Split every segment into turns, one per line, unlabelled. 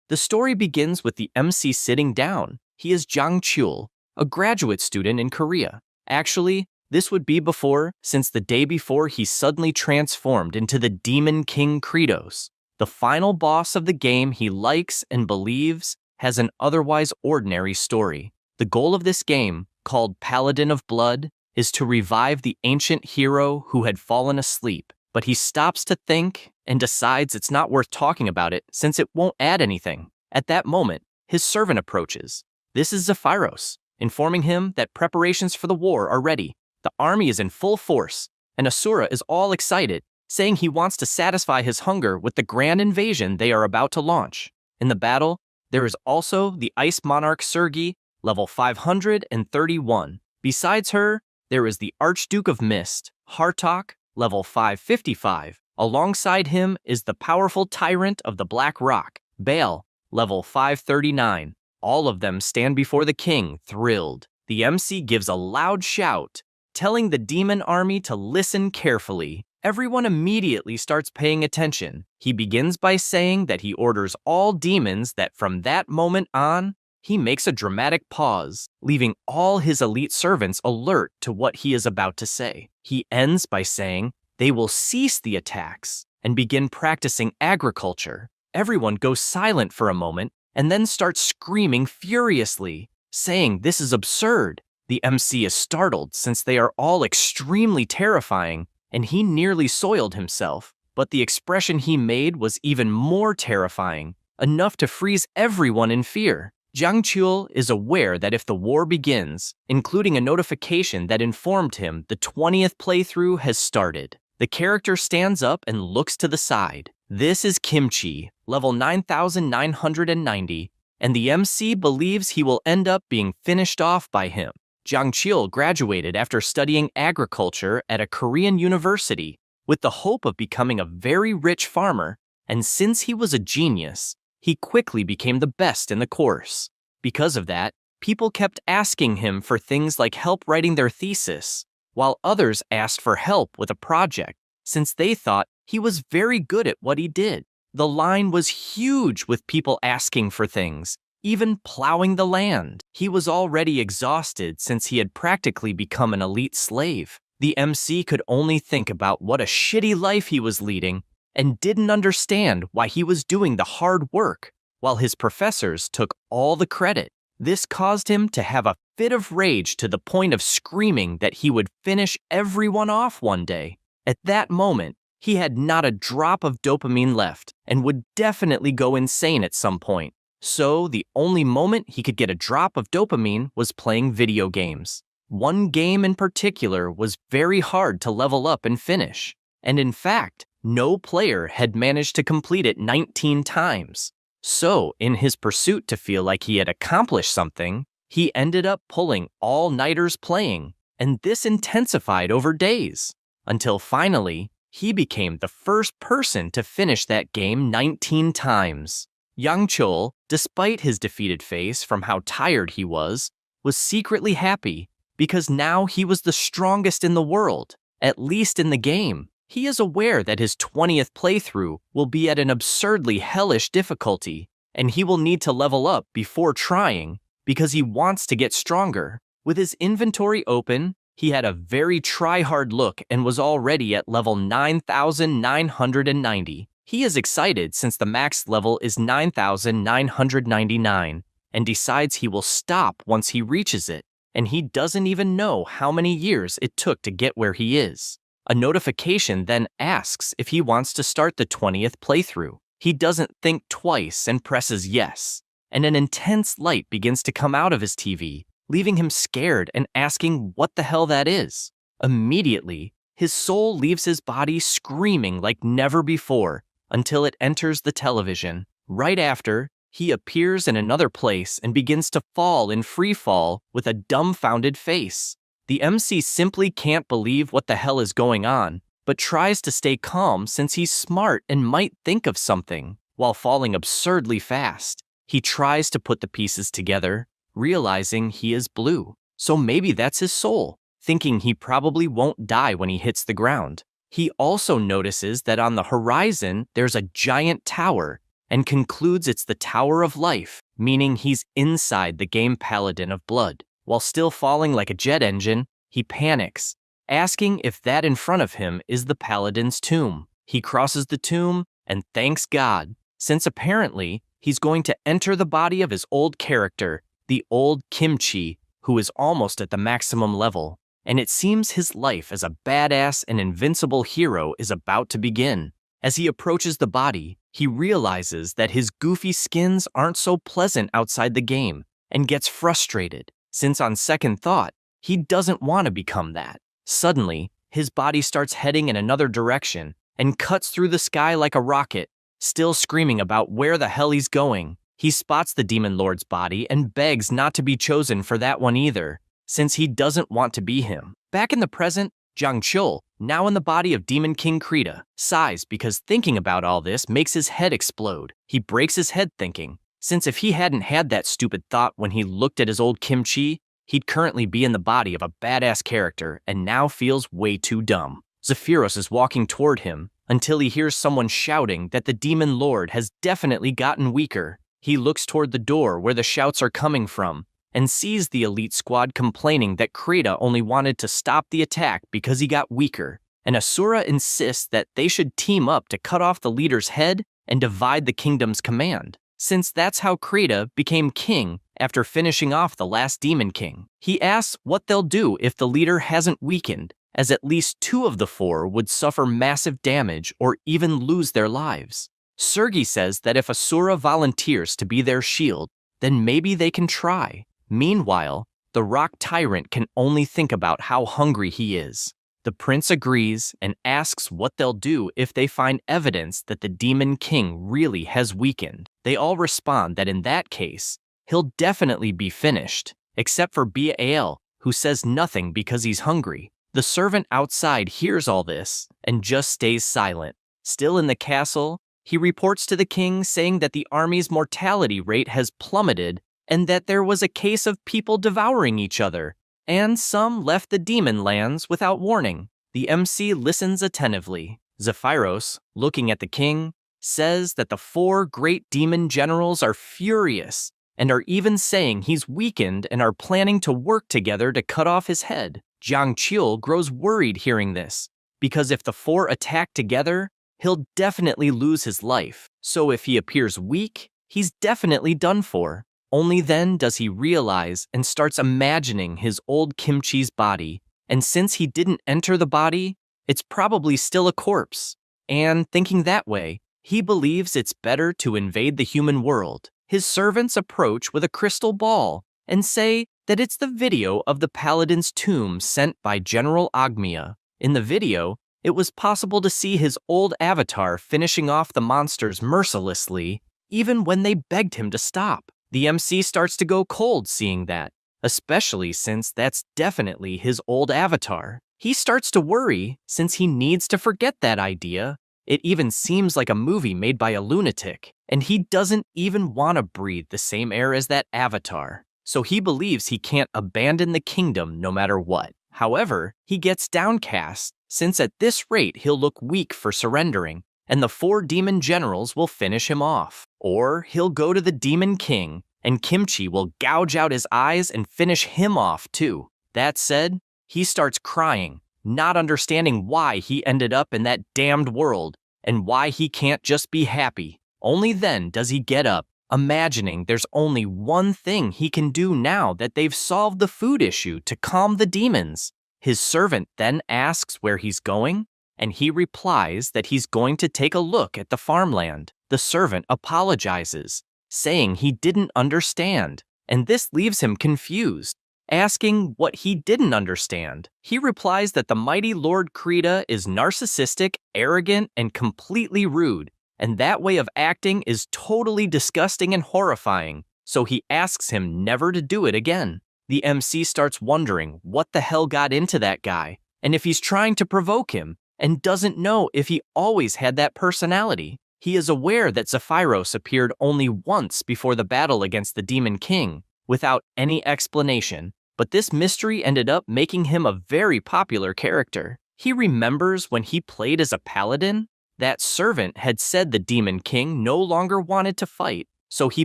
The story begins with the MC sitting down. He is Jang Chul, a graduate student in Korea. Actually, this would be before, since the day before he suddenly transformed into the Demon King Kratos. The final boss of the game he likes and believes has an otherwise ordinary story. The goal of this game, called Paladin of Blood, is to revive the ancient hero who had fallen asleep, but he stops to think and decides it's not worth talking about it since it won't add anything. At that moment, his servant approaches. This is Zephyros, informing him that preparations for the war are ready. The army is in full force, and Asura is all excited, saying he wants to satisfy his hunger with the grand invasion they are about to launch. In the battle, there is also the Ice Monarch Sergi, level 531. Besides her, there is the Archduke of Mist, Hartok, level 555. Alongside him is the powerful Tyrant of the Black Rock, Baal, level 539. All of them stand before the king, thrilled. The MC gives a loud shout, telling the demon army to listen carefully. Everyone immediately starts paying attention. He begins by saying that he orders all demons that from that moment on, he makes a dramatic pause, leaving all his elite servants alert to what he is about to say. He ends by saying they will cease the attacks and begin practicing agriculture. Everyone goes silent for a moment and then starts screaming furiously, saying this is absurd. The MC is startled since they are all extremely terrifying, and he nearly soiled himself, but the expression he made was even more terrifying, enough to freeze everyone in fear. Jang Chul is aware that if the war begins, including a notification that informed him the 20th playthrough has started, the character stands up and looks to the side. This is Kimchi, level 9990, and the MC believes he will end up being finished off by him. Jang Chul graduated after studying agriculture at a Korean university with the hope of becoming a very rich farmer, and since he was a genius, he quickly became the best in the course. Because of that, people kept asking him for things like help writing their thesis, while others asked for help with a project, since they thought he was very good at what he did. The line was huge with people asking for things, even plowing the land. He was already exhausted since he had practically become an elite slave. The MC could only think about what a shitty life he was leading and didn't understand why he was doing the hard work, while his professors took all the credit. This caused him to have a fit of rage to the point of screaming that he would finish everyone off one day. At that moment, he had not a drop of dopamine left and would definitely go insane at some point. So the only moment he could get a drop of dopamine was playing video games. One game in particular was very hard to level up and finish, and in fact, no player had managed to complete it 19 times. So, in his pursuit to feel like he had accomplished something, he ended up pulling all-nighters playing, and this intensified over days, until finally, he became the first person to finish that game 19 times. Jang Chul, despite his defeated face from how tired he was secretly happy because now he was the strongest in the world, at least in the game. He is aware that his 20th playthrough will be at an absurdly hellish difficulty, and he will need to level up before trying because he wants to get stronger. With his inventory open, he had a very try-hard look and was already at level 9990. He is excited since the max level is 9999 and decides he will stop once he reaches it, and he doesn't even know how many years it took to get where he is. A notification then asks if he wants to start the 20th playthrough. He doesn't think twice and presses yes, and an intense light begins to come out of his TV, leaving him scared and asking what the hell that is. Immediately, his soul leaves his body screaming like never before until it enters the television. Right after, he appears in another place and begins to fall in free fall with a dumbfounded face. The MC simply can't believe what the hell is going on, but tries to stay calm since he's smart and might think of something. While falling absurdly fast, he tries to put the pieces together, realizing he is blue. So maybe that's his soul, thinking he probably won't die when he hits the ground. He also notices that on the horizon there's a giant tower, and concludes it's the Tower of Life, meaning he's inside the game Paladin of Blood. While still falling like a jet engine, he panics, asking if that in front of him is the Paladin's tomb. He crosses the tomb and thanks God, since apparently he's going to enter the body of his old character, the old Kimchi, who is almost at the maximum level, and it seems his life as a badass and invincible hero is about to begin. As he approaches the body, he realizes that his goofy skins aren't so pleasant outside the game, and gets frustrated, since on second thought, he doesn't want to become that. Suddenly, his body starts heading in another direction, and cuts through the sky like a rocket, still screaming about where the hell he's going. He spots the Demon Lord's body and begs not to be chosen for that one either, since he doesn't want to be him. Back in the present, Jang Chul, now in the body of Demon King Krita, sighs because thinking about all this makes his head explode. He breaks his head thinking, since if he hadn't had that stupid thought when he looked at his old kimchi, he'd currently be in the body of a badass character and now feels way too dumb. Zephyros is walking toward him until he hears someone shouting that the Demon Lord has definitely gotten weaker. He looks toward the door where the shouts are coming from and sees the elite squad complaining that Krita only wanted to stop the attack because he got weaker, and Asura insists that they should team up to cut off the leader's head and divide the kingdom's command, since that's how Krita became king after finishing off the last Demon King. He asks what they'll do if the leader hasn't weakened, as at least 2 of the 4 would suffer massive damage or even lose their lives. Sergi says that if Asura volunteers to be their shield, then maybe they can try. Meanwhile, the rock tyrant can only think about how hungry he is. The prince agrees and asks what they'll do if they find evidence that the Demon King really has weakened. They all respond that in that case, he'll definitely be finished, except for Baal, who says nothing because he's hungry. The servant outside hears all this and just stays silent. Still in the castle, he reports to the king saying that the army's mortality rate has plummeted and that there was a case of people devouring each other, and some left the demon lands without warning. The MC listens attentively. Zephyros, looking at the king, says that the 4 great demon generals are furious and are even saying he's weakened and are planning to work together to cut off his head. Jiang Chul grows worried hearing this, because if the 4 attack together, he'll definitely lose his life. So if he appears weak, he's definitely done for. Only then does he realize and starts imagining his old kimchi's body, and since he didn't enter the body, it's probably still a corpse. And thinking that way, he believes it's better to invade the human world. His servants approach with a crystal ball and say that it's the video of the Paladin's tomb sent by General Agmia. In the video, it was possible to see his old avatar finishing off the monsters mercilessly, even when they begged him to stop. The MC starts to go cold seeing that, especially since that's definitely his old avatar. He starts to worry since he needs to forget that idea. It even seems like a movie made by a lunatic, and he doesn't even want to breathe the same air as that avatar. So he believes he can't abandon the kingdom no matter what. However, he gets downcast, since at this rate he'll look weak for surrendering, and the 4 demon generals will finish him off. Or he'll go to the Demon King, and Kimchi will gouge out his eyes and finish him off too. That said, he starts crying, not understanding why he ended up in that damned world, and why he can't just be happy. Only then does he get up, imagining there's only one thing he can do now that they've solved the food issue to calm the demons. His servant then asks where he's going, and he replies that he's going to take a look at the farmland. The servant apologizes, saying he didn't understand, and this leaves him confused. Asking what he didn't understand, he replies that the mighty Lord Krita is narcissistic, arrogant, and completely rude, and that way of acting is totally disgusting and horrifying, so he asks him never to do it again. The MC starts wondering what the hell got into that guy, and if he's trying to provoke him, and doesn't know if he always had that personality. He is aware that Zephyros appeared only once before the battle against the Demon King, without any explanation, but this mystery ended up making him a very popular character. He remembers when he played as a paladin, That servant had said the Demon King no longer wanted to fight, so he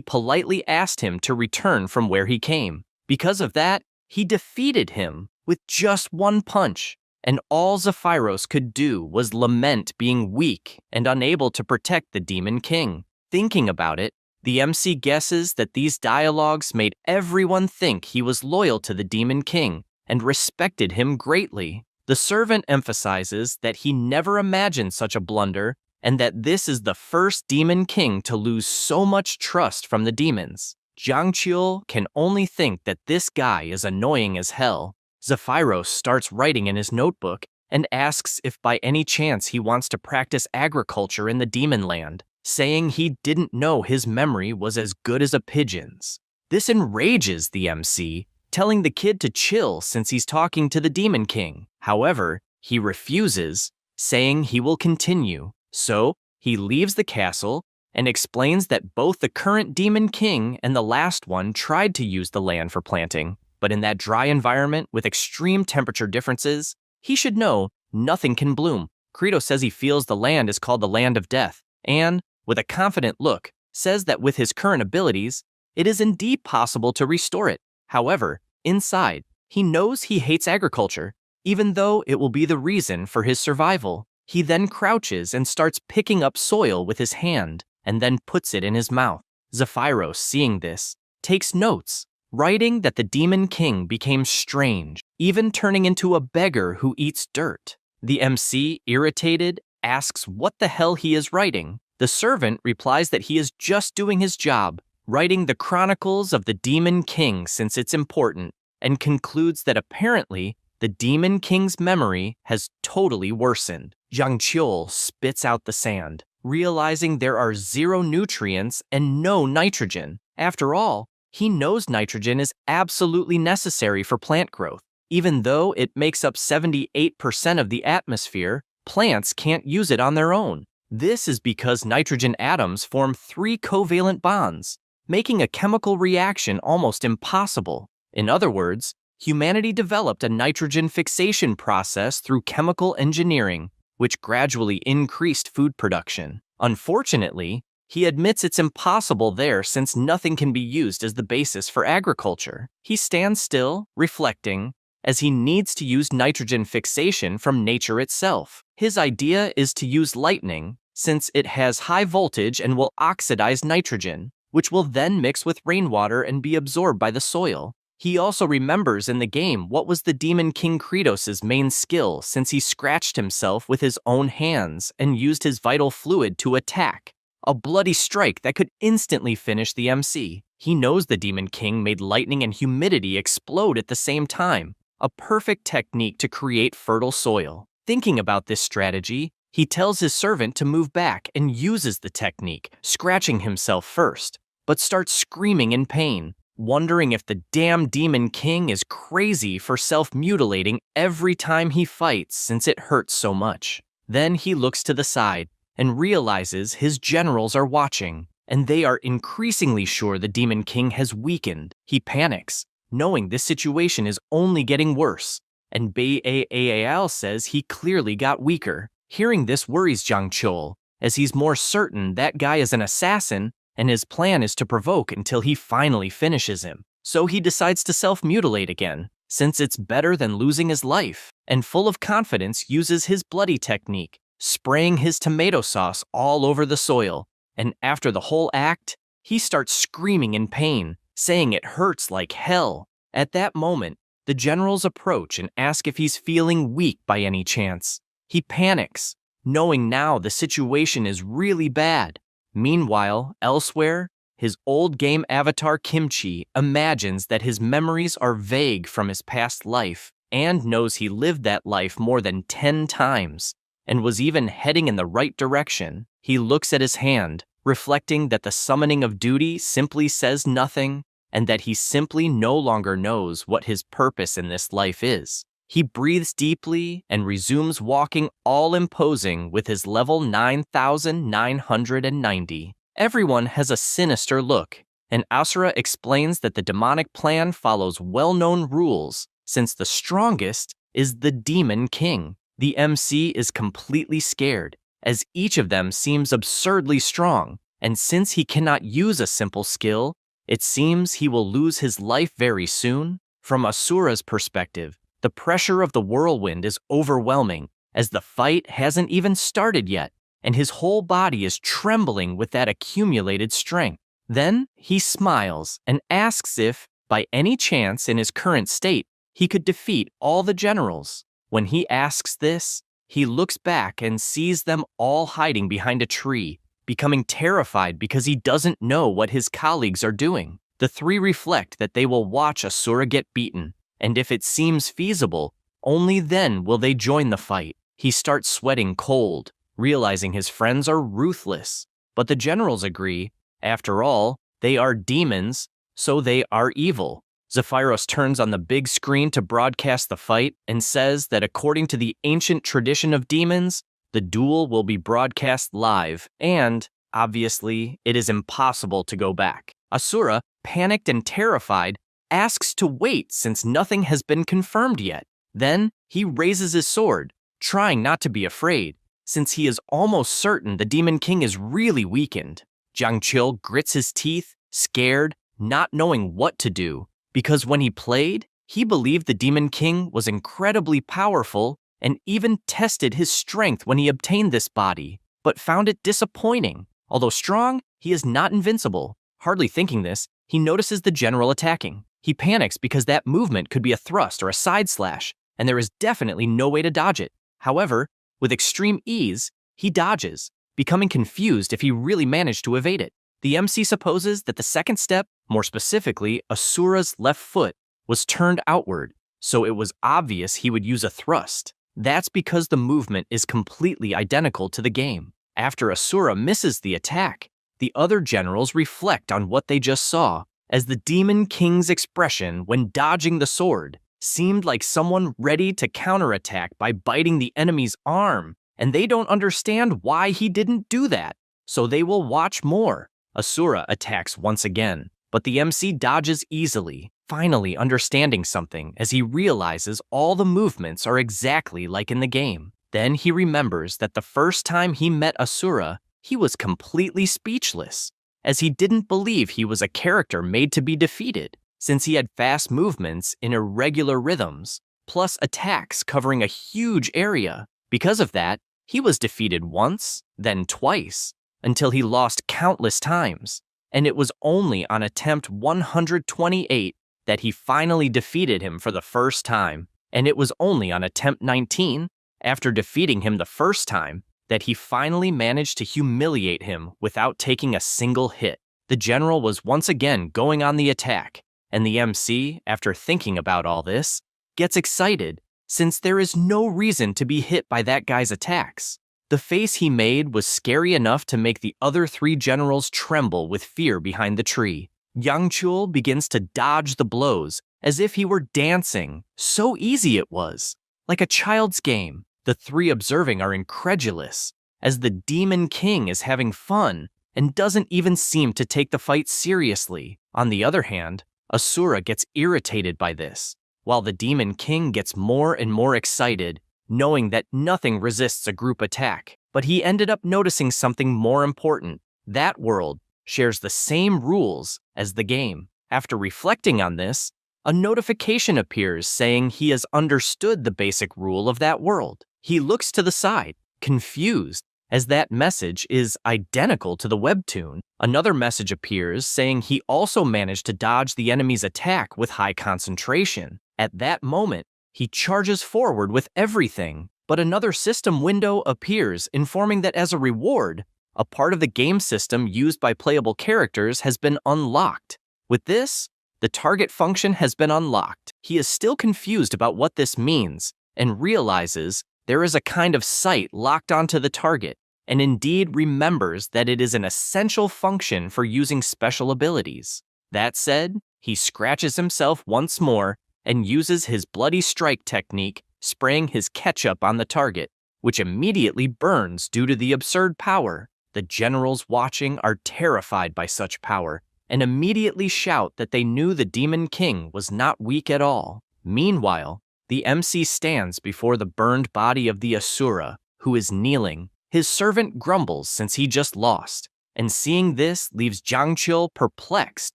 politely asked him to return from where he came. Because of that, he defeated him with just one punch, and all Zephyros could do was lament being weak and unable to protect the Demon King. Thinking about it, the MC guesses that these dialogues made everyone think he was loyal to the Demon King and respected him greatly. The servant emphasizes that he never imagined such a blunder and that this is the first Demon King to lose so much trust from the demons. Jiangqiu can only think that this guy is annoying as hell. Zephyros starts writing in his notebook and asks if by any chance he wants to practice agriculture in the demon land, saying he didn't know his memory was as good as a pigeon's. This enrages the MC, telling the kid to chill since he's talking to the Demon King. However, he refuses, saying he will continue. So, he leaves the castle and explains that both the current Demon King and the last one tried to use the land for planting, but in that dry environment with extreme temperature differences, he should know nothing can bloom. Credo says he feels the land is called the land of death, and, with a confident look, says that with his current abilities, it is indeed possible to restore it. However, inside, he knows he hates agriculture, even though it will be the reason for his survival. He then crouches and starts picking up soil with his hand, and then puts it in his mouth. Zephyros, seeing this, takes notes, writing that the Demon King became strange, even turning into a beggar who eats dirt. The MC, irritated, asks what the hell he is writing. The servant replies that he is just doing his job, writing the chronicles of the Demon King since it's important, and concludes that apparently the Demon King's memory has totally worsened. Jiangqiu spits out the sand, realizing there are 0 nutrients and no nitrogen. After all, he knows nitrogen is absolutely necessary for plant growth. Even though it makes up 78% of the atmosphere, plants can't use it on their own. This is because nitrogen atoms form 3 covalent bonds, making a chemical reaction almost impossible. In other words, humanity developed a nitrogen fixation process through chemical engineering, which gradually increased food production. Unfortunately, he admits it's impossible there since nothing can be used as the basis for agriculture. He stands still, reflecting, as he needs to use nitrogen fixation from nature itself. His idea is to use lightning, since it has high voltage and will oxidize nitrogen, which will then mix with rainwater and be absorbed by the soil. He also remembers in the game what was the Demon King Kratos's main skill since he scratched himself with his own hands and used his vital fluid to attack. A bloody strike that could instantly finish the MC. He knows the Demon King made lightning and humidity explode at the same time, a perfect technique to create fertile soil. Thinking about this strategy, he tells his servant to move back and uses the technique, scratching himself first, but starts screaming in pain, wondering if the damn Demon King is crazy for self-mutilating every time he fights since it hurts so much. Then he looks to the side and realizes his generals are watching, and they are increasingly sure the Demon King has weakened. He panics, knowing this situation is only getting worse, and Baal says he clearly got weaker. Hearing this worries Jiangqiu, as he's more certain that guy is an assassin and his plan is to provoke until he finally finishes him. So he decides to self-mutilate again, since it's better than losing his life, and full of confidence uses his bloody technique, spraying his tomato sauce all over the soil, and after the whole act, he starts screaming in pain, saying it hurts like hell. At that moment, the generals approach and ask if he's feeling weak by any chance. He panics, knowing now the situation is really bad. Meanwhile, elsewhere, his old game avatar Kimchi imagines that his memories are vague from his past life and knows he lived that life more than 10 times and was even heading in the right direction. He looks at his hand, reflecting that the summoning of duty simply says nothing and that he simply no longer knows what his purpose in this life is. He breathes deeply and resumes walking all imposing with his level 9,990. Everyone has a sinister look, and Asura explains that the demonic plan follows well-known rules, since the strongest is the Demon King. The MC is completely scared, as each of them seems absurdly strong, and since he cannot use a simple skill, it seems he will lose his life very soon. From Asura's perspective, the pressure of the whirlwind is overwhelming, as the fight hasn't even started yet, and his whole body is trembling with that accumulated strength. Then he smiles and asks if, by any chance in his current state, he could defeat all the generals. When he asks this, he looks back and sees them all hiding behind a tree, becoming terrified because he doesn't know what his colleagues are doing. The three reflect that they will watch Asura get beaten, and if it seems feasible, only then will they join the fight. He starts sweating cold, realizing his friends are ruthless. But the generals agree. After all, they are demons, so they are evil. Zephyros turns on the big screen to broadcast the fight and says that according to the ancient tradition of demons, the duel will be broadcast live, and, obviously, it is impossible to go back. Asura, panicked and terrified, asks to wait since nothing has been confirmed yet. Then, he raises his sword, trying not to be afraid, since he is almost certain the Demon King is really weakened. Jiangqiu grits his teeth, scared, not knowing what to do, because when he played, he believed the Demon King was incredibly powerful and even tested his strength when he obtained this body, but found it disappointing. Although strong, he is not invincible. Hardly thinking this, he notices the general attacking. He panics because that movement could be a thrust or a side slash, and there is definitely no way to dodge it. However, with extreme ease, he dodges, becoming confused if he really managed to evade it. The MC supposes that the second step, more specifically Asura's left foot, was turned outward, so it was obvious he would use a thrust. That's because the movement is completely identical to the game. After Asura misses the attack, the other generals reflect on what they just saw, as the Demon King's expression when dodging the sword seemed like someone ready to counterattack by biting the enemy's arm, and they don't understand why he didn't do that, so they will watch more. Asura attacks once again, but the MC dodges easily, finally understanding something as he realizes all the movements are exactly like in the game. Then he remembers that the first time he met Asura, he was completely speechless, as he didn't believe he was a character made to be defeated, since he had fast movements in irregular rhythms, plus attacks covering a huge area. Because of that, he was defeated once, then twice, until he lost countless times, and it was only on attempt 128 that he finally defeated him for the first time, and it was only on attempt 19, after defeating him the first time, that he finally managed to humiliate him without taking a single hit. The general was once again going on the attack, and the MC, after thinking about all this, gets excited, since there is no reason to be hit by that guy's attacks. The face he made was scary enough to make the other three generals tremble with fear behind the tree. Jiangqiu begins to dodge the blows as if he were dancing. So easy it was, like a child's game. The three observing are incredulous, as the Demon King is having fun and doesn't even seem to take the fight seriously. On the other hand, Asura gets irritated by this, while the Demon King gets more and more excited, knowing that nothing resists a group attack. But he ended up noticing something more important. That world shares the same rules as the game. After reflecting on this, a notification appears saying he has understood the basic rule of that world. He looks to the side, confused, as that message is identical to the webtoon. Another message appears saying he also managed to dodge the enemy's attack with high concentration. At that moment, he charges forward with everything, but another system window appears informing that as a reward, a part of the game system used by playable characters has been unlocked. With this, the target function has been unlocked. He is still confused about what this means and realizes there is a kind of sight locked onto the target, and indeed remembers that it is an essential function for using special abilities. That said, he scratches himself once more and uses his bloody strike technique, spraying his ketchup on the target, which immediately burns due to the absurd power. The generals watching are terrified by such power and immediately shout that they knew the Demon King was not weak at all. Meanwhile, the MC stands before the burned body of the Asura, who is kneeling, His servant grumbles since he just lost, and seeing this leaves Jiangqiu perplexed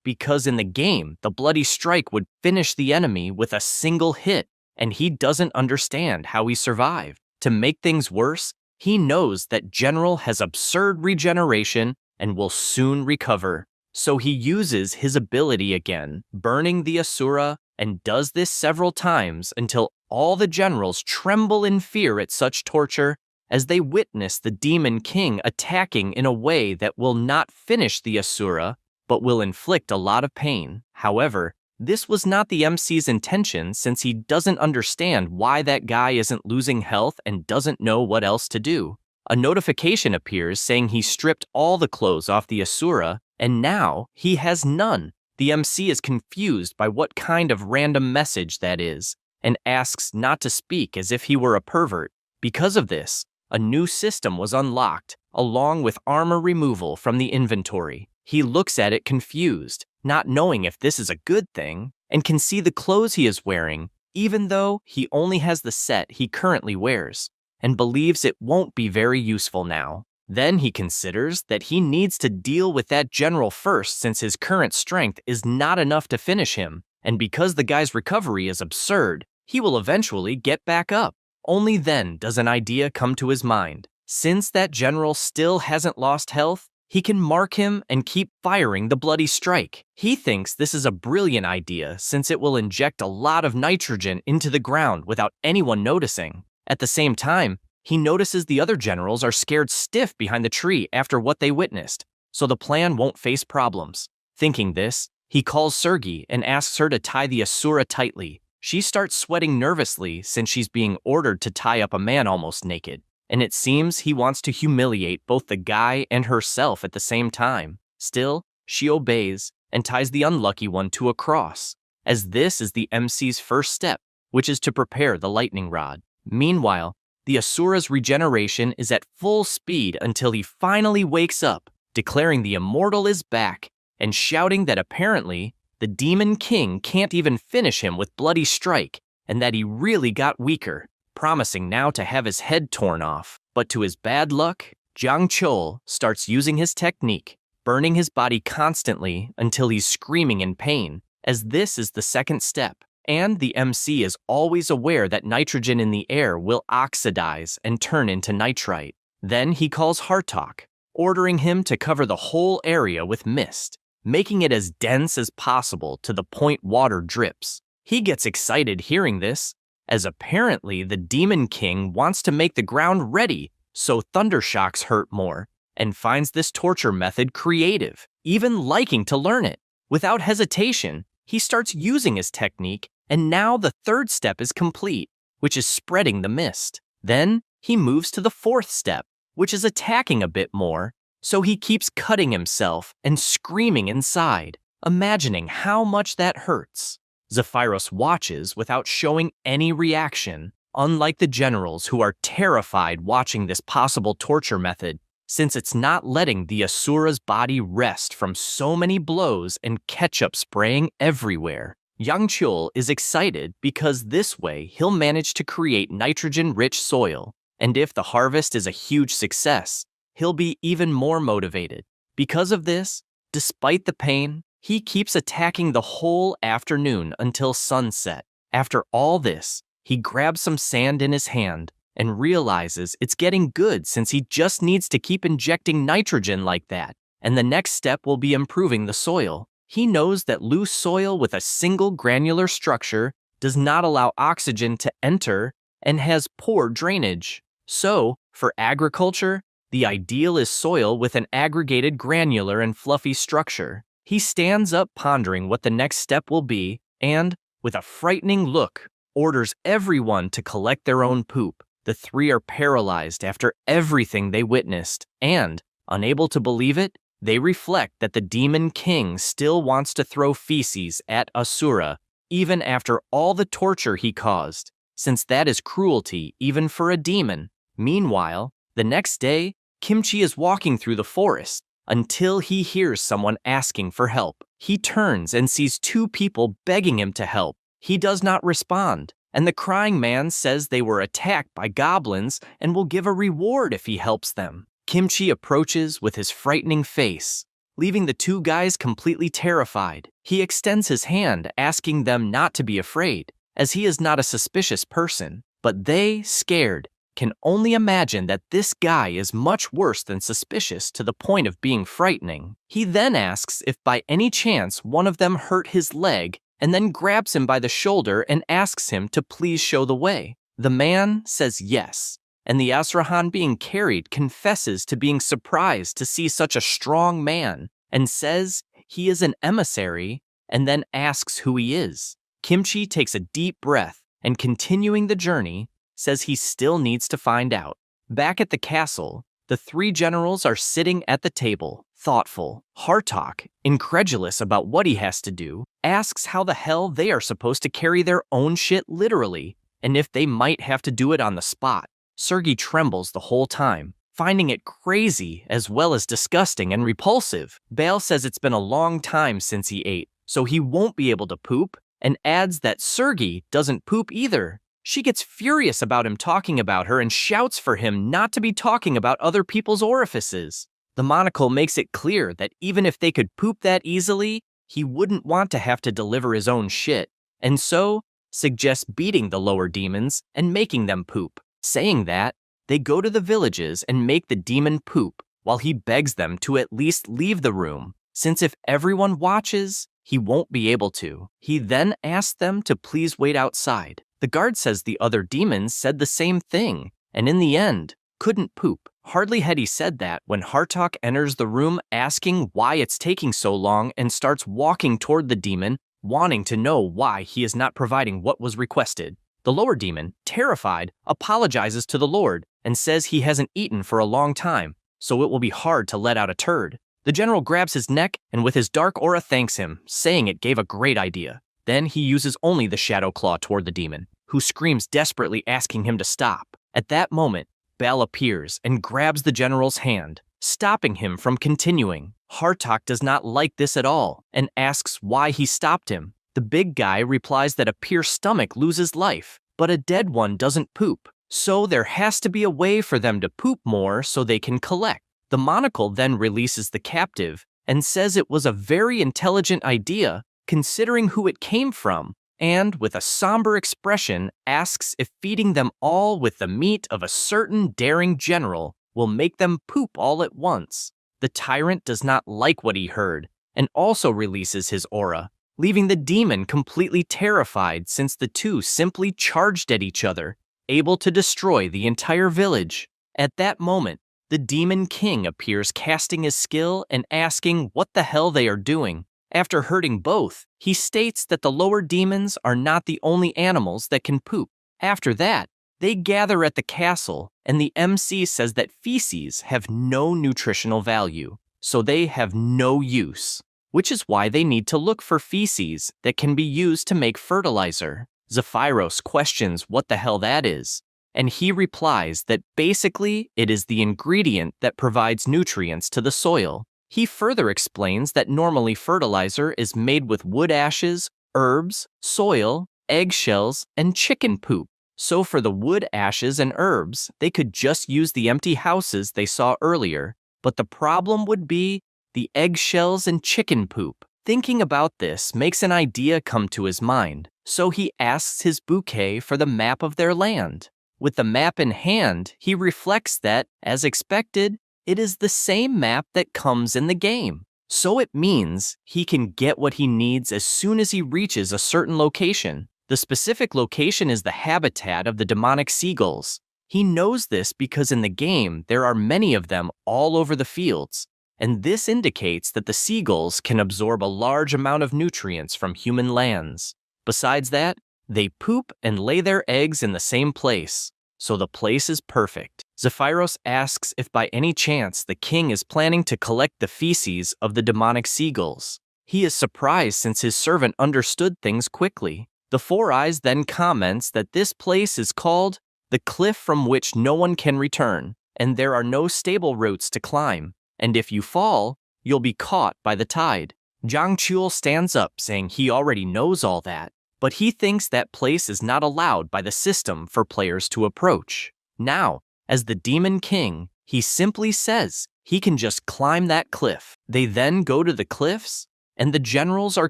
because in the game, the bloody strike would finish the enemy with a single hit, and he doesn't understand how he survived. To make things worse, he knows that General has absurd regeneration and will soon recover. So he uses his ability again, burning the Asura, and does this several times until all the generals tremble in fear at such torture as they witness the Demon King attacking in a way that will not finish the Asura, but will inflict a lot of pain. However, this was not the MC's intention since he doesn't understand why that guy isn't losing health and doesn't know what else to do. A notification appears saying he stripped all the clothes off the Asura, and now he has none. The MC is confused by what kind of random message that is, and asks not to speak as if he were a pervert. Because of this, a new system was unlocked, along with armor removal from the inventory. He looks at it confused, not knowing if this is a good thing, and can see the clothes he is wearing, even though he only has the set he currently wears, and believes it won't be very useful now. Then he considers that he needs to deal with that general first since his current strength is not enough to finish him, and because the guy's recovery is absurd, he will eventually get back up. Only then does an idea come to his mind. Since that general still hasn't lost health, he can mark him and keep firing the bloody strike. He thinks this is a brilliant idea since it will inject a lot of nitrogen into the ground without anyone noticing. At the same time, he notices the other generals are scared stiff behind the tree after what they witnessed, so the plan won't face problems. Thinking this, he calls Sergi and asks her to tie the Asura tightly. She starts sweating nervously since she's being ordered to tie up a man almost naked, and it seems he wants to humiliate both the guy and herself at the same time. Still, she obeys and ties the unlucky one to a cross, as this is the MC's first step, which is to prepare the lightning rod. Meanwhile, the Asura's regeneration is at full speed until he finally wakes up, declaring the immortal is back, and shouting that apparently the Demon King can't even finish him with bloody strike, and that he really got weaker, promising now to have his head torn off. But to his bad luck, Jiangqiu starts using his technique, burning his body constantly until he's screaming in pain, as this is the second step. And the MC is always aware that nitrogen in the air will oxidize and turn into nitrite. Then he calls Hartok, ordering him to cover the whole area with mist, making it as dense as possible to the point water drips. He gets excited hearing this, as apparently the Demon King wants to make the ground ready so thundershocks hurt more, and finds this torture method creative, even liking to learn it. Without hesitation, he starts using his technique, and now the third step is complete, which is spreading the mist. Then he moves to the fourth step, which is attacking a bit more, so he keeps cutting himself and screaming inside, imagining how much that hurts. Zephyros watches without showing any reaction, unlike the generals who are terrified watching this possible torture method, since it's not letting the Asura's body rest from so many blows and ketchup spraying everywhere. Jiangqiu is excited because this way he'll manage to create nitrogen-rich soil, and if the harvest is a huge success, he'll be even more motivated. Because of this, despite the pain, he keeps attacking the whole afternoon until sunset. After all this, he grabs some sand in his hand and realizes it's getting good since he just needs to keep injecting nitrogen like that, and the next step will be improving the soil. He knows that loose soil with a single granular structure does not allow oxygen to enter and has poor drainage. So, for agriculture, the ideal is soil with an aggregated granular and fluffy structure. He stands up pondering what the next step will be and, with a frightening look, orders everyone to collect their own poop. The three are paralyzed after everything they witnessed, and, unable to believe it, they reflect that the Demon King still wants to throw feces at Asura, even after all the torture he caused, since that is cruelty even for a demon. Meanwhile, the next day, Kimchi is walking through the forest until he hears someone asking for help. He turns and sees two people begging him to help. He does not respond, and the crying man says they were attacked by goblins and will give a reward if he helps them. Kimchi approaches with his frightening face, leaving the two guys completely terrified. He extends his hand, asking them not to be afraid, as he is not a suspicious person, but they, scared, can only imagine that this guy is much worse than suspicious to the point of being frightening. He then asks if by any chance one of them hurt his leg and then grabs him by the shoulder and asks him to please show the way. The man says yes, and the Asura being carried confesses to being surprised to see such a strong man and says he is an emissary and then asks who he is. Kimchi takes a deep breath and, continuing the journey, says he still needs to find out. Back at the castle, the three generals are sitting at the table, thoughtful. Hartok, incredulous about what he has to do, asks how the hell they are supposed to carry their own shit literally, and if they might have to do it on the spot. Sergei trembles the whole time, finding it crazy as well as disgusting and repulsive. Bale says it's been a long time since he ate, so he won't be able to poop, and adds that Sergei doesn't poop either. She gets furious about him talking about her and shouts for him not to be talking about other people's orifices. The monocle makes it clear that even if they could poop that easily, he wouldn't want to have to deliver his own shit, and so suggests beating the lower demons and making them poop. Saying that, they go to the villages and make the demon poop, while he begs them to at least leave the room, since if everyone watches, he won't be able to. He then asks them to please wait outside. The guard says the other demons said the same thing, and in the end, couldn't poop. Hardly had he said that when Hartok enters the room asking why it's taking so long and starts walking toward the demon, wanting to know why he is not providing what was requested. The lower demon, terrified, apologizes to the Lord and says he hasn't eaten for a long time, so it will be hard to let out a turd. The general grabs his neck and with his dark aura thanks him, saying it gave a great idea. Then he uses only the shadow claw toward the demon, who screams desperately asking him to stop. At that moment, Bal appears and grabs the general's hand, stopping him from continuing. Hartok does not like this at all and asks why he stopped him. The big guy replies that a pierced stomach loses life, but a dead one doesn't poop, so there has to be a way for them to poop more so they can collect. The monocle then releases the captive and says it was a very intelligent idea considering who it came from, and with a somber expression asks if feeding them all with the meat of a certain daring general will make them poop all at once. The tyrant does not like what he heard and also releases his aura, leaving the demon completely terrified since the two simply charged at each other, able to destroy the entire village. At that moment, the demon king appears casting his skill and asking what the hell they are doing. After hurting both, he states that the lower demons are not the only animals that can poop. After that, they gather at the castle, and the MC says that feces have no nutritional value, so they have no use, which is why they need to look for feces that can be used to make fertilizer. Zephyros questions what the hell that is, and he replies that basically it is the ingredient that provides nutrients to the soil. He further explains that normally fertilizer is made with wood ashes, herbs, soil, eggshells, and chicken poop. So for the wood ashes and herbs, they could just use the empty houses they saw earlier, but the problem would be the eggshells and chicken poop. Thinking about this makes an idea come to his mind, so he asks his bouquet for the map of their land. With the map in hand, he reflects that, as expected, it is the same map that comes in the game. So it means he can get what he needs as soon as he reaches a certain location. The specific location is the habitat of the demonic seagulls. He knows this because in the game there are many of them all over the fields, and this indicates that the seagulls can absorb a large amount of nutrients from human lands. Besides that, they poop and lay their eggs in the same place, so the place is perfect. Zephyros asks if by any chance the king is planning to collect the feces of the demonic seagulls. He is surprised since his servant understood things quickly. The Four Eyes then comments that this place is called the cliff from which no one can return, and there are no stable routes to climb, and if you fall, you'll be caught by the tide. Zhang Chul stands up saying he already knows all that, but he thinks that place is not allowed by the system for players to approach. Now, as the Demon King, he simply says he can just climb that cliff. They then go to the cliffs, and the generals are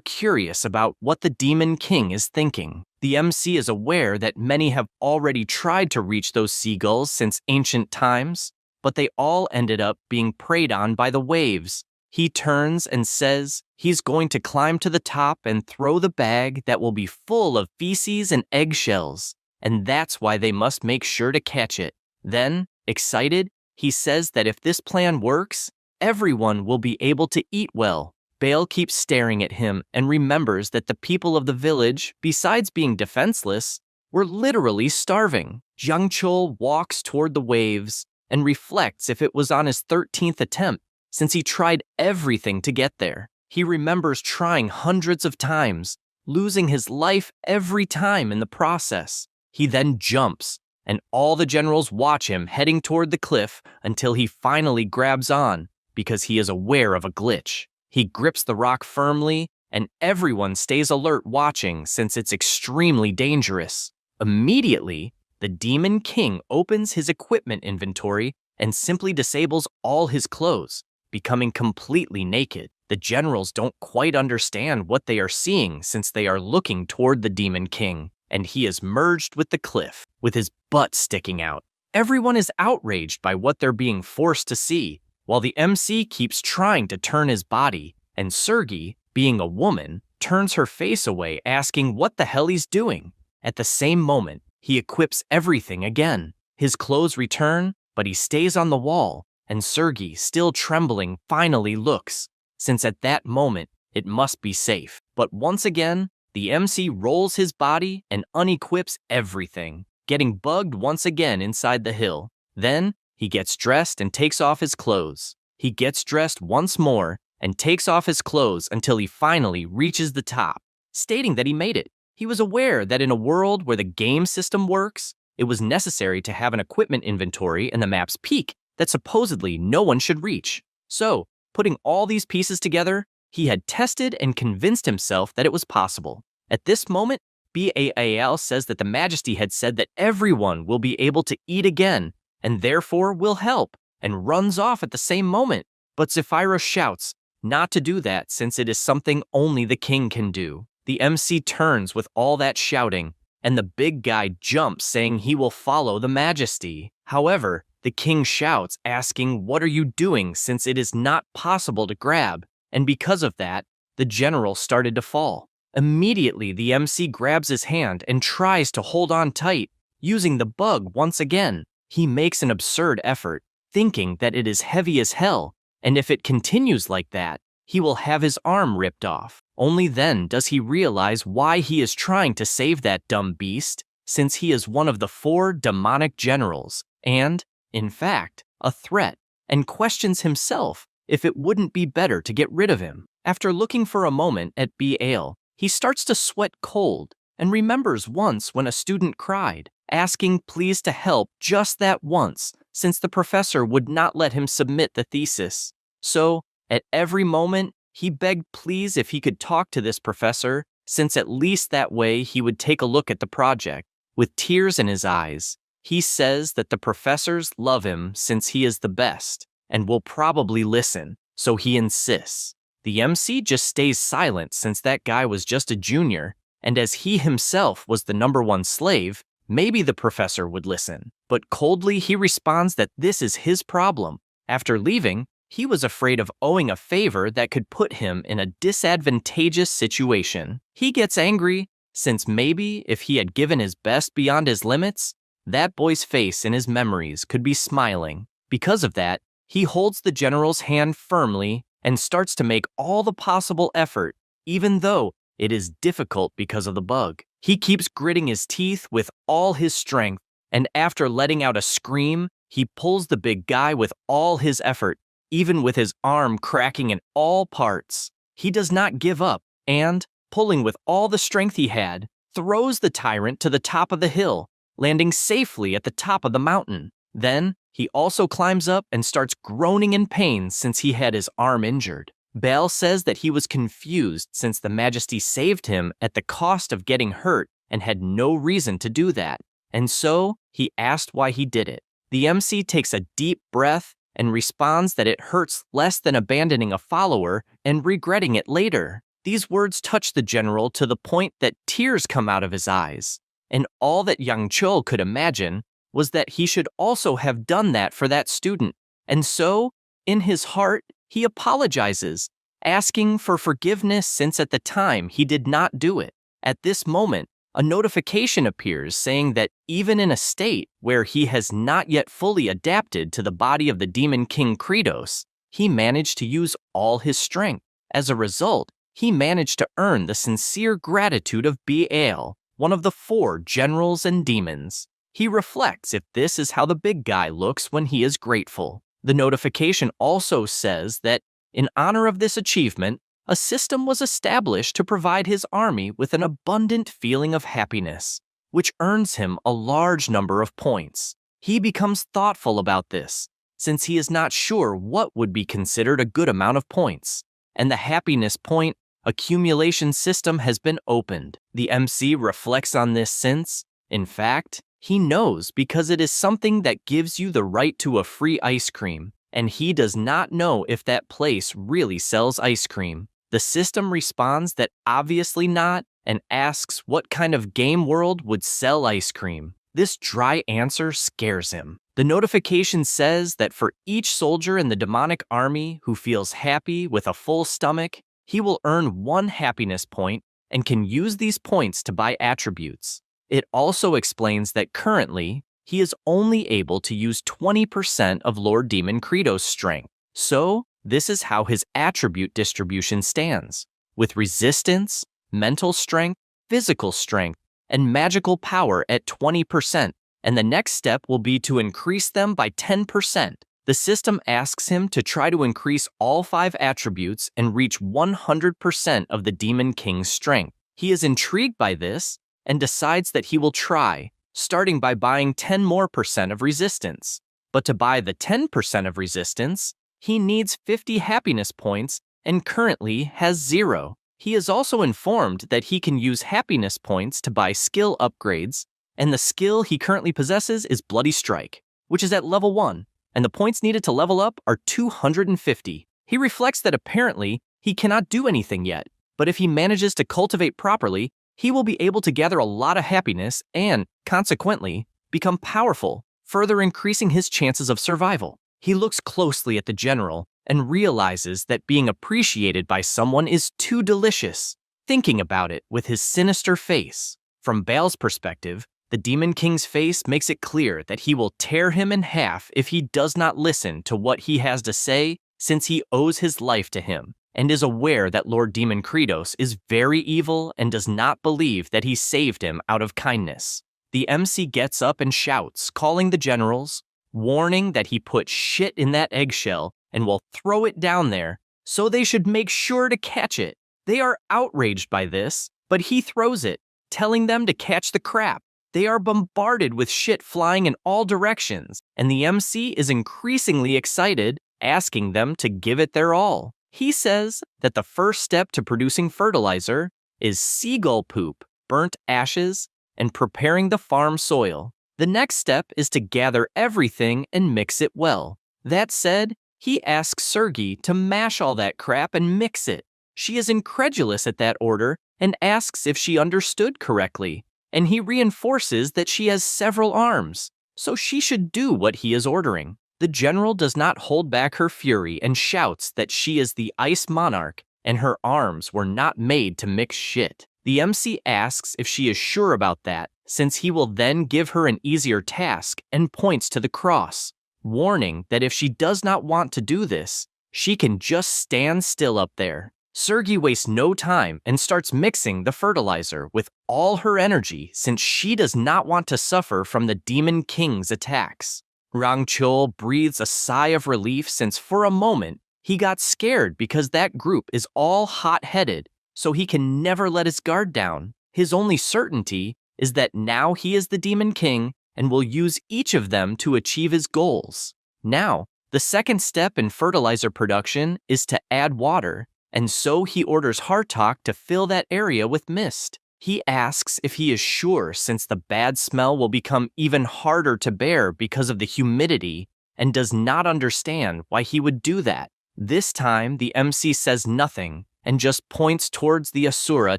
curious about what the Demon King is thinking. The MC is aware that many have already tried to reach those seagulls since ancient times, but they all ended up being preyed on by the waves. He turns and says he's going to climb to the top and throw the bag that will be full of feces and eggshells, and that's why they must make sure to catch it. Then, excited, he says that if this plan works, everyone will be able to eat well. Bale keeps staring at him and remembers that the people of the village, besides being defenseless, were literally starving. Jiang Chul walks toward the waves and reflects if it was on his 13th attempt, since he tried everything to get there. He remembers trying hundreds of times, losing his life every time in the process. He then jumps, and all the generals watch him heading toward the cliff until he finally grabs on, because he is aware of a glitch. He grips the rock firmly, and everyone stays alert watching since it's extremely dangerous. Immediately, the Demon King opens his equipment inventory and simply disables all his clothes, becoming completely naked. The generals don't quite understand what they are seeing since they are looking toward the Demon King, and he is merged with the cliff, with his butt sticking out. Everyone is outraged by what they're being forced to see, while the MC keeps trying to turn his body, and Sergei, being a woman, turns her face away asking what the hell he's doing. At the same moment, he equips everything again. His clothes return, but he stays on the wall, and Sergei, still trembling, finally looks, since at that moment, it must be safe. But once again, the MC rolls his body and unequips everything, getting bugged once again inside the hill. Then, he gets dressed and takes off his clothes. He gets dressed once more and takes off his clothes until he finally reaches the top, stating that he made it. He was aware that in a world where the game system works, it was necessary to have an equipment inventory in the map's peak that supposedly no one should reach. So, putting all these pieces together, he had tested and convinced himself that it was possible. At this moment, Baal says that the Majesty had said that everyone will be able to eat again, and therefore will help, and runs off at the same moment. But Zephyros shouts not to do that since it is something only the king can do. The MC turns with all that shouting, and the big guy jumps saying he will follow the Majesty. However, the king shouts asking what are you doing since it is not possible to grab, and because of that, the general started to fall. Immediately, the MC grabs his hand and tries to hold on tight, using the bug once again. He makes an absurd effort, thinking that it is heavy as hell, and if it continues like that, he will have his arm ripped off. Only then does he realize why he is trying to save that dumb beast, since he is one of the 4 demonic generals, and, in fact, a threat, and questions himself if it wouldn't be better to get rid of him. After looking for a moment at Baal, he starts to sweat cold, and remembers once when a student cried, asking please to help just that once, since the professor would not let him submit the thesis. So, at every moment, he begged please if he could talk to this professor, since at least that way he would take a look at the project. With tears in his eyes, he says that the professors love him since he is the best, and will probably listen, so he insists. The MC just stays silent since that guy was just a junior, and as he himself was the #1 slave, maybe the professor would listen. But coldly he responds that this is his problem. After leaving, he was afraid of owing a favor that could put him in a disadvantageous situation. He gets angry, since maybe if he had given his best beyond his limits, that boy's face in his memories could be smiling. Because of that, he holds the general's hand firmly and starts to make all the possible effort, even though it is difficult because of the bug. He keeps gritting his teeth with all his strength, and after letting out a scream, he pulls the big guy with all his effort, even with his arm cracking in all parts. He does not give up, and, pulling with all the strength he had, throws the tyrant to the top of the hill, landing safely at the top of the mountain. Then, he also climbs up and starts groaning in pain since he had his arm injured. Baal says that he was confused since the Majesty saved him at the cost of getting hurt and had no reason to do that, and so he asked why he did it. The MC takes a deep breath and responds that it hurts less than abandoning a follower and regretting it later. These words touch the general to the point that tears come out of his eyes, and all that Yang Chul could imagine was that he should also have done that for that student, and so, in his heart, he apologizes, asking for forgiveness since at the time he did not do it. At this moment, a notification appears saying that even in a state where he has not yet fully adapted to the body of the Demon King Kratos, he managed to use all his strength. As a result, he managed to earn the sincere gratitude of Baal, one of the 4 generals and demons. He reflects if this is how the big guy looks when he is grateful. The notification also says that, in honor of this achievement, a system was established to provide his army with an abundant feeling of happiness, which earns him a large number of points. He becomes thoughtful about this, since he is not sure what would be considered a good amount of points, and the happiness point accumulation system has been opened. The MC reflects on this since, in fact, he knows because it is something that gives you the right to a free ice cream, and he does not know if that place really sells ice cream. The system responds that obviously not and asks what kind of game world would sell ice cream. This dry answer scares him. The notification says that for each soldier in the demonic army who feels happy with a full stomach, he will earn 1 happiness point and can use these points to buy attributes. It also explains that currently, he is only able to use 20% of Lord Demon Kratos' strength. So, this is how his attribute distribution stands, with resistance, mental strength, physical strength, and magical power at 20%, and the next step will be to increase them by 10%. The system asks him to try to increase all 5 attributes and reach 100% of the Demon King's strength. He is intrigued by this and decides that he will try, starting by buying 10% more of resistance. But to buy the 10% of resistance, he needs 50 happiness points and currently has 0. He is also informed that he can use happiness points to buy skill upgrades, and the skill he currently possesses is Bloody Strike, which is at level 1, and the points needed to level up are 250. He reflects that apparently he cannot do anything yet, but if he manages to cultivate properly, he will be able to gather a lot of happiness and, consequently, become powerful, further increasing his chances of survival. He looks closely at the general and realizes that being appreciated by someone is too delicious, thinking about it with his sinister face. From Baal's perspective, the Demon King's face makes it clear that he will tear him in half if he does not listen to what he has to say, since he owes his life to him, and is aware that Lord Demon Kratos is very evil and does not believe that he saved him out of kindness. The MC gets up and shouts, calling the generals, warning that he put shit in that eggshell and will throw it down there, so they should make sure to catch it. They are outraged by this, but he throws it, telling them to catch the crap. They are bombarded with shit flying in all directions, and the MC is increasingly excited, asking them to give it their all. He says that the first step to producing fertilizer is seagull poop, burnt ashes, and preparing the farm soil. The next step is to gather everything and mix it well. That said, he asks Sergei to mash all that crap and mix it. She is incredulous at that order and asks if she understood correctly, and he reinforces that she has several arms, so she should do what he is ordering. The general does not hold back her fury and shouts that she is the Ice Monarch and her arms were not made to mix shit. The MC asks if she is sure about that, since he will then give her an easier task and points to the cross, warning that if she does not want to do this, she can just stand still up there. Sergei wastes no time and starts mixing the fertilizer with all her energy since she does not want to suffer from the Demon King's attacks. Rang Chul breathes a sigh of relief since for a moment he got scared because that group is all hot-headed, so he can never let his guard down. His only certainty is that now he is the Demon King and will use each of them to achieve his goals. Now, The second step in fertilizer production is to add water, and so he orders Hartok to fill that area with mist. He asks if he is sure since the bad smell will become even harder to bear because of the humidity, and does not understand why he would do that. This time, the MC says nothing and just points towards the Asura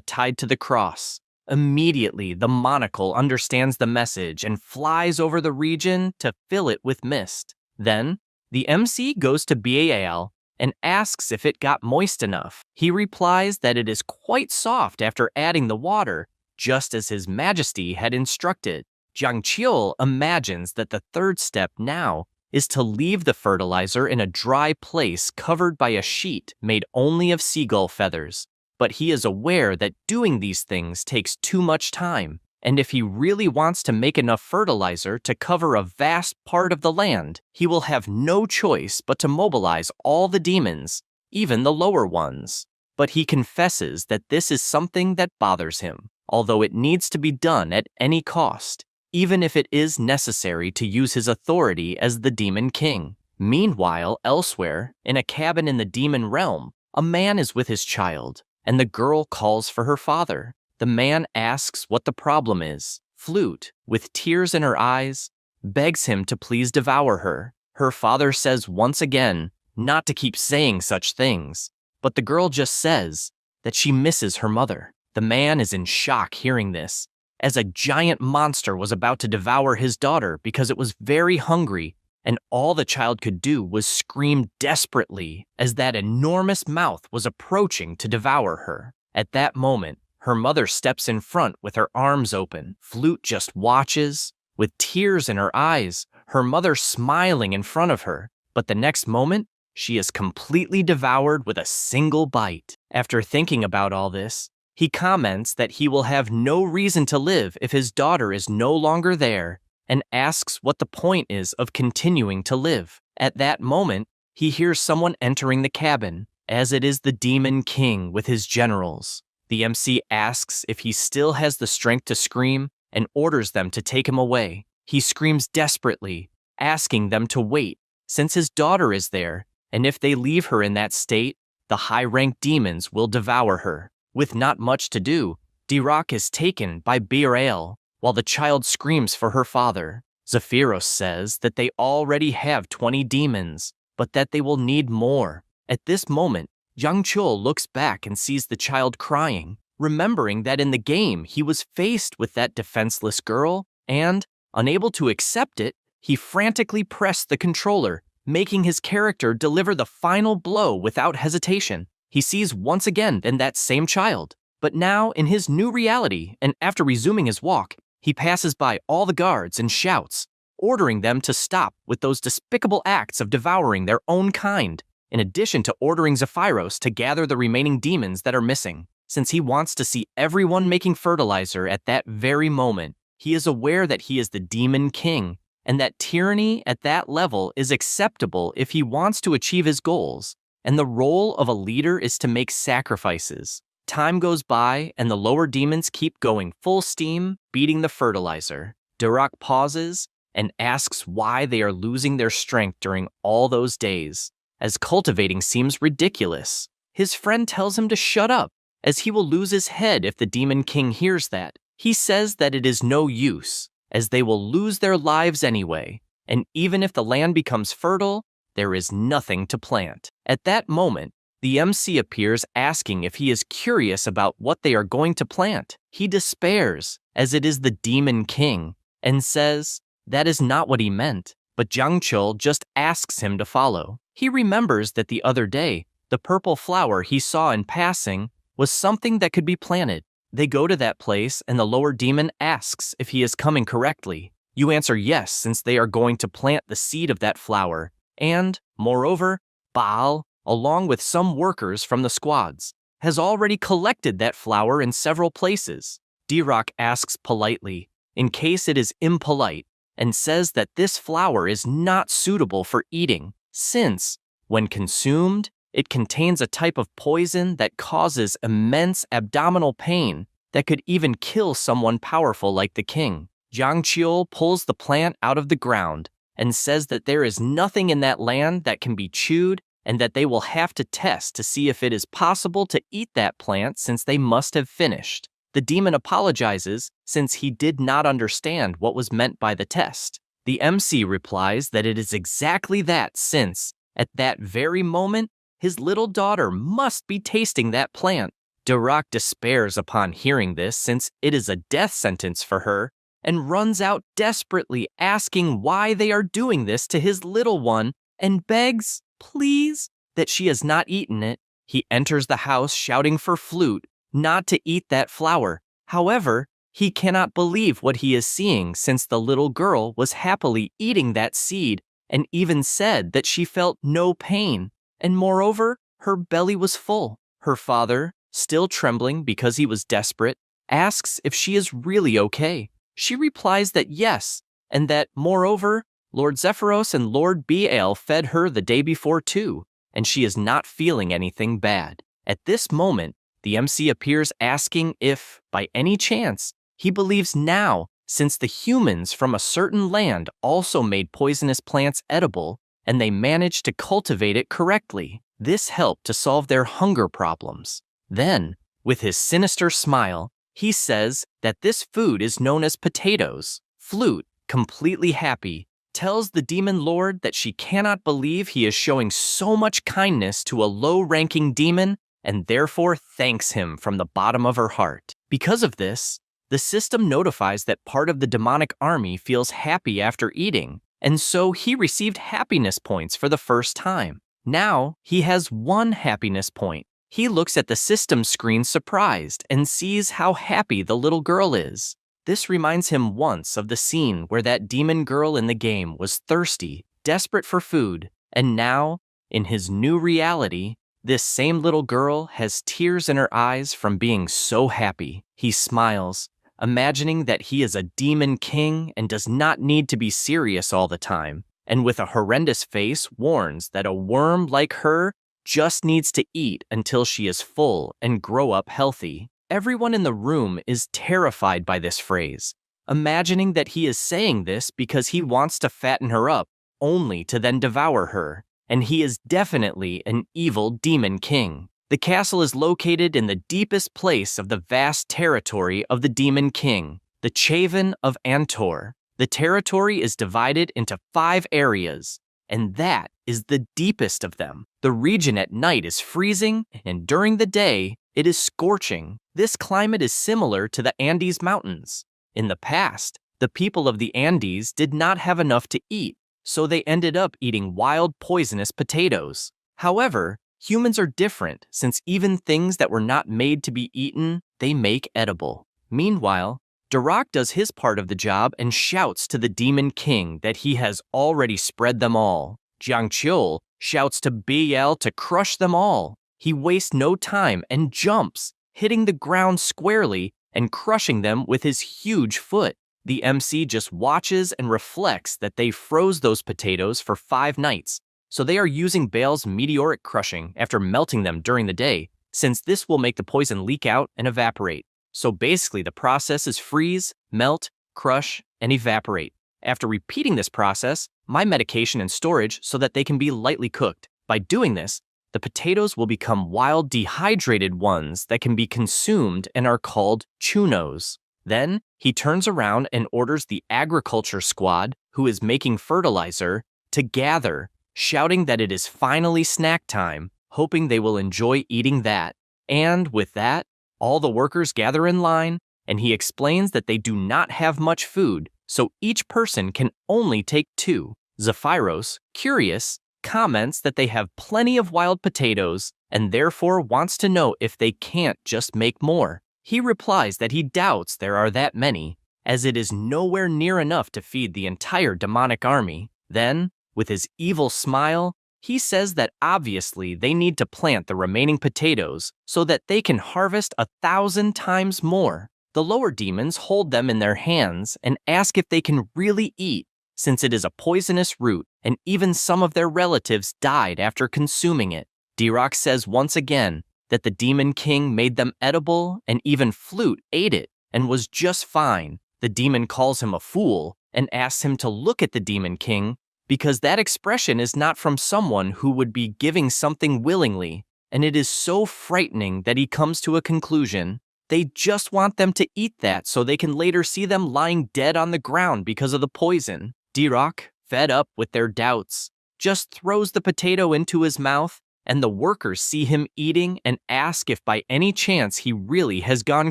tied to the cross. Immediately, the monocle understands the message and flies over the region to fill it with mist. Then, the MC goes to Baal and asks if it got moist enough. He replies that it is quite soft after adding the water, just as His Majesty had instructed. Jiangqiu imagines that the third step now is to leave the fertilizer in a dry place covered by a sheet made only of seagull feathers. But he is aware that doing these things takes too much time, and if he really wants to make enough fertilizer to cover a vast part of the land, he will have no choice but to mobilize all the demons, even the lower ones. But he confesses that this is something that bothers him, although it needs to be done at any cost, even if it is necessary to use his authority as the Demon King. Meanwhile, elsewhere, in a cabin in the demon realm, a man is with his child, and the girl calls for her father. The man asks what the problem is. Flute, with tears in her eyes, begs him to please devour her. Her father says once again not to keep saying such things, but the girl just says that she misses her mother. The man is in shock hearing this, as a giant monster was about to devour his daughter because it was very hungry, and all the child could do was scream desperately as that enormous mouth was approaching to devour her. At that moment, her mother steps in front with her arms open. Flute just watches, with tears in her eyes, her mother smiling in front of her, but the next moment, she is completely devoured with a single bite. After thinking about all this, he comments that he will have no reason to live if his daughter is no longer there, and asks what the point is of continuing to live. At that moment, he hears someone entering the cabin, as it is the Demon King with his generals. The MC asks if he still has the strength to scream and orders them to take him away. He screams desperately, asking them to wait, since his daughter is there, and if they leave her in that state, the high-ranked demons will devour her. With not much to do, Dirak is taken by Baal, while the child screams for her father. Zephyros says that they already have 20 demons, but that they will need more. At this moment, Jiangqiu looks back and sees the child crying, remembering that in the game he was faced with that defenseless girl, and, unable to accept it, he frantically pressed the controller, making his character deliver the final blow without hesitation. He sees once again then that same child, but now in his new reality, and after resuming his walk, he passes by all the guards and shouts, ordering them to stop with those despicable acts of devouring their own kind, in addition to ordering Zephyros to gather the remaining demons that are missing. Since he wants to see everyone making fertilizer at that very moment, he is aware that he is the Demon King, and that tyranny at that level is acceptable if he wants to achieve his goals, and the role of a leader is to make sacrifices. Time goes by, and the lower demons keep going full steam, beating the fertilizer. Dirak pauses and asks why they are losing their strength during all those days, as cultivating seems ridiculous. His friend tells him to shut up, as he will lose his head if the Demon King hears that. He says that it is no use, as they will lose their lives anyway, and even if the land becomes fertile, there is nothing to plant. At that moment, the MC appears asking if he is curious about what they are going to plant. He despairs, as it is the Demon King, and says that is not what he meant, but Jiangqiu just asks him to follow. He remembers that the other day, the purple flower he saw in passing was something that could be planted. They go to that place, and the lower demon asks if he is coming correctly. You answer yes, since they are going to plant the seed of that flower. And, moreover, Baal, along with some workers from the squads, has already collected that flower in several places. Dirak asks politely, in case it is impolite, and says that this flower is not suitable for eating, since, when consumed, it contains a type of poison that causes immense abdominal pain that could even kill someone powerful like the king. Jiangqiu pulls the plant out of the ground and says that there is nothing in that land that can be chewed and that they will have to test to see if it is possible to eat that plant since they must have finished. The demon apologizes since he did not understand what was meant by the test. The MC replies that it is exactly that since, at that very moment, his little daughter must be tasting that plant. Durak despairs upon hearing this since it is a death sentence for her and runs out desperately asking why they are doing this to his little one and begs, please, that she has not eaten it. He enters the house shouting for Flute not to eat that flower. However, he cannot believe what he is seeing since the little girl was happily eating that seed and even said that she felt no pain, and moreover, her belly was full. Her father, still trembling because he was desperate, asks if she is really okay. She replies that yes, and that, moreover, Lord Zephyros and Lord Baal fed her the day before too, and she is not feeling anything bad. At this moment, the MC appears asking if, by any chance, he believes now, since the humans from a certain land also made poisonous plants edible, and they managed to cultivate it correctly, this helped to solve their hunger problems. Then, with his sinister smile, he says that this food is known as potatoes. Flute, completely happy, tells the demon lord that she cannot believe he is showing so much kindness to a low-ranking demon and therefore thanks him from the bottom of her heart. Because of this, the system notifies that part of the demonic army feels happy after eating, and so he received happiness points for the first time. Now, he has 1 happiness point. He looks at the system screen surprised and sees how happy the little girl is. This reminds him once of the scene where that demon girl in the game was thirsty, desperate for food, and now, in his new reality, this same little girl has tears in her eyes from being so happy. He smiles, imagining that he is a demon king and does not need to be serious all the time, and with a horrendous face warns that a worm like her just needs to eat until she is full and grow up healthy. Everyone in the room is terrified by this phrase, imagining that he is saying this because he wants to fatten her up, only to then devour her, and he is definitely an evil demon king. The castle is located in the deepest place of the vast territory of the demon king, the Chaven of Antor. The territory is divided into 5 areas, and that is the deepest of them. The region at night is freezing, and during the day, it is scorching. This climate is similar to the Andes Mountains. In the past, the people of the Andes did not have enough to eat, so they ended up eating wild poisonous potatoes. However, humans are different since even things that were not made to be eaten, they make edible. Meanwhile, Durak does his part of the job and shouts to the demon king that he has already spread them all. Jiangqiul shouts to Baal to crush them all. He wastes no time and jumps, hitting the ground squarely and crushing them with his huge foot. The MC just watches and reflects that they froze those potatoes for 5 nights, so they are using Baal's meteoric crushing after melting them during the day, since this will make the poison leak out and evaporate. So basically the process is freeze, melt, crush, and evaporate. After repeating this process, my medication and storage so that they can be lightly cooked. By doing this, the potatoes will become wild dehydrated ones that can be consumed and are called chunos. Then, he turns around and orders the agriculture squad, who is making fertilizer, to gather, shouting that it is finally snack time, hoping they will enjoy eating that. And with that, all the workers gather in line, and he explains that they do not have much food, so each person can only take 2. Zephyros, curious, comments that they have plenty of wild potatoes and therefore wants to know if they can't just make more. He replies that he doubts there are that many, as it is nowhere near enough to feed the entire demonic army. Then, with his evil smile, he says that obviously they need to plant the remaining potatoes so that they can harvest 1,000 times more. The lower demons hold them in their hands and ask if they can really eat, since it is a poisonous root, and even some of their relatives died after consuming it. Durak says once again that the demon king made them edible, and even Flute ate it and was just fine. The demon calls him a fool and asks him to look at the demon king because that expression is not from someone who would be giving something willingly, and it is so frightening that he comes to a conclusion. They just want them to eat that so they can later see them lying dead on the ground because of the poison. D-Rock, fed up with their doubts, just throws the potato into his mouth, and the workers see him eating and ask if by any chance he really has gone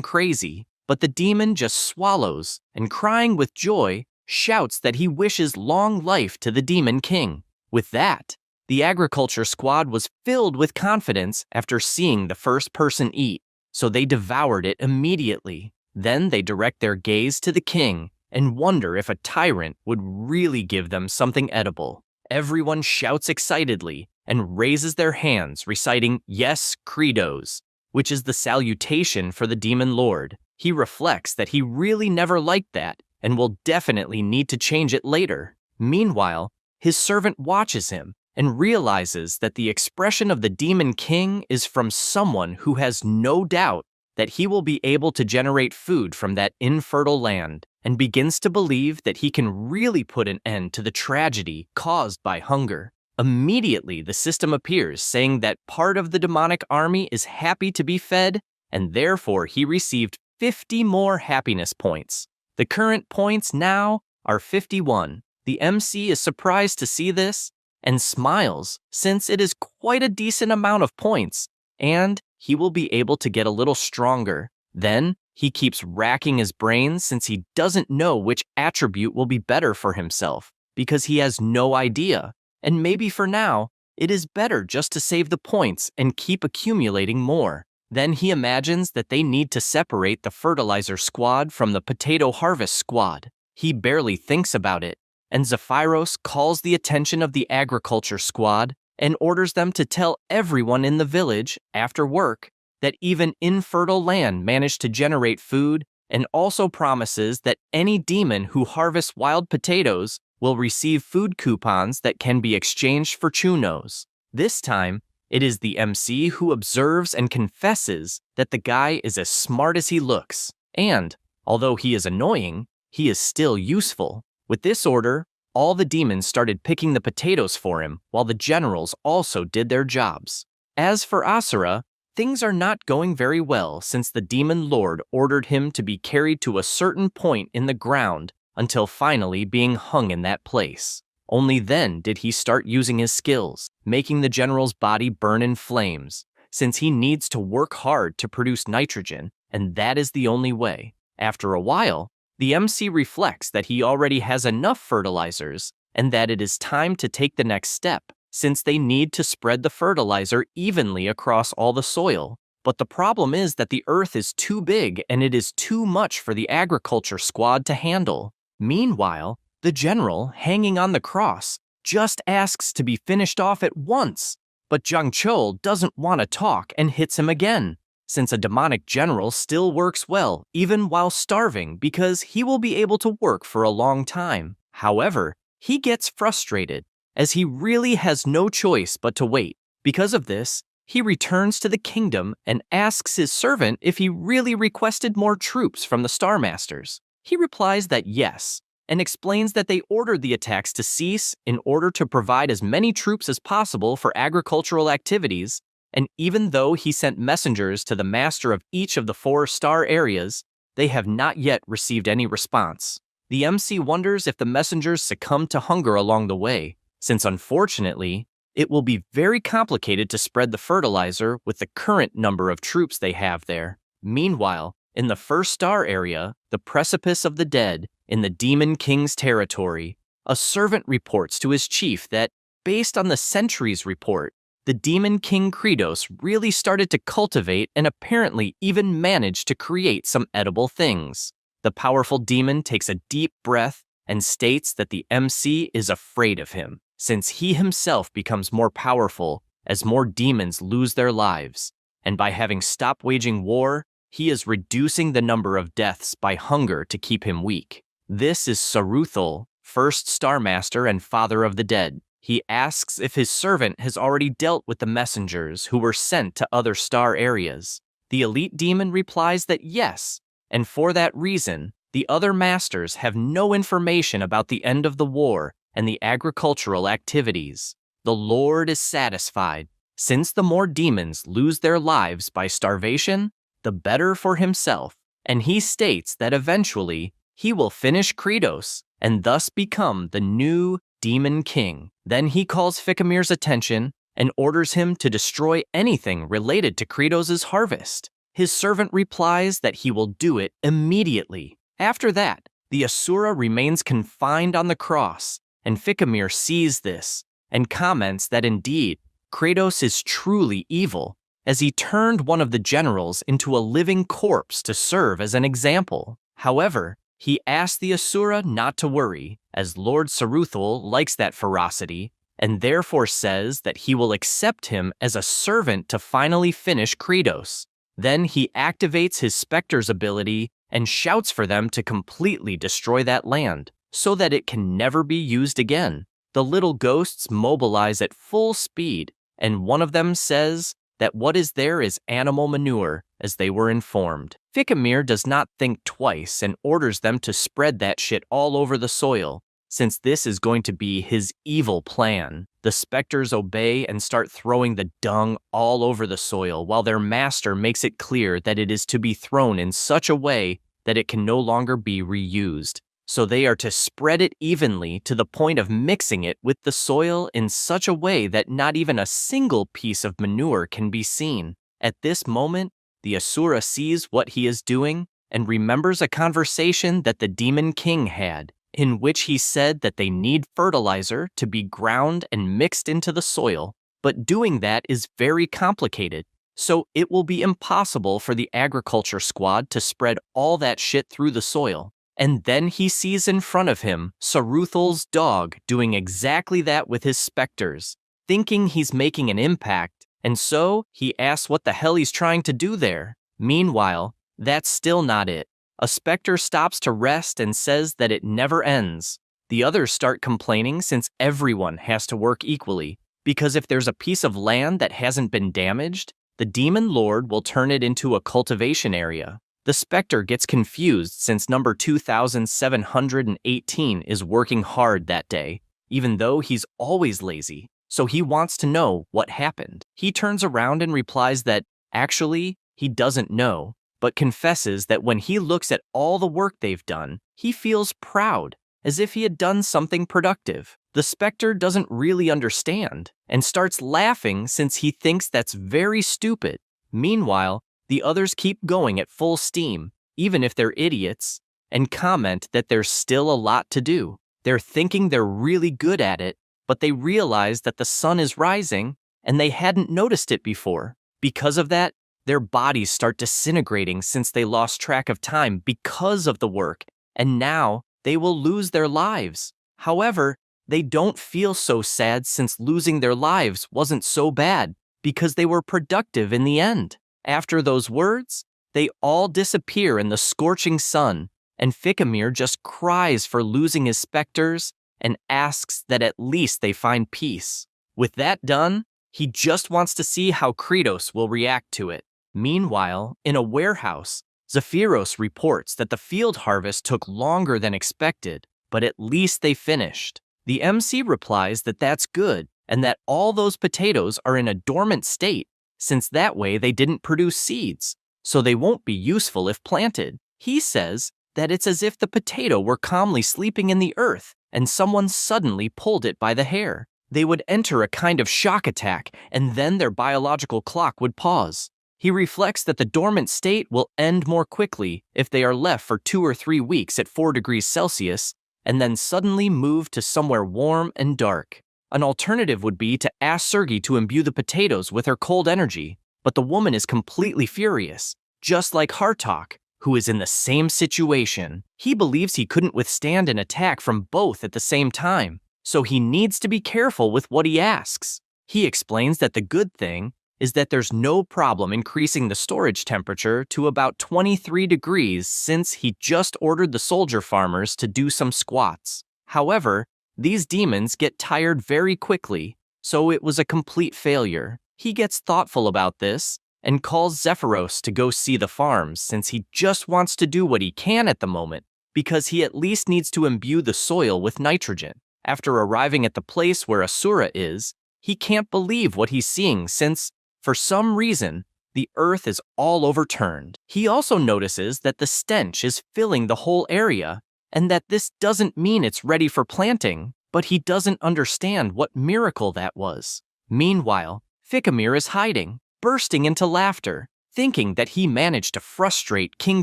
crazy. But the demon just swallows, and crying with joy, shouts that he wishes long life to the Demon King. With that, the agriculture squad was filled with confidence after seeing the first person eat, so they devoured it immediately. Then they direct their gaze to the king and wonder if a tyrant would really give them something edible. Everyone shouts excitedly and raises their hands, reciting "Yes, Credos," which is the salutation for the demon lord. He reflects that he really never liked that and will definitely need to change it later. Meanwhile, his servant watches him and realizes that the expression of the Demon King is from someone who has no doubt that he will be able to generate food from that infertile land, and begins to believe that he can really put an end to the tragedy caused by hunger. Immediately, the system appears saying that part of the demonic army is happy to be fed, and therefore he received 50 more happiness points. The current points now are 51. The MC is surprised to see this and smiles, since it is quite a decent amount of points, and he will be able to get a little stronger. Then, he keeps racking his brains since he doesn't know which attribute will be better for himself, because he has no idea, and maybe for now, it is better just to save the points and keep accumulating more. Then he imagines that they need to separate the fertilizer squad from the potato harvest squad. He barely thinks about it, and Zephyros calls the attention of the agriculture squad and orders them to tell everyone in the village, after work, that even infertile land managed to generate food, and also promises that any demon who harvests wild potatoes will receive food coupons that can be exchanged for chunos. This time, it is the MC who observes and confesses that the guy is as smart as he looks, and, although he is annoying, he is still useful. With this order, all the demons started picking the potatoes for him, while the generals also did their jobs. As for Asura, things are not going very well since the demon lord ordered him to be carried to a certain point in the ground until finally being hung in that place. Only then did he start using his skills, making the general's body burn in flames, since he needs to work hard to produce nitrogen, and that is the only way. After a while, the MC reflects that he already has enough fertilizers and that it is time to take the next step, since they need to spread the fertilizer evenly across all the soil. But the problem is that the earth is too big and it is too much for the agriculture squad to handle. Meanwhile, the general, hanging on the cross, just asks to be finished off at once. But Jang Chul doesn't want to talk and hits him again, since a demonic general still works well, even while starving, because he will be able to work for a long time. However, he gets frustrated, as he really has no choice but to wait. Because of this, he returns to the kingdom and asks his servant if he really requested more troops from the Star Masters. He replies that yes, and explains that they ordered the attacks to cease in order to provide as many troops as possible for agricultural activities, and even though he sent messengers to the master of each of the 4 star areas, they have not yet received any response. The MC wonders if the messengers succumbed to hunger along the way, since unfortunately, it will be very complicated to spread the fertilizer with the current number of troops they have there. Meanwhile, in the 1st star area, the Precipice of the Dead, in the Demon King's territory, a servant reports to his chief that, based on the Sentry's report, the Demon King Kredos really started to cultivate and apparently even managed to create some edible things. The powerful demon takes a deep breath and states that the MC is afraid of him, since he himself becomes more powerful as more demons lose their lives, and by having stopped waging war, he is reducing the number of deaths by hunger to keep him weak. This is Saruthal, 1st Star Master and Father of the Dead. He asks if his servant has already dealt with the messengers who were sent to other star areas. The elite demon replies that yes, and for that reason, the other masters have no information about the end of the war and the agricultural activities. The Lord is satisfied, since the more demons lose their lives by starvation, the better for himself, and he states that eventually he will finish Kratos and thus become the new Demon King. Then he calls Ficamir's attention and orders him to destroy anything related to Kratos' harvest. His servant replies that he will do it immediately. After that, the Asura remains confined on the cross, and Ficamir sees this and comments that indeed, Kratos is truly evil, as he turned one of the generals into a living corpse to serve as an example. However, he asks the Asura not to worry, as Lord Saruthul likes that ferocity, and therefore says that he will accept him as a servant to finally finish Kratos. Then he activates his Spectre's ability and shouts for them to completely destroy that land, so that it can never be used again. The little ghosts mobilize at full speed, and one of them says that what is there is animal manure, as they were informed. Ficamir does not think twice and orders them to spread that shit all over the soil, since this is going to be his evil plan. The specters obey and start throwing the dung all over the soil, while their master makes it clear that it is to be thrown in such a way that it can no longer be reused. So they are to spread it evenly to the point of mixing it with the soil in such a way that not even a single piece of manure can be seen. At this moment, the Asura sees what he is doing and remembers a conversation that the Demon King had, in which he said that they need fertilizer to be ground and mixed into the soil, but doing that is very complicated, so it will be impossible for the agriculture squad to spread all that shit through the soil. And then he sees in front of him Saruthul's dog doing exactly that with his specters, thinking he's making an impact, and so he asks what the hell he's trying to do there. Meanwhile, that's still not it. A specter stops to rest and says that it never ends. The others start complaining since everyone has to work equally, because if there's a piece of land that hasn't been damaged, the Demon Lord will turn it into a cultivation area. The specter gets confused since number 2718 is working hard that day, even though he's always lazy, so he wants to know what happened. He turns around and replies that, actually, he doesn't know, but confesses that when he looks at all the work they've done, he feels proud, as if he had done something productive. The specter doesn't really understand, and starts laughing since he thinks that's very stupid. Meanwhile, the others keep going at full steam, even if they're idiots, and comment that there's still a lot to do. They're thinking they're really good at it, but they realize that the sun is rising, and they hadn't noticed it before. Because of that, their bodies start disintegrating since they lost track of time because of the work, and now they will lose their lives. However, they don't feel so sad since losing their lives wasn't so bad, because they were productive in the end. After those words, they all disappear in the scorching sun, and Ficamir just cries for losing his specters and asks that at least they find peace. With that done, he just wants to see how Kratos will react to it. Meanwhile, in a warehouse, Zephyros reports that the field harvest took longer than expected, but at least they finished. The MC replies that that's good, and that all those potatoes are in a dormant state, since that way they didn't produce seeds, so they won't be useful if planted. He says that it's as if the potato were calmly sleeping in the earth and someone suddenly pulled it by the hair. They would enter a kind of shock attack, and then their biological clock would pause. He reflects that the dormant state will end more quickly if they are left for 2 or 3 weeks at 4 degrees Celsius, and then suddenly move to somewhere warm and dark. An alternative would be to ask Sergi to imbue the potatoes with her cold energy, but the woman is completely furious, just like Hartok, who is in the same situation. He believes he couldn't withstand an attack from both at the same time, so he needs to be careful with what he asks. He explains that the good thing is that there's no problem increasing the storage temperature to about 23 degrees since he just ordered the soldier farmers to do some squats. However, these demons get tired very quickly, so it was a complete failure. He gets thoughtful about this and calls Zephyros to go see the farms since he just wants to do what he can at the moment because he at least needs to imbue the soil with nitrogen. After arriving at the place where Asura is, he can't believe what he's seeing since, for some reason, the earth is all overturned. He also notices that the stench is filling the whole area, and that this doesn't mean it's ready for planting, but he doesn't understand what miracle that was. Meanwhile, Fikimir is hiding, bursting into laughter, thinking that he managed to frustrate King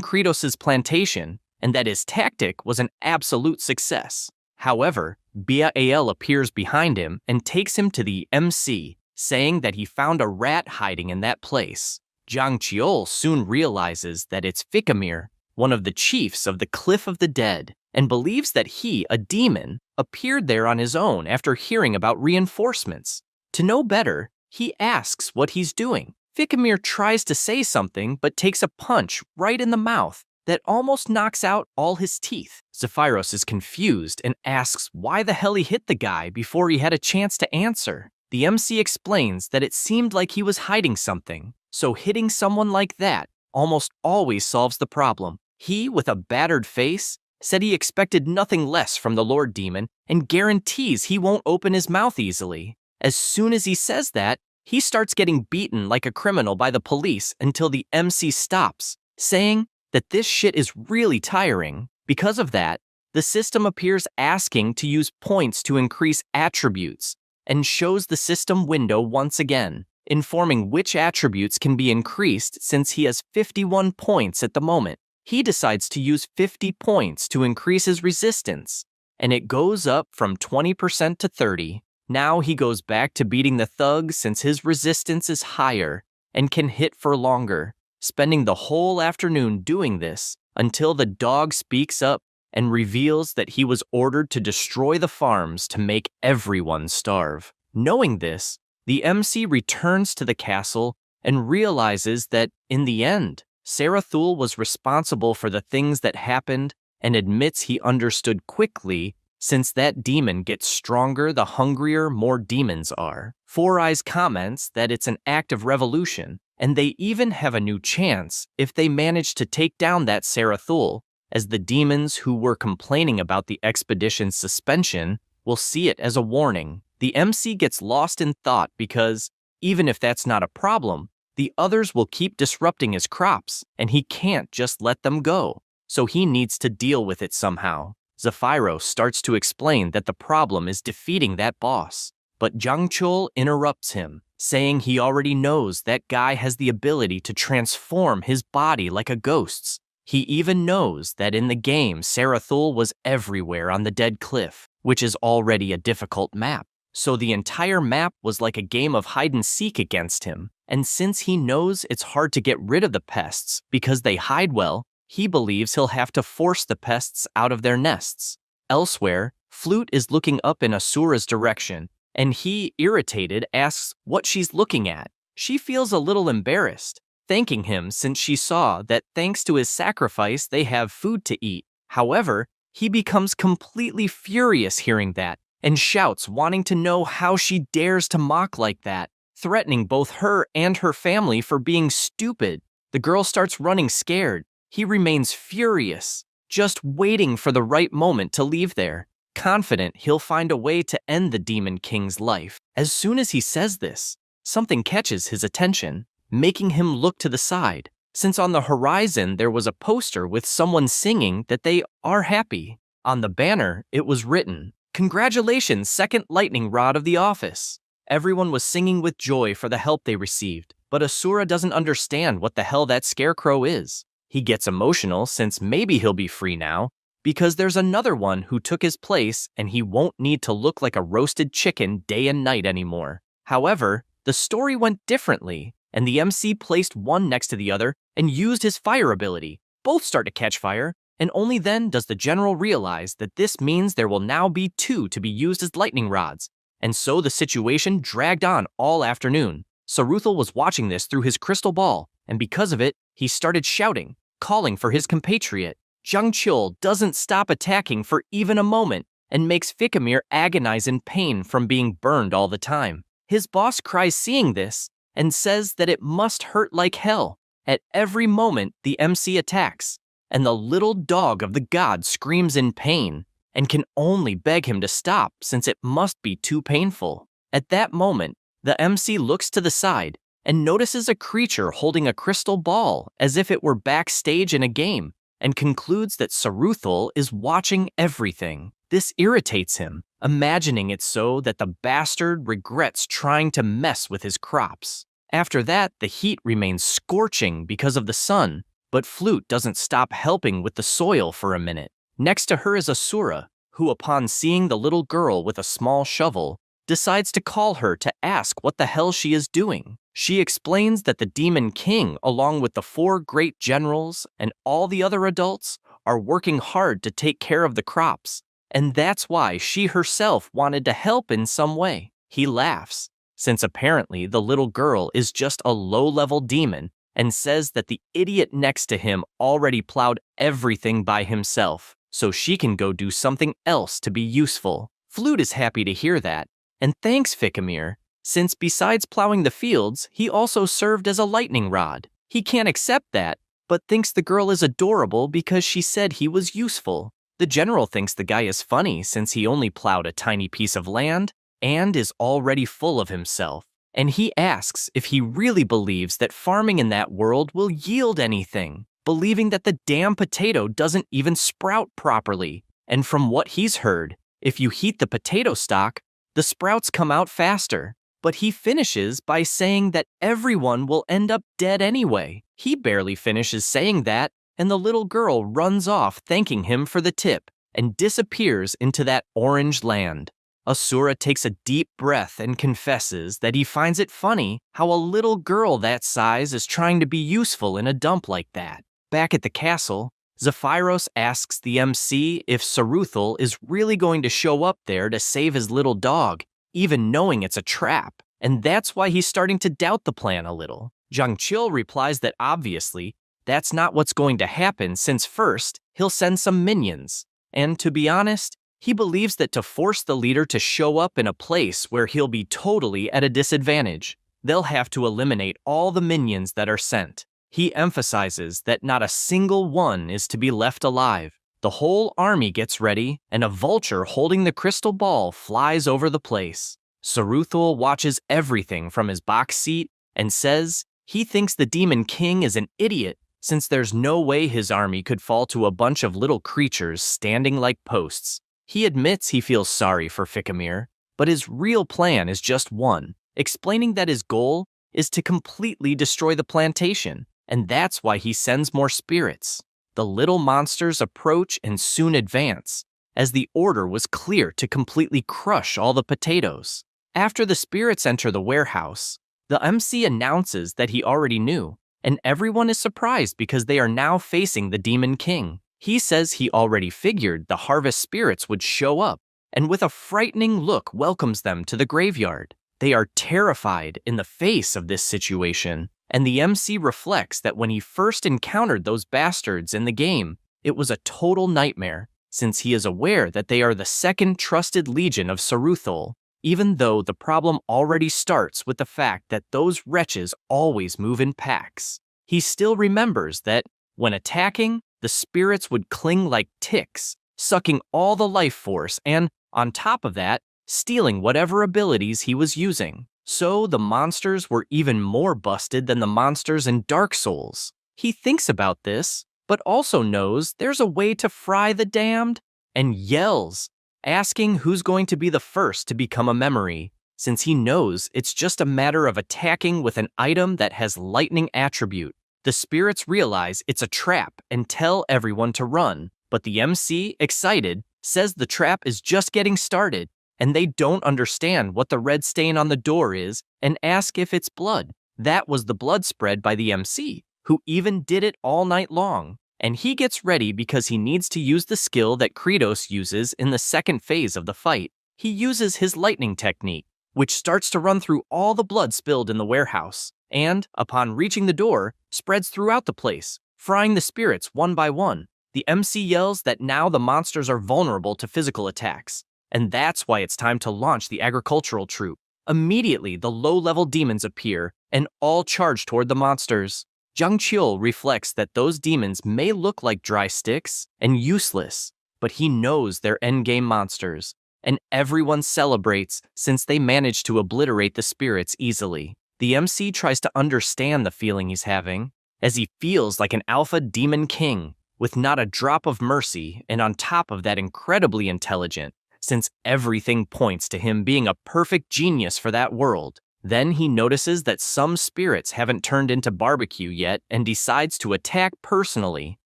Kratos's plantation and that his tactic was an absolute success. However, Yahello appears behind him and takes him to the MC, saying that he found a rat hiding in that place. Jang-cheol soon realizes that it's Fikimir, one of the chiefs of the Cliff of the Dead, and believes that he, a demon, appeared there on his own after hearing about reinforcements. To know better, he asks what he's doing. Fikimir tries to say something but takes a punch right in the mouth that almost knocks out all his teeth. Zephyros is confused and asks why the hell he hit the guy before he had a chance to answer. The MC explains that it seemed like he was hiding something, so hitting someone like that almost always solves the problem. He, with a battered face, said he expected nothing less from the Lord Demon and guarantees he won't open his mouth easily. As soon as he says that, he starts getting beaten like a criminal by the police until the MC stops, saying that this shit is really tiring. Because of that, the system appears asking to use points to increase attributes, and shows the system window once again, informing which attributes can be increased since he has 51 points at the moment. He decides to use 50 points to increase his resistance, and it goes up from 20% to 30%. Now he goes back to beating the thug since his resistance is higher and can hit for longer, spending the whole afternoon doing this until the dog speaks up and reveals that he was ordered to destroy the farms to make everyone starve. Knowing this, the MC returns to the castle and realizes that, in the end, Sarathul was responsible for the things that happened and admits he understood quickly since that demon gets stronger the hungrier more demons are. Four Eyes comments that it's an act of revolution, and they even have a new chance if they manage to take down that Sarathul, as the demons who were complaining about the expedition's suspension will see it as a warning. The MC gets lost in thought because, even if that's not a problem, the others will keep disrupting his crops, and he can't just let them go, so he needs to deal with it somehow. Zephyros starts to explain that the problem is defeating that boss, but Jang-cheol interrupts him, saying he already knows that guy has the ability to transform his body like a ghost's. He even knows that in the game Sarathul was everywhere on the Dead Cliff, which is already a difficult map. So the entire map was like a game of hide-and-seek against him, and since he knows it's hard to get rid of the pests because they hide well, he believes he'll have to force the pests out of their nests. Elsewhere, Flute is looking up in Asura's direction, and he, irritated, asks what she's looking at. She feels a little embarrassed, thanking him since she saw that thanks to his sacrifice they have food to eat. However, he becomes completely furious hearing that, and shouts wanting to know how she dares to mock like that, threatening both her and her family for being stupid. The girl starts running scared. He remains furious, just waiting for the right moment to leave there, confident he'll find a way to end the Demon King's life. As soon as he says this, something catches his attention, making him look to the side, since on the horizon there was a poster with someone singing that they are happy. On the banner, it was written, "Congratulations, second lightning rod of the office." Everyone was singing with joy for the help they received, but Asura doesn't understand what the hell that scarecrow is. He gets emotional since maybe he'll be free now, because there's another one who took his place and he won't need to look like a roasted chicken day and night anymore. However, the story went differently, and the MC placed one next to the other and used his fire ability. Both start to catch fire, and only then does the general realize that this means there will now be two to be used as lightning rods. And so the situation dragged on all afternoon. Sarathul was watching this through his crystal ball, and because of it, he started shouting, calling for his compatriot. Jang-cheol doesn't stop attacking for even a moment and makes Fikimir agonize in pain from being burned all the time. His boss cries seeing this and says that it must hurt like hell. At every moment, the MC attacks, and the little dog of the god screams in pain, and can only beg him to stop since it must be too painful. At that moment, the MC looks to the side and notices a creature holding a crystal ball as if it were backstage in a game, and concludes that Saruthul is watching everything. This irritates him, imagining it so that the bastard regrets trying to mess with his crops. After that, the heat remains scorching because of the sun, but Flute doesn't stop helping with the soil for a minute. Next to her is Asura, who upon seeing the little girl with a small shovel, decides to call her to ask what the hell she is doing. She explains that the Demon King, along with the 4 great generals and all the other adults, are working hard to take care of the crops, and that's why she herself wanted to help in some way. He laughs, since apparently the little girl is just a low-level demon, and says that the idiot next to him already plowed everything by himself, so she can go do something else to be useful. Flute is happy to hear that, and thanks Fikimir, since besides plowing the fields, he also served as a lightning rod. He can't accept that, but thinks the girl is adorable because she said he was useful. The general thinks the guy is funny since he only plowed a tiny piece of land and is already full of himself. And he asks if he really believes that farming in that world will yield anything, believing that the damn potato doesn't even sprout properly. And from what he's heard, if you heat the potato stalk, the sprouts come out faster. But he finishes by saying that everyone will end up dead anyway. He barely finishes saying that, and the little girl runs off thanking him for the tip and disappears into that orange land. Asura takes a deep breath and confesses that he finds it funny how a little girl that size is trying to be useful in a dump like that. Back at the castle, Zephyros asks the MC if Saruthul is really going to show up there to save his little dog, even knowing it's a trap, and that's why he's starting to doubt the plan a little. Zhangqiu replies that obviously, that's not what's going to happen since first, he'll send some minions. And to be honest, he believes that to force the leader to show up in a place where he'll be totally at a disadvantage, they'll have to eliminate all the minions that are sent. He emphasizes that not a single one is to be left alive. The whole army gets ready, and a vulture holding the crystal ball flies over the place. Saruthul watches everything from his box seat and says he thinks the Demon King is an idiot since there's no way his army could fall to a bunch of little creatures standing like posts. He admits he feels sorry for Fikimir, but his real plan is just one, explaining that his goal is to completely destroy the plantation, and that's why he sends more spirits. The little monsters approach and soon advance, as the order was clear to completely crush all the potatoes. After the spirits enter the warehouse, the MC announces that he already knew, and everyone is surprised because they are now facing the Demon King. He says he already figured the harvest spirits would show up, and with a frightening look welcomes them to the graveyard. They are terrified in the face of this situation, and the MC reflects that when he first encountered those bastards in the game, it was a total nightmare, since he is aware that they are the second trusted legion of Saruthul, even though the problem already starts with the fact that those wretches always move in packs. He still remembers that, when attacking, the spirits would cling like ticks, sucking all the life force and, on top of that, stealing whatever abilities he was using. So the monsters were even more busted than the monsters in Dark Souls. He thinks about this, but also knows there's a way to fry the damned, and yells, asking who's going to be the first to become a memory, since he knows it's just a matter of attacking with an item that has lightning attribute. The spirits realize it's a trap and tell everyone to run, but the MC, excited, says the trap is just getting started, and they don't understand what the red stain on the door is and ask if it's blood. That was the blood spread by the MC, who even did it all night long. And he gets ready because he needs to use the skill that Kratos uses in the second phase of the fight. He uses his lightning technique, which starts to run through all the blood spilled in the warehouse, and, upon reaching the door, spreads throughout the place, frying the spirits one by one. The MC yells that now the monsters are vulnerable to physical attacks, and that's why it's time to launch the agricultural troop. Immediately, the low-level demons appear, and all charge toward the monsters. Zhangqiu reflects that those demons may look like dry sticks and useless, but he knows they're endgame monsters, and everyone celebrates since they managed to obliterate the spirits easily. The MC tries to understand the feeling he's having, as he feels like an alpha demon king, with not a drop of mercy, and on top of that incredibly intelligent, since everything points to him being a perfect genius for that world. Then he notices that some spirits haven't turned into barbecue yet and decides to attack personally,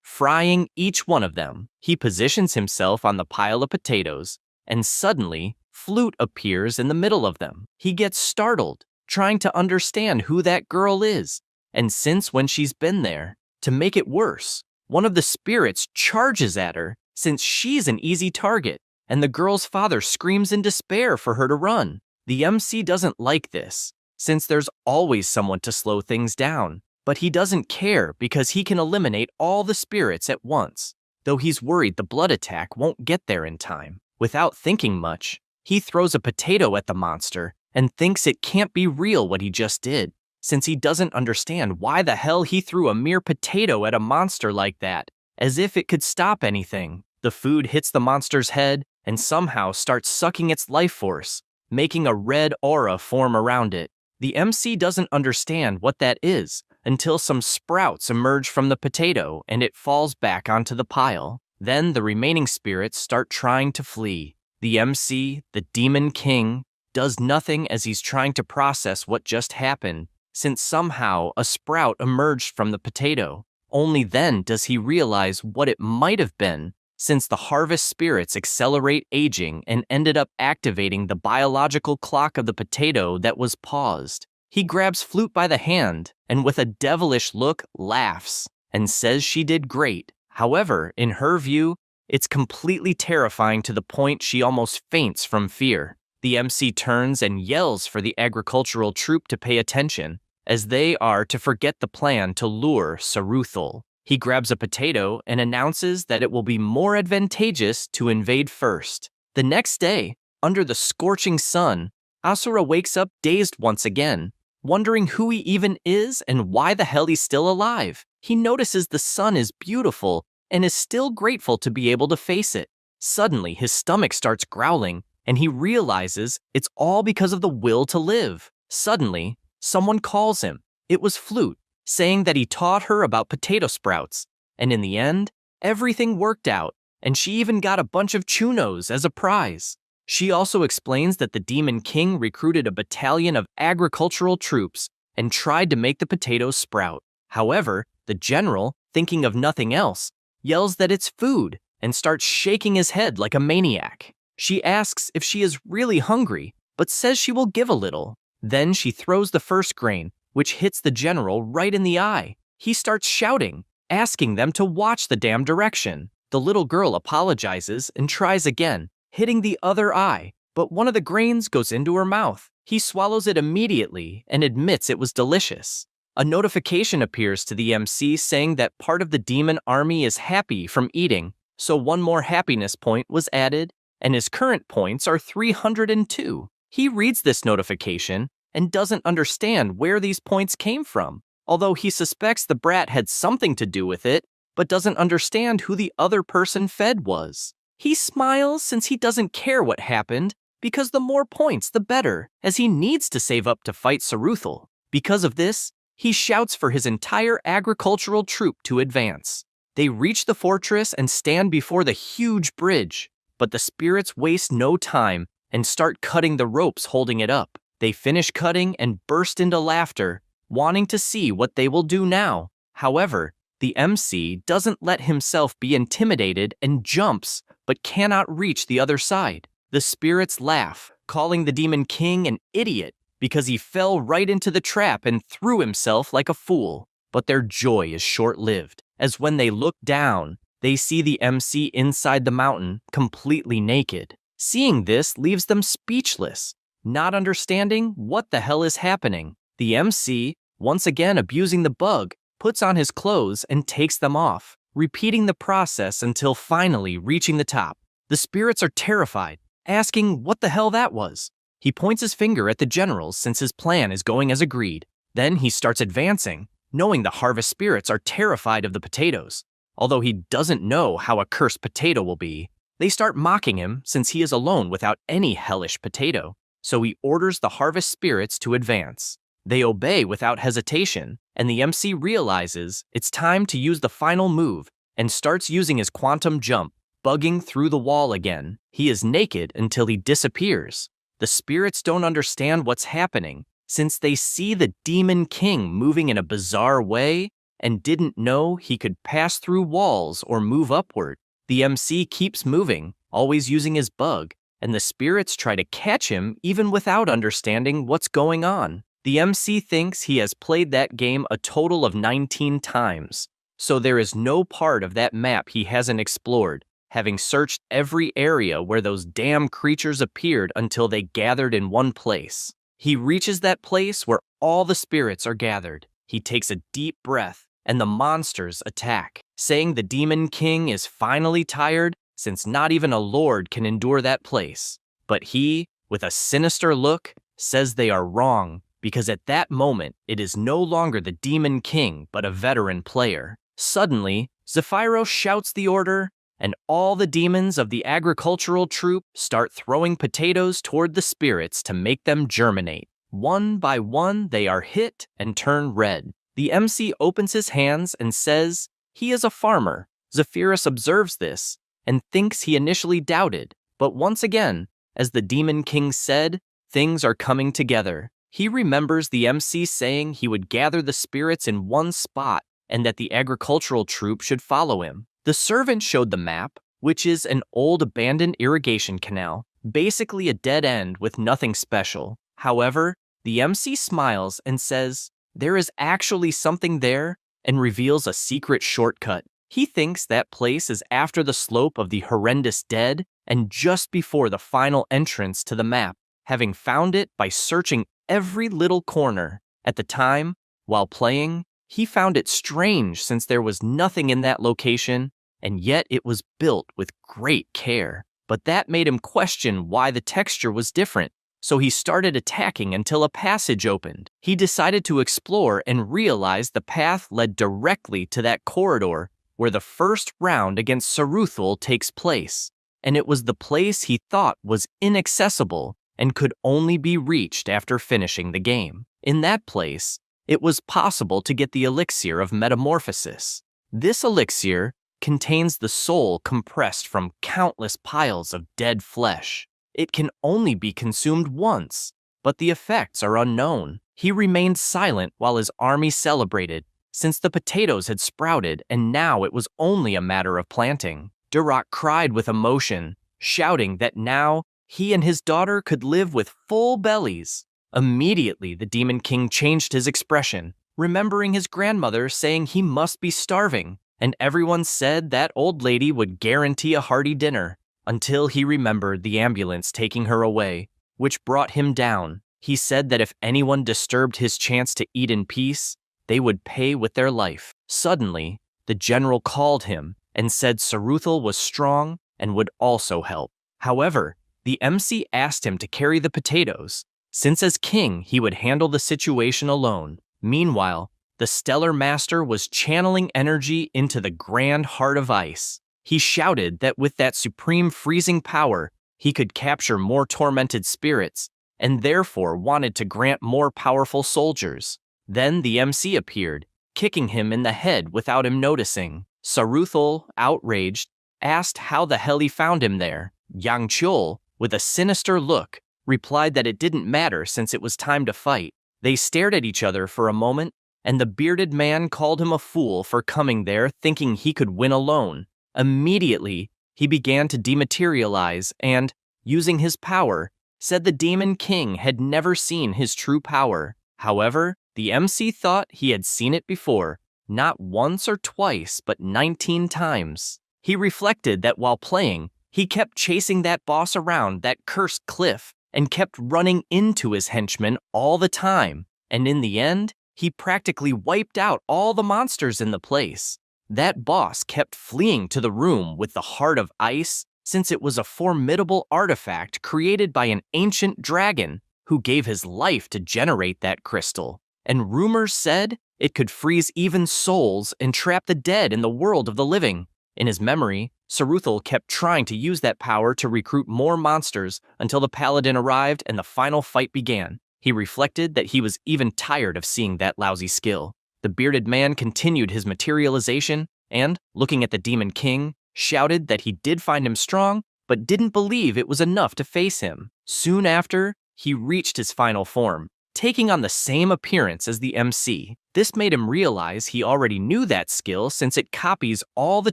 frying each one of them. He positions himself on the pile of potatoes, and suddenly, Flute appears in the middle of them. He gets startled, trying to understand who that girl is, and since when she's been there. To make it worse, one of the spirits charges at her since she's an easy target, and the girl's father screams in despair for her to run. The MC doesn't like this, since there's always someone to slow things down, but he doesn't care because he can eliminate all the spirits at once, though he's worried the blood attack won't get there in time. Without thinking much, he throws a potato at the monster and thinks it can't be real what he just did, since he doesn't understand why the hell he threw a mere potato at a monster like that, as if it could stop anything. The food hits the monster's head and somehow starts sucking its life force, making a red aura form around it. The MC doesn't understand what that is until some sprouts emerge from the potato and it falls back onto the pile. Then the remaining spirits start trying to flee. The MC, the Demon King, does nothing as he's trying to process what just happened, since somehow a sprout emerged from the potato. Only then does he realize what it might have been, since the harvest spirits accelerate aging and ended up activating the biological clock of the potato that was paused. He grabs Flute by the hand and with a devilish look laughs and says she did great. However, in her view, it's completely terrifying to the point she almost faints from fear. The MC turns and yells for the agricultural troop to pay attention, as they are to forget the plan to lure Saruthul. He grabs a potato and announces that it will be more advantageous to invade first. The next day, under the scorching sun, Asura wakes up dazed once again, wondering who he even is and why the hell he's still alive. He notices the sun is beautiful and is still grateful to be able to face it. Suddenly, his stomach starts growling, and he realizes it's all because of the will to live. Suddenly, someone calls him. It was Flute, saying that he taught her about potato sprouts, and in the end, everything worked out, and she even got a bunch of chunos as a prize. She also explains that the Demon King recruited a battalion of agricultural troops and tried to make the potatoes sprout. However, the general, thinking of nothing else, yells that it's food and starts shaking his head like a maniac. She asks if she is really hungry, but says she will give a little. Then she throws the first grain, which hits the general right in the eye. He starts shouting, asking them to watch the damn direction. The little girl apologizes and tries again, hitting the other eye, but one of the grains goes into her mouth. He swallows it immediately and admits it was delicious. A notification appears to the MC saying that part of the demon army is happy from eating, so one more happiness point was added, and his current points are 302. He reads this notification and doesn't understand where these points came from, although he suspects the brat had something to do with it, but doesn't understand who the other person fed was. He smiles since he doesn't care what happened, because the more points the better, as he needs to save up to fight Saruthul. Because of this, he shouts for his entire agricultural troop to advance. They reach the fortress and stand before the huge bridge, but the spirits waste no time and start cutting the ropes holding it up. They finish cutting and burst into laughter, wanting to see what they will do now. However, the MC doesn't let himself be intimidated and jumps, but cannot reach the other side. The spirits laugh, calling the Demon King an idiot because he fell right into the trap and threw himself like a fool. But their joy is short-lived, as when they look down, they see the MC inside the mountain, completely naked. Seeing this leaves them speechless, not understanding what the hell is happening. The MC, once again abusing the bug, puts on his clothes and takes them off, repeating the process until finally reaching the top. The spirits are terrified, asking what the hell that was. He points his finger at the generals since his plan is going as agreed. Then he starts advancing, knowing the harvest spirits are terrified of the potatoes. Although he doesn't know how a cursed potato will be, They start mocking him since he is alone without any hellish potato, so he orders the harvest spirits to advance. They obey without hesitation, and the MC realizes it's time to use the final move and starts using his quantum jump, bugging through the wall again. He is naked until he disappears. The spirits don't understand what's happening since they see the Demon King moving in a bizarre way and didn't know he could pass through walls or move upward. The MC keeps moving, always using his bug, and the spirits try to catch him even without understanding what's going on. The MC thinks he has played that game a total of 19 times, so there is no part of that map he hasn't explored, having searched every area where those damn creatures appeared until they gathered in one place. He reaches that place where all the spirits are gathered. He takes a deep breath, and the monsters attack, saying the Demon King is finally tired since not even a lord can endure that place. But he, with a sinister look, says they are wrong, because at that moment it is no longer the Demon King but a veteran player. Suddenly, Zephyro shouts the order, and all the demons of the agricultural troop start throwing potatoes toward the spirits to make them germinate. One by one, they are hit and turn red. The MC opens his hands and says he is a farmer. Zephyrus observes this and thinks he initially doubted, but once again, as the Demon King said, things are coming together. He remembers the MC saying he would gather the spirits in one spot and that the agricultural troop should follow him. The servant showed the map, which is an old abandoned irrigation canal, basically a dead end with nothing special. However, the MC smiles and says there is actually something there and reveals a secret shortcut. He thinks that place is after the slope of the horrendous dead and just before the final entrance to the map, having found it by searching every little corner. At the time, while playing, he found it strange since there was nothing in that location, and yet it was built with great care. But that made him question why the texture was different, so he started attacking until a passage opened. He decided to explore and realized the path led directly to that corridor where the first round against Saruthul takes place, and it was the place he thought was inaccessible and could only be reached after finishing the game. In that place, it was possible to get the elixir of metamorphosis. This elixir contains the soul compressed from countless piles of dead flesh. It can only be consumed once, but the effects are unknown. He remained silent while his army celebrated, since the potatoes had sprouted and now it was only a matter of planting. Duroc cried with emotion, shouting that now he and his daughter could live with full bellies. Immediately, the Demon King changed his expression, remembering his grandmother saying he must be starving, and everyone said that old lady would guarantee a hearty dinner, until he remembered the ambulance taking her away, which brought him down. He said that if anyone disturbed his chance to eat in peace, they would pay with their life. Suddenly, the general called him and said Saruthul was strong and would also help. However, the MC asked him to carry the potatoes, since as king he would handle the situation alone. Meanwhile, the Stellar Master was channeling energy into the grand heart of ice. He shouted that with that supreme freezing power, he could capture more tormented spirits, and therefore wanted to grant more powerful soldiers. Then the MC appeared, kicking him in the head without him noticing. Saruthul, outraged, asked how the hell he found him there. Yang Chul, with a sinister look, replied that it didn't matter since it was time to fight. They stared at each other for a moment, and the bearded man called him a fool for coming there thinking he could win alone. Immediately, he began to dematerialize and, using his power, said the Demon King had never seen his true power. However, the MC thought he had seen it before, not once or twice, but 19 times. He reflected that while playing, he kept chasing that boss around that cursed cliff and kept running into his henchmen all the time, and in the end, he practically wiped out all the monsters in the place. That boss kept fleeing to the room with the Heart of Ice since it was a formidable artifact created by an ancient dragon who gave his life to generate that crystal, and rumors said it could freeze even souls and trap the dead in the world of the living. In his memory, Saruthal kept trying to use that power to recruit more monsters until the paladin arrived and the final fight began. He reflected that he was even tired of seeing that lousy skill. The bearded man continued his materialization and, looking at the Demon King, shouted that he did find him strong, but didn't believe it was enough to face him. Soon after, he reached his final form, taking on the same appearance as the MC. This made him realize he already knew that skill since it copies all the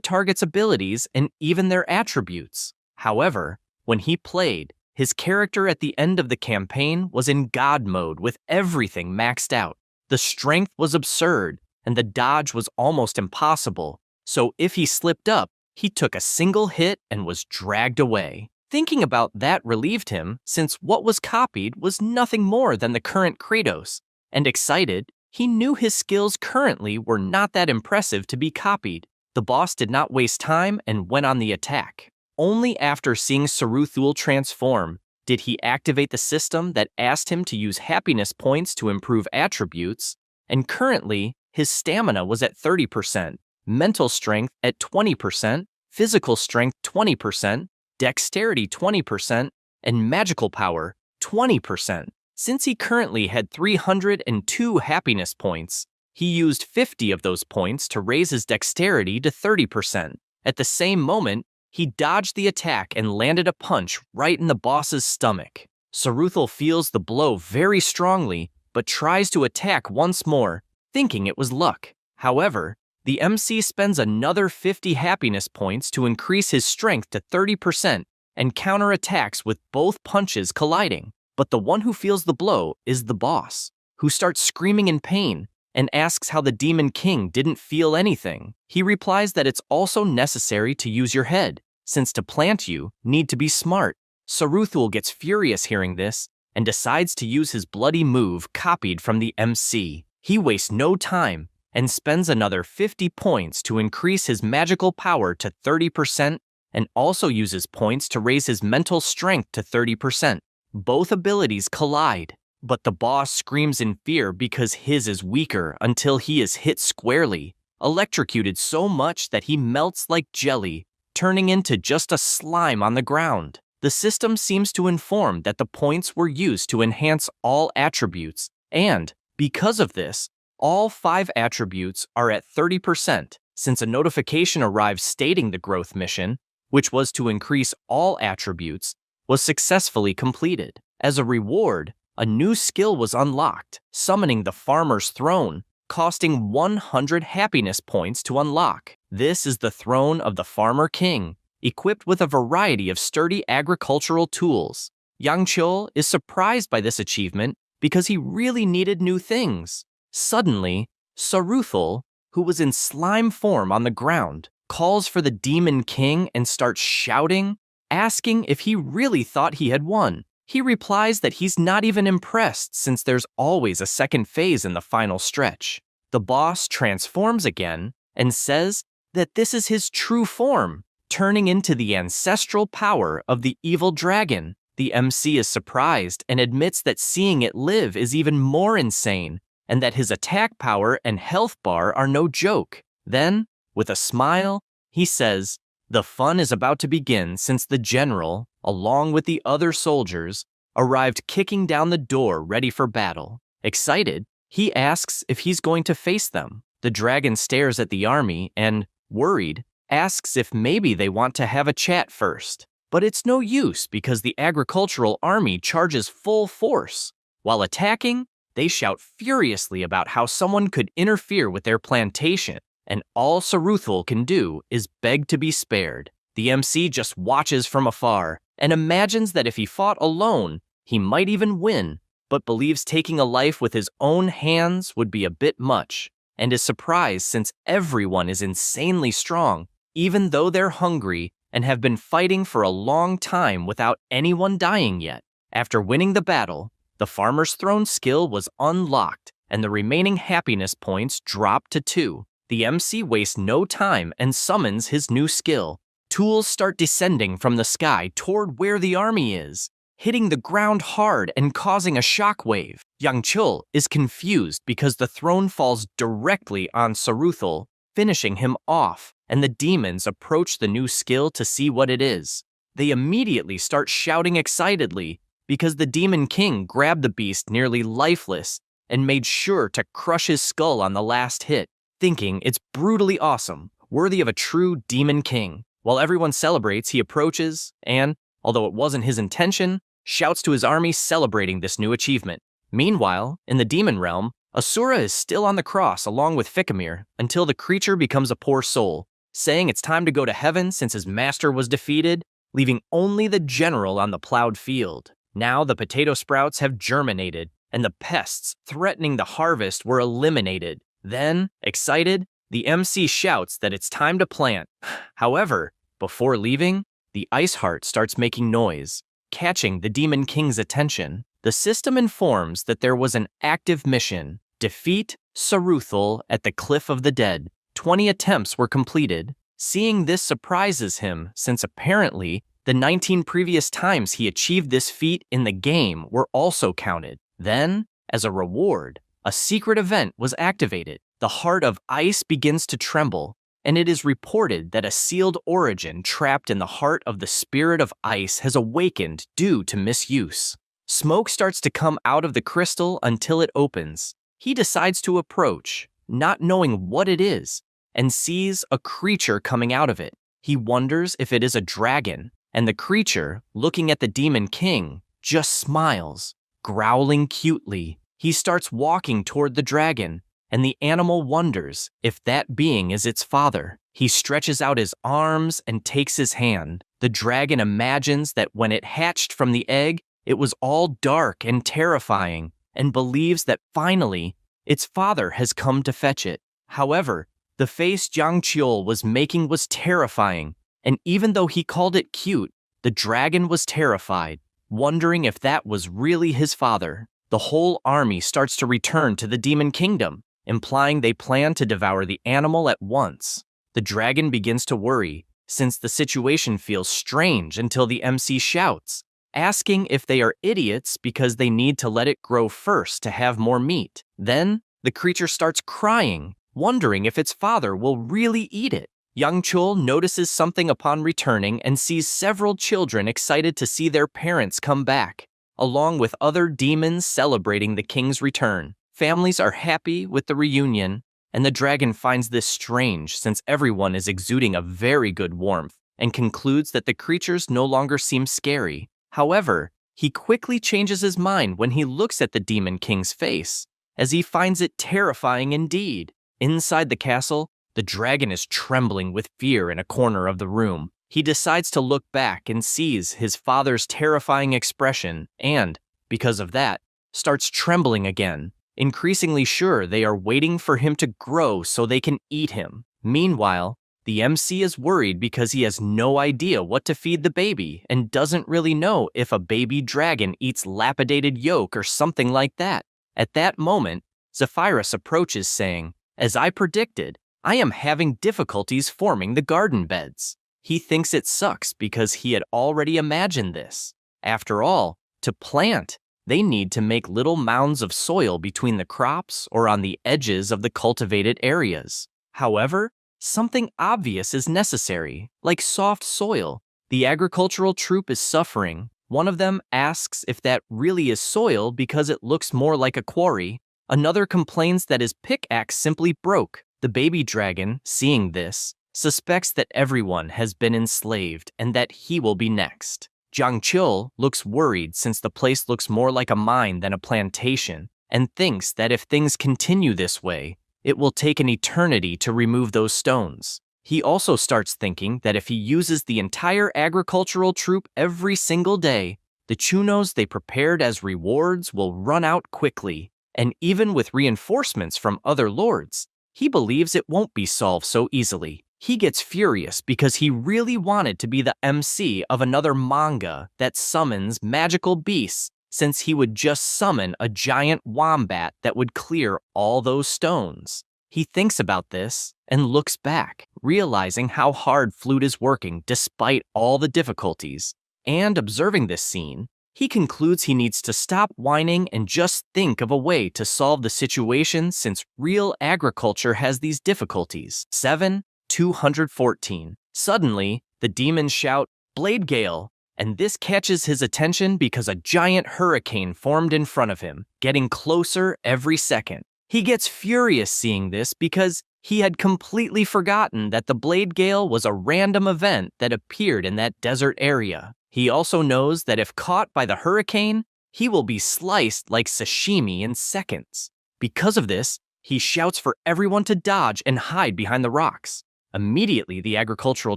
target's abilities and even their attributes. However, when he played, his character at the end of the campaign was in God mode with everything maxed out. The strength was absurd, and the dodge was almost impossible, so if he slipped up, he took a single hit and was dragged away. Thinking about that relieved him, since what was copied was nothing more than the current Kratos, and excited, he knew his skills currently were not that impressive to be copied. The boss did not waste time and went on the attack. Only after seeing Saruthul transform did he activate the system that asked him to use happiness points to improve attributes, and currently, his stamina was at 30%, mental strength at 20%, physical strength 20%, dexterity 20%, and magical power 20%. Since he currently had 302 happiness points, he used 50 of those points to raise his dexterity to 30%. At the same moment, he dodged the attack and landed a punch right in the boss's stomach. Saruthul feels the blow very strongly, but tries to attack once more, thinking it was luck. However, the MC spends another 50 happiness points to increase his strength to 30% and counterattacks with both punches colliding. But the one who feels the blow is the boss, who starts screaming in pain and asks how the Demon King didn't feel anything. He replies that it's also necessary to use your head, since to plant you need to be smart. Saruthul gets furious hearing this and decides to use his bloody move copied from the MC. He wastes no time and spends another 50 points to increase his magical power to 30% and also uses points to raise his mental strength to 30%. Both abilities collide, but the boss screams in fear because his is weaker until he is hit squarely, electrocuted so much that he melts like jelly, turning into just a slime on the ground. The system seems to inform that the points were used to enhance all attributes, and, because of this, all 5 attributes are at 30%, since a notification arrives stating the growth mission, which was to increase all attributes, was successfully completed. As a reward, a new skill was unlocked, summoning the Farmer's Throne, costing 100 happiness points to unlock. This is the throne of the Farmer King, equipped with a variety of sturdy agricultural tools. Yang Chul is surprised by this achievement because he really needed new things. Suddenly, Saruthul, who was in slime form on the ground, calls for the Demon King and starts shouting, asking if he really thought he had won. He replies that he's not even impressed since there's always a second phase in the final stretch. The boss transforms again and says that this is his true form, turning into the ancestral power of the evil dragon. The MC is surprised and admits that seeing it live is even more insane, and that his attack power and health bar are no joke. Then, with a smile, he says, the fun is about to begin since the general, along with the other soldiers, arrived kicking down the door ready for battle. Excited, he asks if he's going to face them. The dragon stares at the army and, worried, asks if maybe they want to have a chat first. But it's no use because the agricultural army charges full force. While attacking, they shout furiously about how someone could interfere with their plantation, and all Saruthul can do is beg to be spared. The MC just watches from afar and imagines that if he fought alone, he might even win, but believes taking a life with his own hands would be a bit much, and is surprised since everyone is insanely strong, even though they're hungry and have been fighting for a long time without anyone dying yet. After winning the battle, the Farmer's Throne skill was unlocked, and the remaining happiness points dropped to 2. The MC wastes no time and summons his new skill. Tools start descending from the sky toward where the army is, hitting the ground hard and causing a shockwave. Yang Chul is confused because the throne falls directly on Saruthul, finishing him off, and the demons approach the new skill to see what it is. They immediately start shouting excitedly because the Demon King grabbed the beast nearly lifeless and made sure to crush his skull on the last hit, thinking it's brutally awesome, worthy of a true Demon King. While everyone celebrates, he approaches and, although it wasn't his intention, shouts to his army celebrating this new achievement. Meanwhile, in the demon realm, Asura is still on the cross along with Ficamir until the creature becomes a poor soul, saying it's time to go to heaven since his master was defeated, leaving only the general on the plowed field. Now the potato sprouts have germinated, and the pests threatening the harvest were eliminated. Then, excited, the MC shouts that it's time to plant. However, before leaving, the Ice Heart starts making noise, catching the Demon King's attention. The system informs that there was an active mission: defeat Saruthal at the Cliff of the Dead. 20 attempts were completed. Seeing this surprises him, since apparently the 19 previous times he achieved this feat in the game were also counted. Then, as a reward, a secret event was activated. The heart of ice begins to tremble, and it is reported that a sealed origin trapped in the heart of the spirit of ice has awakened due to misuse. Smoke starts to come out of the crystal until it opens. He decides to approach, not knowing what it is, and sees a creature coming out of it. He wonders if it is a dragon, and the creature, looking at the Demon King, just smiles, growling cutely. He starts walking toward the dragon, and the animal wonders if that being is its father. He stretches out his arms and takes his hand. The dragon imagines that when it hatched from the egg, it was all dark and terrifying, and believes that finally, its father has come to fetch it. However, the face Jiang Qiul was making was terrifying, and even though he called it cute, the dragon was terrified, wondering if that was really his father. The whole army starts to return to the Demon Kingdom, implying they plan to devour the animal at once. The dragon begins to worry, since the situation feels strange until the MC shouts, asking if they are idiots because they need to let it grow first to have more meat. Then, the creature starts crying, wondering if its father will really eat it. Yang Chul notices something upon returning and sees several children excited to see their parents come back, along with other demons celebrating the king's return. Families are happy with the reunion, and the dragon finds this strange since everyone is exuding a very good warmth and concludes that the creatures no longer seem scary. However, he quickly changes his mind when he looks at the Demon King's face, as he finds it terrifying indeed. Inside the castle, the dragon is trembling with fear in a corner of the room. He decides to look back and sees his father's terrifying expression and, because of that, starts trembling again, increasingly sure they are waiting for him to grow so they can eat him. Meanwhile, the MC is worried because he has no idea what to feed the baby and doesn't really know if a baby dragon eats lapidated yolk or something like that. At that moment, Zephyrus approaches saying, "As I predicted, I am having difficulties forming the garden beds." He thinks it sucks because he had already imagined this. After all, to plant, they need to make little mounds of soil between the crops or on the edges of the cultivated areas. However, something obvious is necessary, like soft soil. The agricultural troop is suffering. One of them asks if that really is soil because it looks more like a quarry. Another complains that his pickaxe simply broke. The baby dragon, seeing this, suspects that everyone has been enslaved and that he will be next. Jiang Chul looks worried since the place looks more like a mine than a plantation, and thinks that if things continue this way, it will take an eternity to remove those stones. He also starts thinking that if he uses the entire agricultural troop every single day, the chunos they prepared as rewards will run out quickly, and even with reinforcements from other lords, he believes it won't be solved so easily. He gets furious because he really wanted to be the MC of another manga that summons magical beasts, since he would just summon a giant wombat that would clear all those stones. He thinks about this and looks back, realizing how hard Flute is working despite all the difficulties. And observing this scene, he concludes he needs to stop whining and just think of a way to solve the situation since real agriculture has these difficulties. 7:214. Suddenly, the demons shout, "Blade Gale!" And this catches his attention because a giant hurricane formed in front of him, getting closer every second. He gets furious seeing this because he had completely forgotten that the Blade Gale was a random event that appeared in that desert area. He also knows that if caught by the hurricane, he will be sliced like sashimi in seconds. Because of this, he shouts for everyone to dodge and hide behind the rocks. Immediately, the agricultural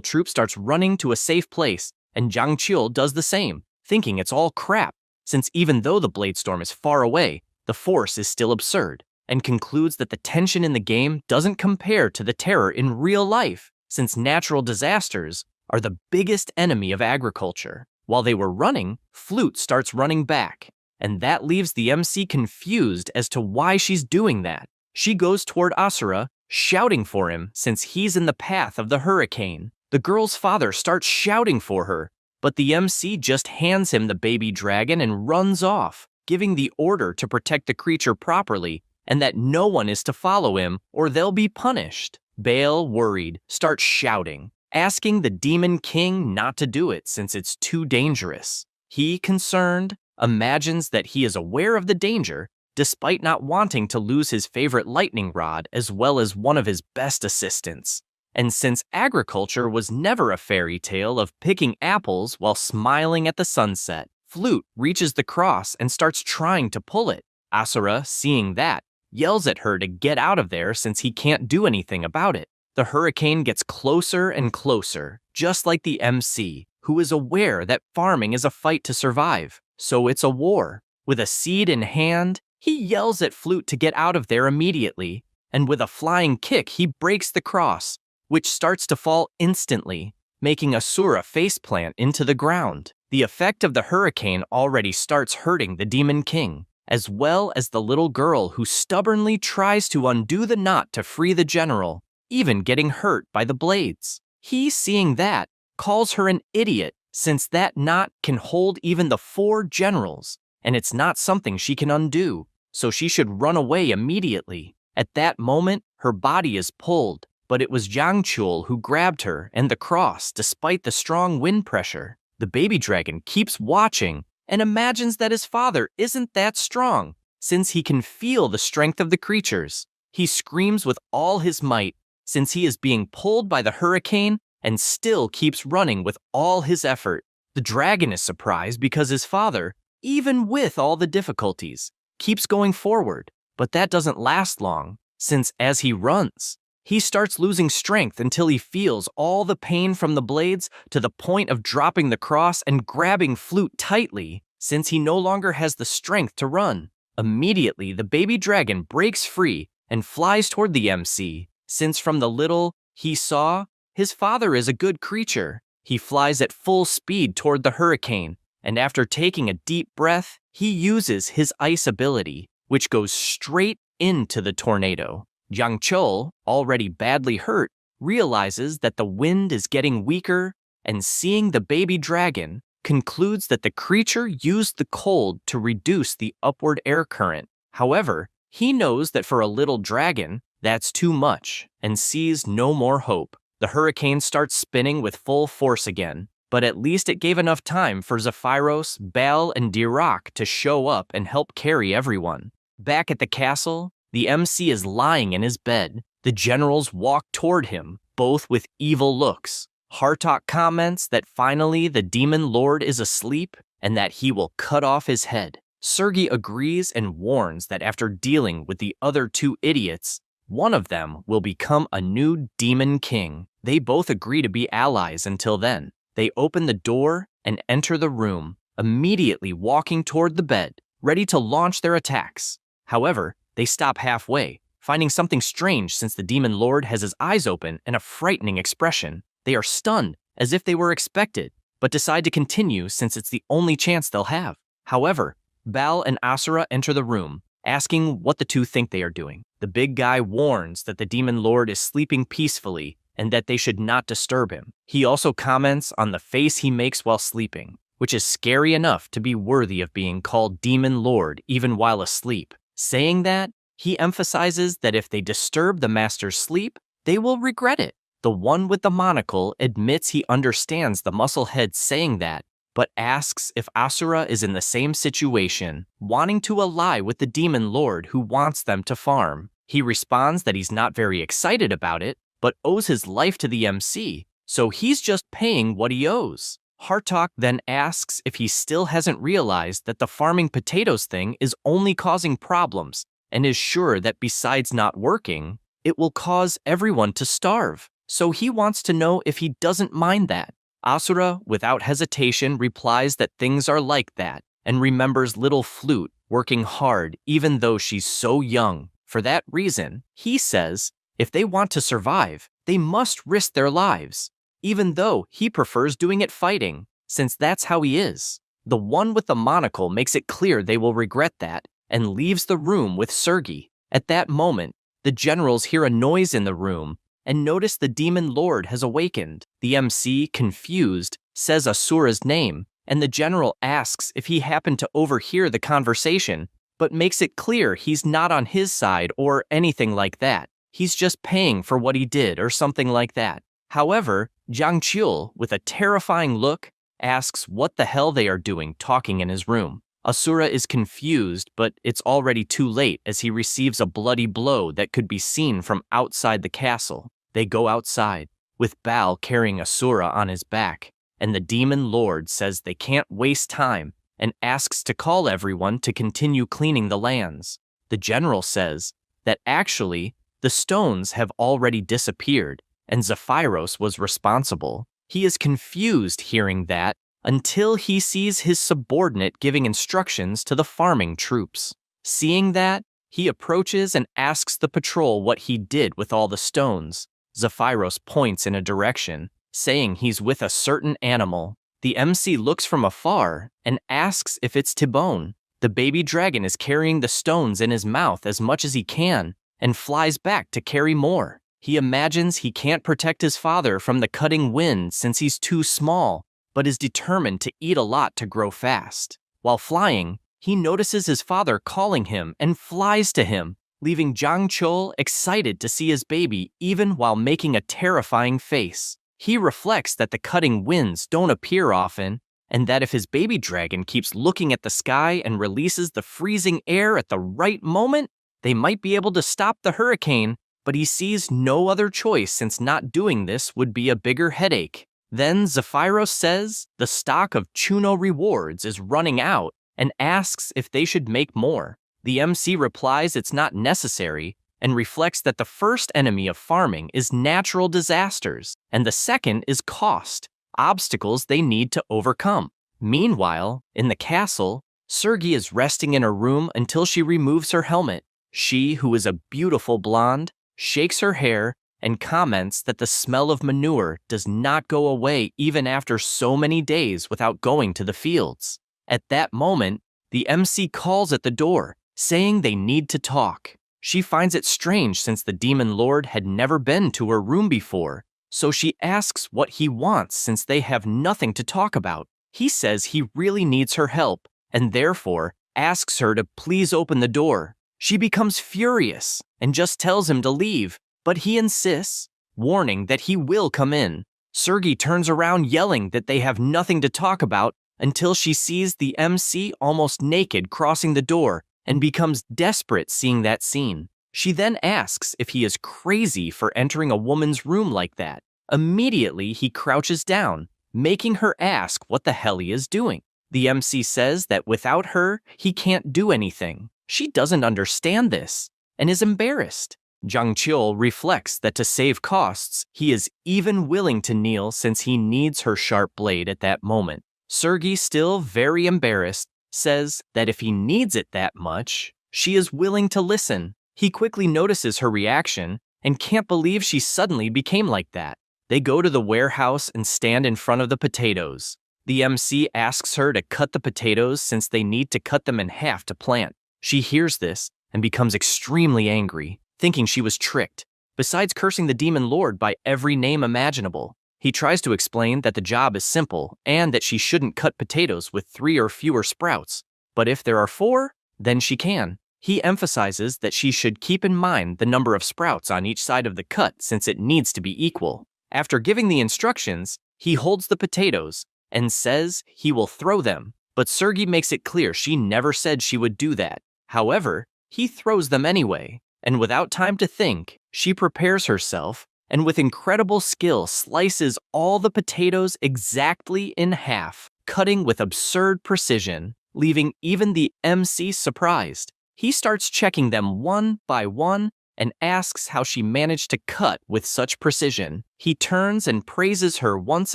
troop starts running to a safe place, and Zhang Qiu does the same, thinking it's all crap, since even though the blade storm is far away, the force is still absurd, and concludes that the tension in the game doesn't compare to the terror in real life, since natural disasters are the biggest enemy of agriculture. While they were running, Flute starts running back, and that leaves the MC confused as to why she's doing that. She goes toward Asura, shouting for him since he's in the path of the hurricane. The girl's father starts shouting for her, but the MC just hands him the baby dragon and runs off, giving the order to protect the creature properly and that no one is to follow him or they'll be punished. Bale, worried, starts shouting, asking the Demon King not to do it since it's too dangerous. He, concerned, imagines that he is aware of the danger despite not wanting to lose his favorite lightning rod as well as one of his best assistants. And since agriculture was never a fairy tale of picking apples while smiling at the sunset, Flute reaches the cross and starts trying to pull it. Asura, seeing that, yells at her to get out of there since he can't do anything about it. The hurricane gets closer and closer, just like the MC, who is aware that farming is a fight to survive, so it's a war. With a seed in hand, he yells at Flute to get out of there immediately, and with a flying kick he breaks the cross, which starts to fall instantly, making Asura faceplant into the ground. The effect of the hurricane already starts hurting the Demon King, as well as the little girl who stubbornly tries to undo the knot to free the general, even getting hurt by the blades. He, seeing that, calls her an idiot since that knot can hold even the 4 generals, and it's not something she can undo, so she should run away immediately. At that moment, her body is pulled, but it was Zhang Qiu who grabbed her and the cross despite the strong wind pressure. The baby dragon keeps watching and imagines that his father isn't that strong, since he can feel the strength of the creatures. He screams with all his might, since he is being pulled by the hurricane and still keeps running with all his effort. The dragon is surprised because his father, even with all the difficulties, keeps going forward, but that doesn't last long, since as he runs, he starts losing strength until he feels all the pain from the blades to the point of dropping the cross and grabbing Flute tightly, since he no longer has the strength to run. Immediately, the baby dragon breaks free and flies toward the MC, since from the little he saw, his father is a good creature. He flies at full speed toward the hurricane, and after taking a deep breath, he uses his ice ability, which goes straight into the tornado. Zhang Qiu, already badly hurt, realizes that the wind is getting weaker and, seeing the baby dragon, concludes that the creature used the cold to reduce the upward air current. However, he knows that for a little dragon, that's too much, and sees no more hope. The hurricane starts spinning with full force again, but at least it gave enough time for Zephyros, Baal, and Dirac to show up and help carry everyone. Back at the castle, the MC is lying in his bed. The generals walk toward him, both with evil looks. Hartok comments that finally the demon lord is asleep and that he will cut off his head. Sergei agrees and warns that after dealing with the other 2 idiots, one of them will become a new demon king. They both agree to be allies until then. They open the door and enter the room, immediately walking toward the bed, ready to launch their attacks. However, they stop halfway, finding something strange since the demon lord has his eyes open and a frightening expression. They are stunned, as if they were expected, but decide to continue since it's the only chance they'll have. However, Baal and Asura enter the room, asking what the 2 think they are doing. The big guy warns that the demon lord is sleeping peacefully and that they should not disturb him. He also comments on the face he makes while sleeping. which is scary enough to be worthy of being called Demon Lord even while asleep. Saying that, he emphasizes that if they disturb the master's sleep, they will regret it. The one with the monocle admits he understands the musclehead saying that, but asks if Asura is in the same situation, wanting to ally with the Demon Lord who wants them to farm. He responds that he's not very excited about it, but owes his life to the MC, so he's just paying what he owes. Hartok then asks if he still hasn't realized that the farming potatoes thing is only causing problems, and is sure that besides not working, it will cause everyone to starve. So he wants to know if he doesn't mind that. Asura, without hesitation, replies that things are like that, and remembers little Flute working hard even though she's so young. For that reason, he says, if they want to survive, they must risk their lives, even though he prefers doing it fighting, since that's how he is. The one with the monocle makes it clear they will regret that, and leaves the room with Sergei. At that moment, the generals hear a noise in the room, and notice the Demon Lord has awakened. The MC, confused, says Asura's name, and the general asks if he happened to overhear the conversation, but makes it clear he's not on his side or anything like that. He's just paying for what he did or something like that. However, Jiang Chul, with a terrifying look, asks what the hell they are doing talking in his room. Asura is confused, but it's already too late as he receives a bloody blow that could be seen from outside the castle. They go outside, with Baal carrying Asura on his back, and the Demon Lord says they can't waste time and asks to call everyone to continue cleaning the lands. The general says that actually the stones have already disappeared and Zephyros was responsible. He is confused hearing that until he sees his subordinate giving instructions to the farming troops. Seeing that, he approaches and asks the patrol what he did with all the stones. Zephyros points in a direction, saying he's with a certain animal. The MC looks from afar and asks if it's Tibone. The baby dragon is carrying the stones in his mouth as much as he can and flies back to carry more. He imagines he can't protect his father from the cutting wind since he's too small, but is determined to eat a lot to grow fast. While flying, he notices his father calling him and flies to him, leaving Jiang Chul excited to see his baby even while making a terrifying face. He reflects that the cutting winds don't appear often, and that if his baby dragon keeps looking at the sky and releases the freezing air at the right moment, they might be able to stop the hurricane, but he sees no other choice since not doing this would be a bigger headache. Then Zephyros says the stock of Chuno rewards is running out and asks if they should make more. The MC replies it's not necessary and reflects that the first enemy of farming is natural disasters and the second is cost, obstacles they need to overcome. Meanwhile, in the castle, Sergei is resting in her room until she removes her helmet. She, who is a beautiful blonde, shakes her hair and comments that the smell of manure does not go away even after so many days without going to the fields. At that moment, the MC calls at the door, saying they need to talk. She finds it strange since the Demon Lord had never been to her room before, so she asks what he wants since they have nothing to talk about. He says he really needs her help, and therefore asks her to please open the door. She becomes furious and just tells him to leave, but he insists, warning that he will come in. Sergei turns around yelling that they have nothing to talk about until she sees the MC almost naked crossing the door and becomes desperate seeing that scene. She then asks if he is crazy for entering a woman's room like that. Immediately, he crouches down, making her ask what the hell he is doing. The MC says that without her, he can't do anything. She doesn't understand this and is embarrassed. Jiang Chul reflects that to save costs, he is even willing to kneel since he needs her sharp blade at that moment. Sergei, still very embarrassed, says that if he needs it that much, she is willing to listen. He quickly notices her reaction and can't believe she suddenly became like that. They go to the warehouse and stand in front of the potatoes. The MC asks her to cut the potatoes since they need to cut them in half to plant. She hears this and becomes extremely angry, thinking she was tricked. Besides cursing the Demon Lord by every name imaginable, He tries to explain that the job is simple and that she shouldn't cut potatoes with 3 or fewer sprouts, but if there are 4, then she can. He emphasizes that she should keep in mind the number of sprouts on each side of the cut since it needs to be equal. After giving the instructions, he holds the potatoes and says he will throw them, but Sergey makes it clear she never said she would do that. However, he throws them anyway, and without time to think, she prepares herself and with incredible skill slices all the potatoes exactly in half, cutting with absurd precision, leaving even the MC surprised. He starts checking them one by one and asks how she managed to cut with such precision. He turns and praises her once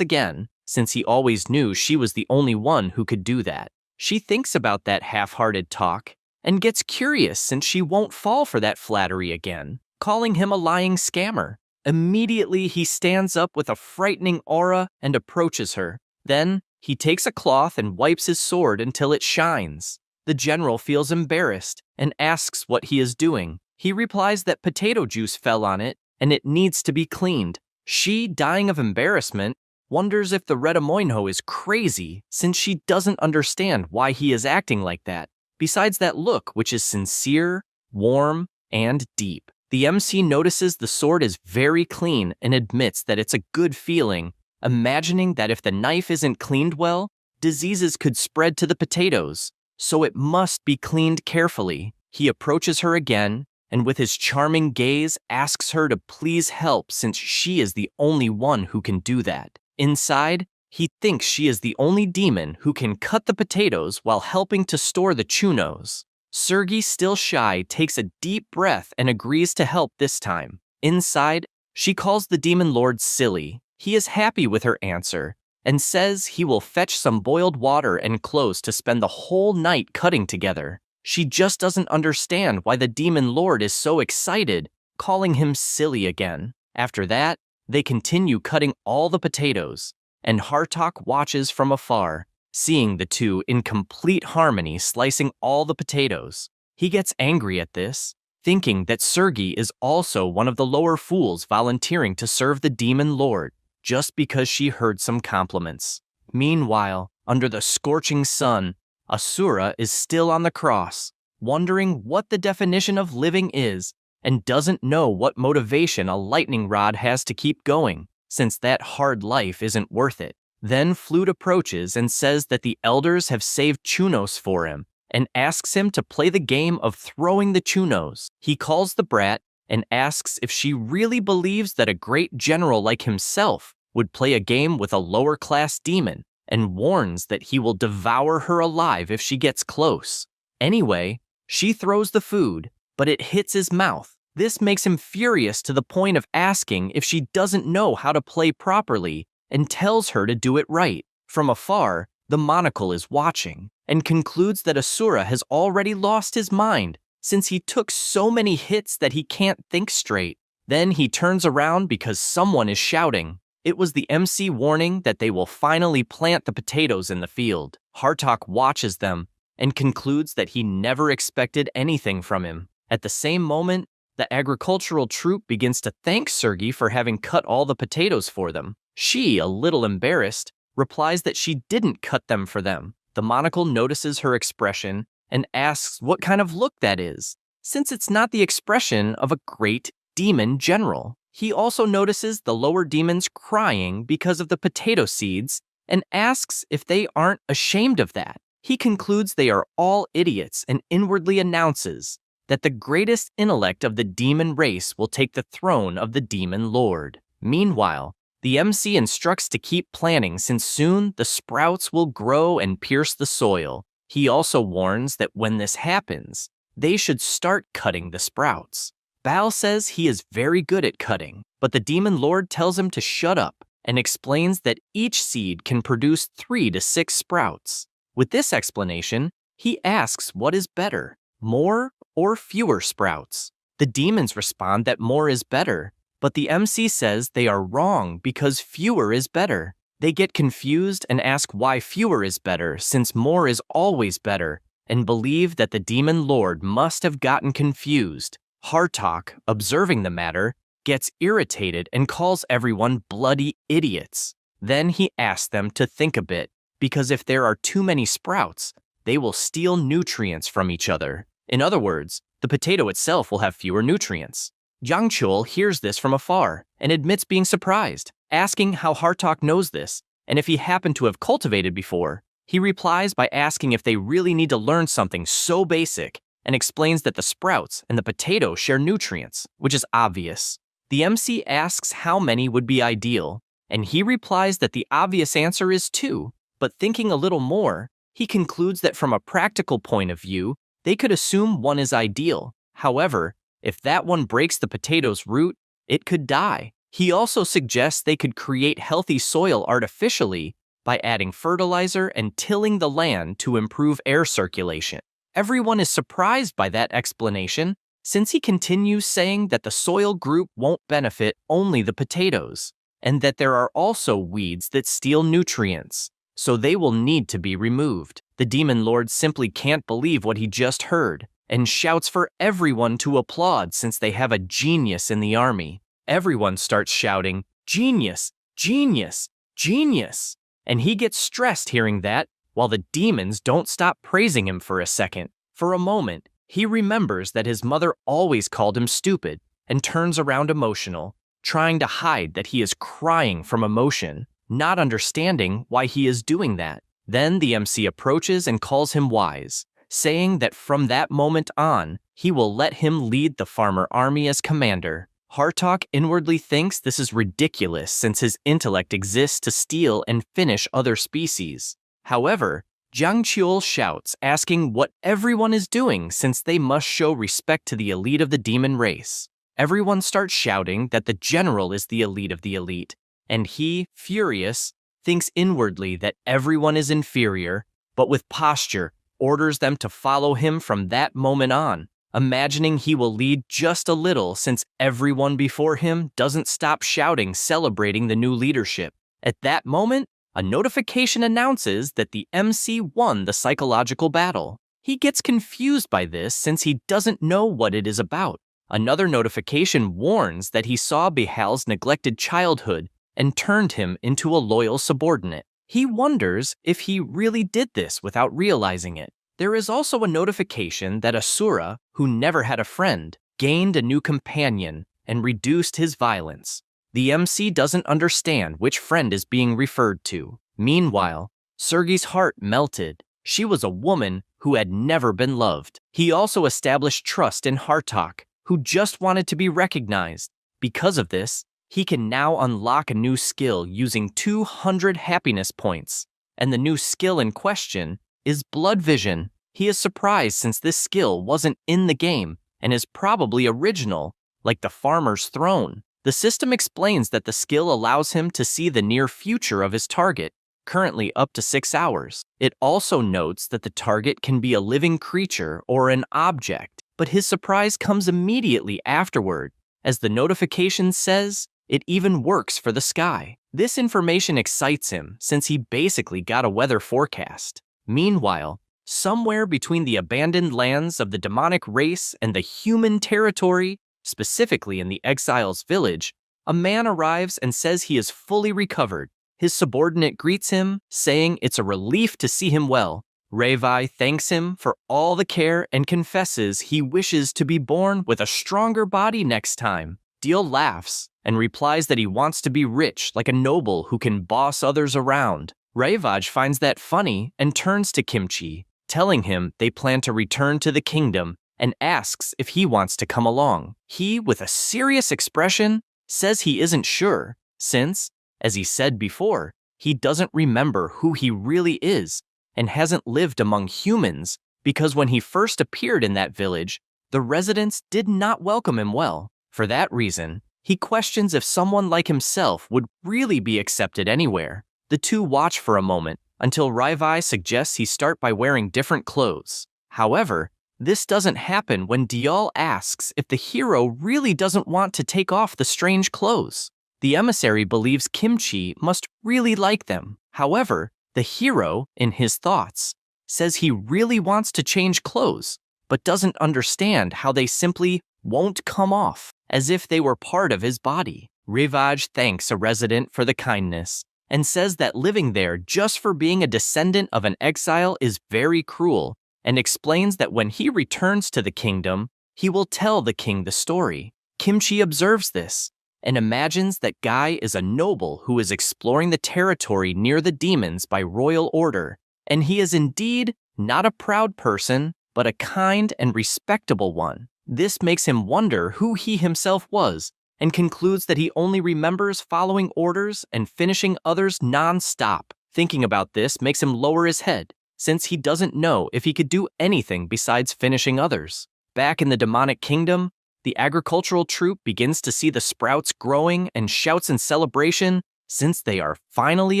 again, since he always knew she was the only one who could do that. She thinks about that half-hearted talk and gets curious since she won't fall for that flattery again, calling him a lying scammer. Immediately, he stands up with a frightening aura and approaches her. Then, he takes a cloth and wipes his sword until it shines. The general feels embarrassed and asks what he is doing. He replies that potato juice fell on it and it needs to be cleaned. She, dying of embarrassment, wonders if the Redamoinho is crazy since she doesn't understand why he is acting like that, besides that look which is sincere, warm, and deep. The MC notices the sword is very clean and admits that it's a good feeling, imagining that if the knife isn't cleaned well, diseases could spread to the potatoes, so it must be cleaned carefully. He approaches her again, and with his charming gaze asks her to please help since she is the only one who can do that. Inside, he thinks she is the only demon who can cut the potatoes while helping to store the chunos. Sergey, still shy, takes a deep breath and agrees to help this time. Inside, she calls the demon lord silly. He is happy with her answer and says he will fetch some boiled water and clothes to spend the whole night cutting together. She just doesn't understand why the demon lord is so excited, calling him silly again. After that, they continue cutting all the potatoes, and Hartok watches from afar, seeing the two in complete harmony slicing all the potatoes. He gets angry at this, thinking that Sergey is also one of the lower fools volunteering to serve the demon lord, just because she heard some compliments. Meanwhile, under the scorching sun, Asura is still on the cross, wondering what the definition of living is, and doesn't know what motivation a lightning rod has to keep going, since that hard life isn't worth it. Then Flute approaches and says that the elders have saved chunos for him, and asks him to play the game of throwing the chunos. He calls the brat and asks if she really believes that a great general like himself would play a game with a lower-class demon, and warns that he will devour her alive if she gets close. Anyway, she throws the food, but it hits his mouth. This makes him furious to the point of asking if she doesn't know how to play properly, and tells her to do it right. From afar, the monocle is watching, and concludes that Asura has already lost his mind, since he took so many hits that he can't think straight. Then he turns around because someone is shouting. It was the MC warning that they will finally plant the potatoes in the field. Hartok watches them, and concludes that he never expected anything from him. At the same moment, the agricultural troupe begins to thank Sergey for having cut all the potatoes for them. She, a little embarrassed, replies that she didn't cut them for them. The monocle notices her expression and asks what kind of look that is, since it's not the expression of a great demon general. He also notices the lower demons crying because of the potato seeds and asks if they aren't ashamed of that. He concludes they are all idiots and inwardly announces that the greatest intellect of the demon race will take the throne of the demon lord. Meanwhile, the MC instructs to keep planting since soon the sprouts will grow and pierce the soil. He also warns that when this happens, they should start cutting the sprouts. Baal says he is very good at cutting, but the demon lord tells him to shut up and explains that each seed can produce 3 to 6 sprouts. With this explanation, he asks what is better, more or fewer sprouts. The demons respond that more is better, but the MC says they are wrong because fewer is better. They get confused and ask why fewer is better since more is always better, and believe that the demon lord must have gotten confused. Hartok, observing the matter, gets irritated and calls everyone bloody idiots. Then he asks them to think a bit, because if there are too many sprouts, they will steal nutrients from each other. In other words, the potato itself will have fewer nutrients. Jang Chul hears this from afar and admits being surprised, asking how Hartok knows this and if he happened to have cultivated before. He replies by asking if they really need to learn something so basic and explains that the sprouts and the potato share nutrients, which is obvious. The MC asks how many would be ideal, and he replies that the obvious answer is 2, but thinking a little more, he concludes that from a practical point of view, they could assume 1 is ideal. However, if that one breaks the potato's root, it could die. He also suggests they could create healthy soil artificially by adding fertilizer and tilling the land to improve air circulation. Everyone is surprised by that explanation, since he continues saying that the soil group won't benefit only the potatoes, and that there are also weeds that steal nutrients, so they will need to be removed. The demon lord simply can't believe what he just heard, and shouts for everyone to applaud since they have a genius in the army. Everyone starts shouting, "Genius! Genius! Genius!" And he gets stressed hearing that, while the demons don't stop praising him for a second. For a moment, he remembers that his mother always called him stupid and turns around emotional, trying to hide that he is crying from emotion, not understanding why he is doing that. Then the MC approaches and calls him wise, saying that from that moment on, he will let him lead the farmer army as commander. Hartok inwardly thinks this is ridiculous since his intellect exists to steal and finish other species. However, Jang Chul shouts, asking what everyone is doing since they must show respect to the elite of the demon race. Everyone starts shouting that the general is the elite of the elite, and he, furious, thinks inwardly that everyone is inferior, but with posture, orders them to follow him from that moment on, imagining he will lead just a little since everyone before him doesn't stop shouting, celebrating the new leadership. At that moment, a notification announces that the MC won the psychological battle. He gets confused by this since he doesn't know what it is about. Another notification warns that he saw Bihal's neglected childhood and turned him into a loyal subordinate. He wonders if he really did this without realizing it. There is also a notification that Asura, who never had a friend, gained a new companion and reduced his violence. The MC doesn't understand which friend is being referred to. Meanwhile, Sergei's heart melted. She was a woman who had never been loved. He also established trust in Hartok, who just wanted to be recognized. Because of this, he can now unlock a new skill using 200 happiness points, and the new skill in question is blood vision. He is surprised since this skill wasn't in the game and is probably original, like the farmer's throne. The system explains that the skill allows him to see the near future of his target, currently up to 6 hours. It also notes that the target can be a living creature or an object, but his surprise comes immediately afterward, as the notification says it even works for the sky. This information excites him since he basically got a weather forecast. Meanwhile, somewhere between the abandoned lands of the demonic race and the human territory, specifically in the exiles' village, a man arrives and says he is fully recovered. His subordinate greets him, saying it's a relief to see him well. Revi thanks him for all the care and confesses he wishes to be born with a stronger body next time. Deal laughs and replies that he wants to be rich like a noble who can boss others around. Revaj finds that funny and turns to Kimchi, telling him they plan to return to the kingdom and asks if he wants to come along. He, with a serious expression, says he isn't sure, since, as he said before, he doesn't remember who he really is and hasn't lived among humans because when he first appeared in that village, the residents did not welcome him well. For that reason, he questions if someone like himself would really be accepted anywhere. The two watch for a moment until Raivai suggests he start by wearing different clothes. However, this doesn't happen when Dial asks if the hero really doesn't want to take off the strange clothes. The emissary believes Kimchi must really like them. However, the hero, in his thoughts, says he really wants to change clothes, but doesn't understand how they simply won't come off. as if they were part of his body. Rivaj thanks a resident for the kindness and says that living there just for being a descendant of an exile is very cruel, and explains that when he returns to the kingdom, he will tell the king the story. Kimchi observes this and imagines that Guy is a noble who is exploring the territory near the demons by royal order, and he is indeed not a proud person, but a kind and respectable one. This makes him wonder who he himself was, and concludes that he only remembers following orders and finishing others non-stop. Thinking about this makes him lower his head, since he doesn't know if he could do anything besides finishing others. Back in the demonic kingdom, the agricultural troop begins to see the sprouts growing and shouts in celebration since they are finally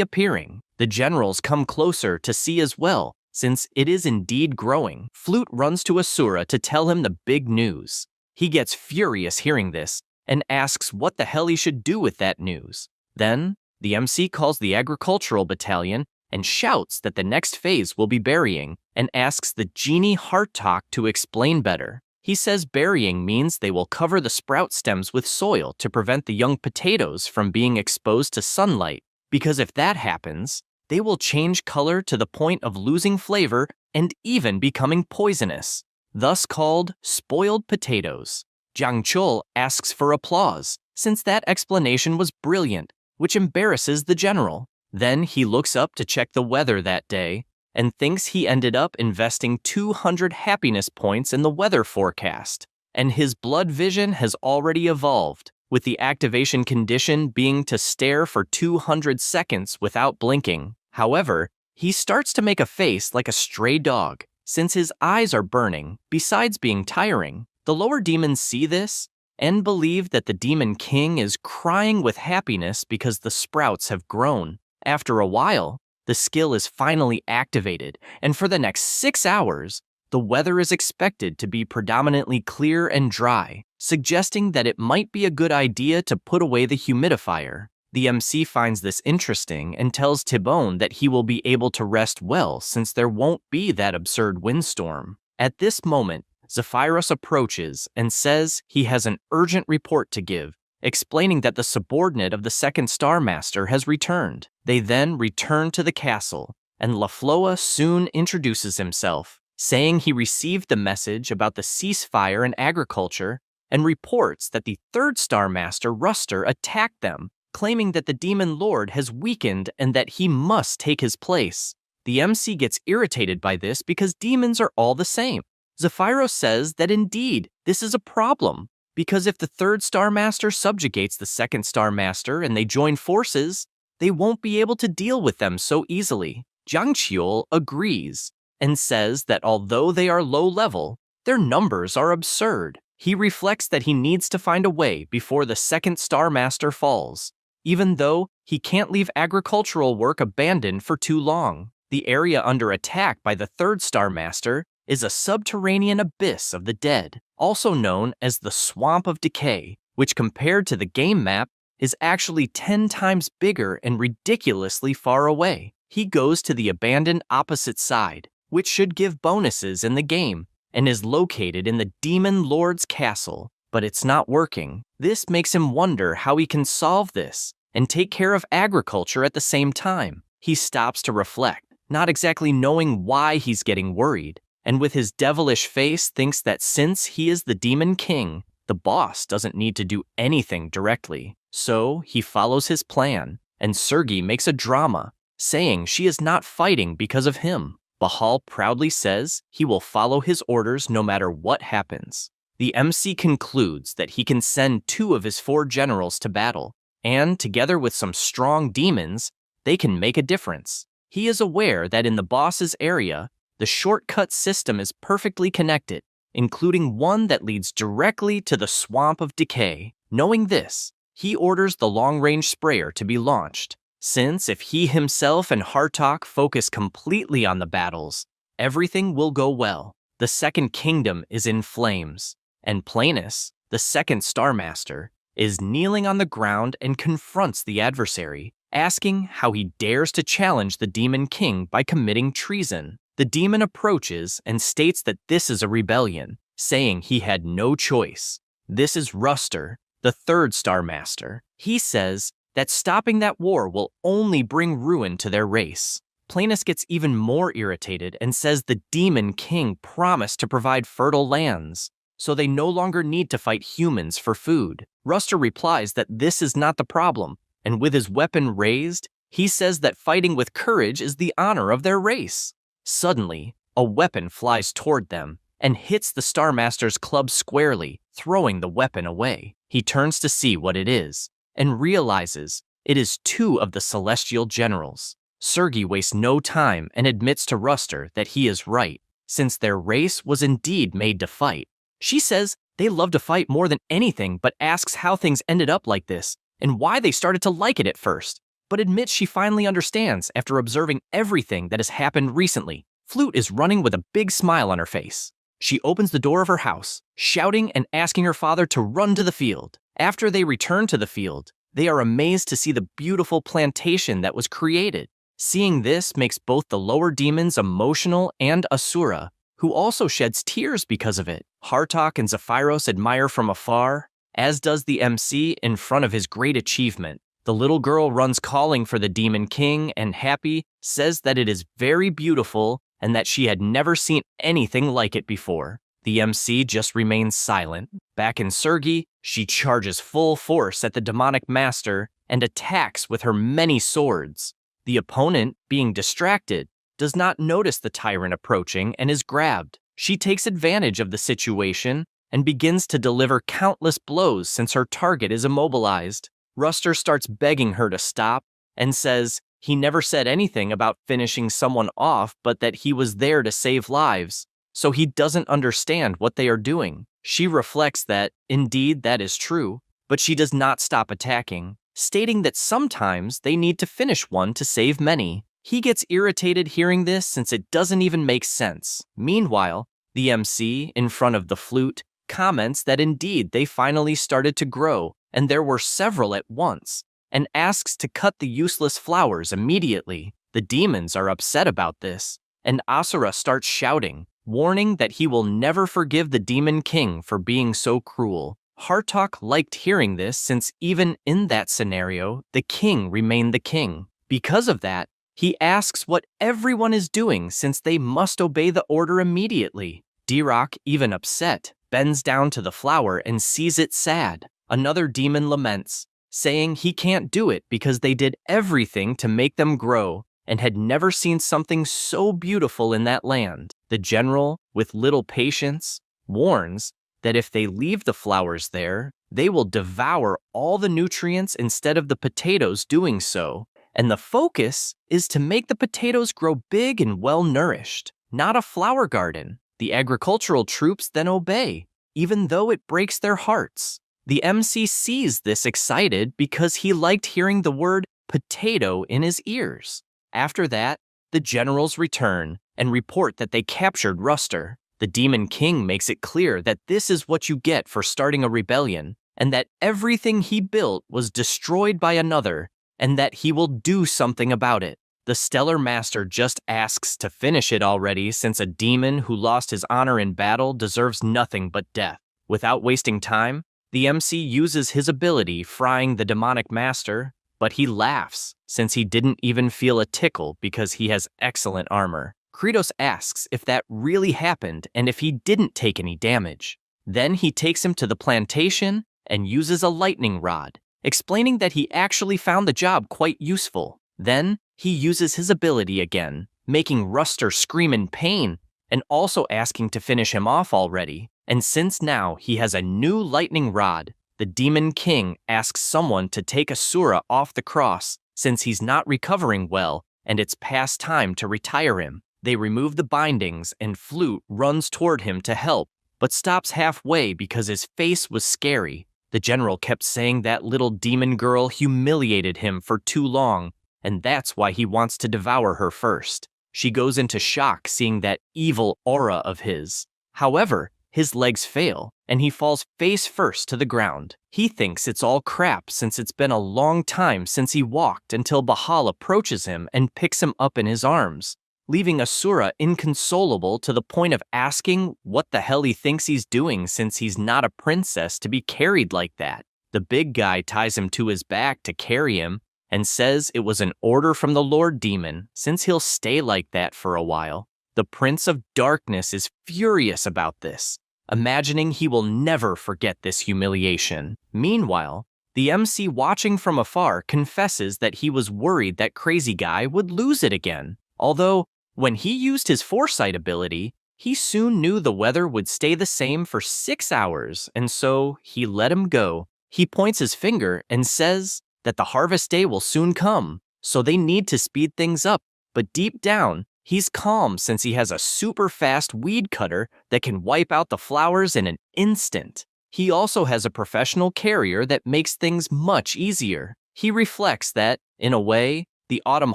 appearing. The generals come closer to see as well, since it is indeed growing. Flute runs to Asura to tell him the big news. He gets furious hearing this and asks what the hell he should do with that news. Then, the MC calls the agricultural battalion and shouts that the next phase will be burying, and asks the genie Hearttalk to explain better. He says burying means they will cover the sprout stems with soil to prevent the young potatoes from being exposed to sunlight, because if that happens, they will change color to the point of losing flavor and even becoming poisonous, thus called spoiled potatoes. Jiang Chul asks for applause, since that explanation was brilliant, which embarrasses the general. Then he looks up to check the weather that day, and thinks he ended up investing 200 happiness points in the weather forecast, and his blood vision has already evolved, with the activation condition being to stare for 200 seconds without blinking. However, he starts to make a face like a stray dog, since his eyes are burning, besides being tiring. The lower demons see this and believe that the demon king is crying with happiness because the sprouts have grown. After a while, the skill is finally activated, and for the next 6 hours, the weather is expected to be predominantly clear and dry, suggesting that it might be a good idea to put away the humidifier. The MC finds this interesting and tells Tibone that he will be able to rest well since there won't be that absurd windstorm. At this moment, Zephyros approaches and says he has an urgent report to give, explaining that the subordinate of the second Star Master has returned. They then return to the castle, and Lafloa soon introduces himself, saying he received the message about the ceasefire in agriculture and reports that the third Star Master, Ruster, attacked them, claiming that the Demon Lord has weakened and that he must take his place. The MC gets irritated by this because demons are all the same. Zephyros says that indeed, this is a problem, because if the third Star Master subjugates the second Star Master and they join forces, they won't be able to deal with them so easily. Jiang Qiul agrees and says that although they are low level, their numbers are absurd. He reflects that he needs to find a way before the second Star Master falls, even though he can't leave agricultural work abandoned for too long. The area under attack by the third Star Master is a subterranean abyss of the dead, also known as the Swamp of Decay, which compared to the game map is actually 10 times bigger and ridiculously far away. He goes to the abandoned opposite side, which should give bonuses in the game, and is located in the Demon Lord's castle, but it's not working. This makes him wonder how he can solve this and take care of agriculture at the same time. He stops to reflect, not exactly knowing why he's getting worried, and with his devilish face thinks that since he is the Demon King, the boss doesn't need to do anything directly. So he follows his plan, and Sergi makes a drama, saying she is not fighting because of him. Bahal proudly says he will follow his orders no matter what happens. The MC concludes that he can send 2 of his 4 generals to battle, and together with some strong demons, they can make a difference. He is aware that in the boss's area, the shortcut system is perfectly connected, including one that leads directly to the Swamp of Decay. Knowing this, he orders the long-range sprayer to be launched, since if he himself and Hearttalk focus completely on the battles, everything will go well. The Second Kingdom is in flames, and Planus, the second Star Master, is kneeling on the ground and confronts the adversary, asking how he dares to challenge the Demon King by committing treason. The demon approaches and states that this is a rebellion, saying he had no choice. This is Ruster, the third Star Master. He says that stopping that war will only bring ruin to their race. Planus gets even more irritated and says the Demon King promised to provide fertile lands, so they no longer need to fight humans for food. Ruster replies that this is not the problem, and with his weapon raised, he says that fighting with courage is the honor of their race. Suddenly, a weapon flies toward them and hits the Star Master's club squarely, throwing the weapon away. He turns to see what it is, and realizes it is two of the Celestial Generals. Sergi wastes no time and admits to Ruster that he is right, since their race was indeed made to fight. She says they love to fight more than anything, but asks how things ended up like this, and why they started to like it at first, but admits she finally understands after observing everything that has happened recently. Flute is running with a big smile on her face. She opens the door of her house, shouting and asking her father to run to the field. After they return to the field, they are amazed to see the beautiful plantation that was created. Seeing this makes both the lower demons emotional and Asura, who also sheds tears because of it. Hartok and Zephyros admire from afar, as does the MC in front of his great achievement. The little girl runs calling for the Demon King, and Happy says that it is very beautiful and that she had never seen anything like it before. The MC just remains silent. Back in Sergi, she charges full force at the demonic master and attacks with her many swords. The opponent, being distracted, does not notice the tyrant approaching and is grabbed. She takes advantage of the situation and begins to deliver countless blows since her target is immobilized. Ruster starts begging her to stop and says he never said anything about finishing someone off, but that he was there to save lives, so he doesn't understand what they are doing. She reflects that, indeed, that is true, but she does not stop attacking, stating that sometimes they need to finish one to save many. He gets irritated hearing this since it doesn't even make sense. Meanwhile, the MC, in front of the flute, comments that indeed they finally started to grow, and there were several at once, and asks to cut the useless flowers immediately. The demons are upset about this, and Asura starts shouting, warning that he will never forgive the Demon King for being so cruel. Hartok liked hearing this since even in that scenario, the king remained the king. Because of that, he asks what everyone is doing since they must obey the order immediately. D-Rock, even upset, bends down to the flower and sees it sad. Another demon laments, saying he can't do it because they did everything to make them grow and had never seen something so beautiful in that land. The general, with little patience, warns that if they leave the flowers there, they will devour all the nutrients instead of the potatoes doing so, and the focus is to make the potatoes grow big and well-nourished, not a flower garden. The agricultural troops then obey, even though it breaks their hearts. The MC sees this excited because he liked hearing the word potato in his ears. After that, the generals return and report that they captured Ruster. The Demon King makes it clear that this is what you get for starting a rebellion, and that everything he built was destroyed by another, and that he will do something about it. The Stellar Master just asks to finish it already since a demon who lost his honor in battle deserves nothing but death. Without wasting time, the MC uses his ability frying the demonic master, but he laughs since he didn't even feel a tickle because he has excellent armor. Kratos asks if that really happened and if he didn't take any damage. Then he takes him to the plantation and uses a lightning rod, explaining that he actually found the job quite useful. Then he uses his ability again, making Ruster scream in pain and also asking to finish him off already. And since now he has a new lightning rod, the Demon King asks someone to take Asura off the cross since he's not recovering well and it's past time to retire him. They remove the bindings and Flute runs toward him to help, but stops halfway because his face was scary. The general kept saying that little demon girl humiliated him for too long, and that's why he wants to devour her first. She goes into shock seeing that evil aura of his. However, his legs fail, and he falls face first to the ground. He thinks it's all crap since it's been a long time since he walked until Bahal approaches him and picks him up in his arms, leaving Asura inconsolable to the point of asking what the hell he thinks he's doing since he's not a princess to be carried like that. The big guy ties him to his back to carry him and says it was an order from the Lord Demon since he'll stay like that for a while. The Prince of Darkness is furious about this, imagining he will never forget this humiliation. Meanwhile, the MC watching from afar confesses that he was worried that Crazy Guy would lose it again. Although, when he used his foresight ability, he soon knew the weather would stay the same for 6 hours, and so he let him go. He points his finger and says that the harvest day will soon come, so they need to speed things up. But deep down, he's calm since he has a super fast weed cutter that can wipe out the flowers in an instant. He also has a professional carrier that makes things much easier. He reflects that, in a way, the autumn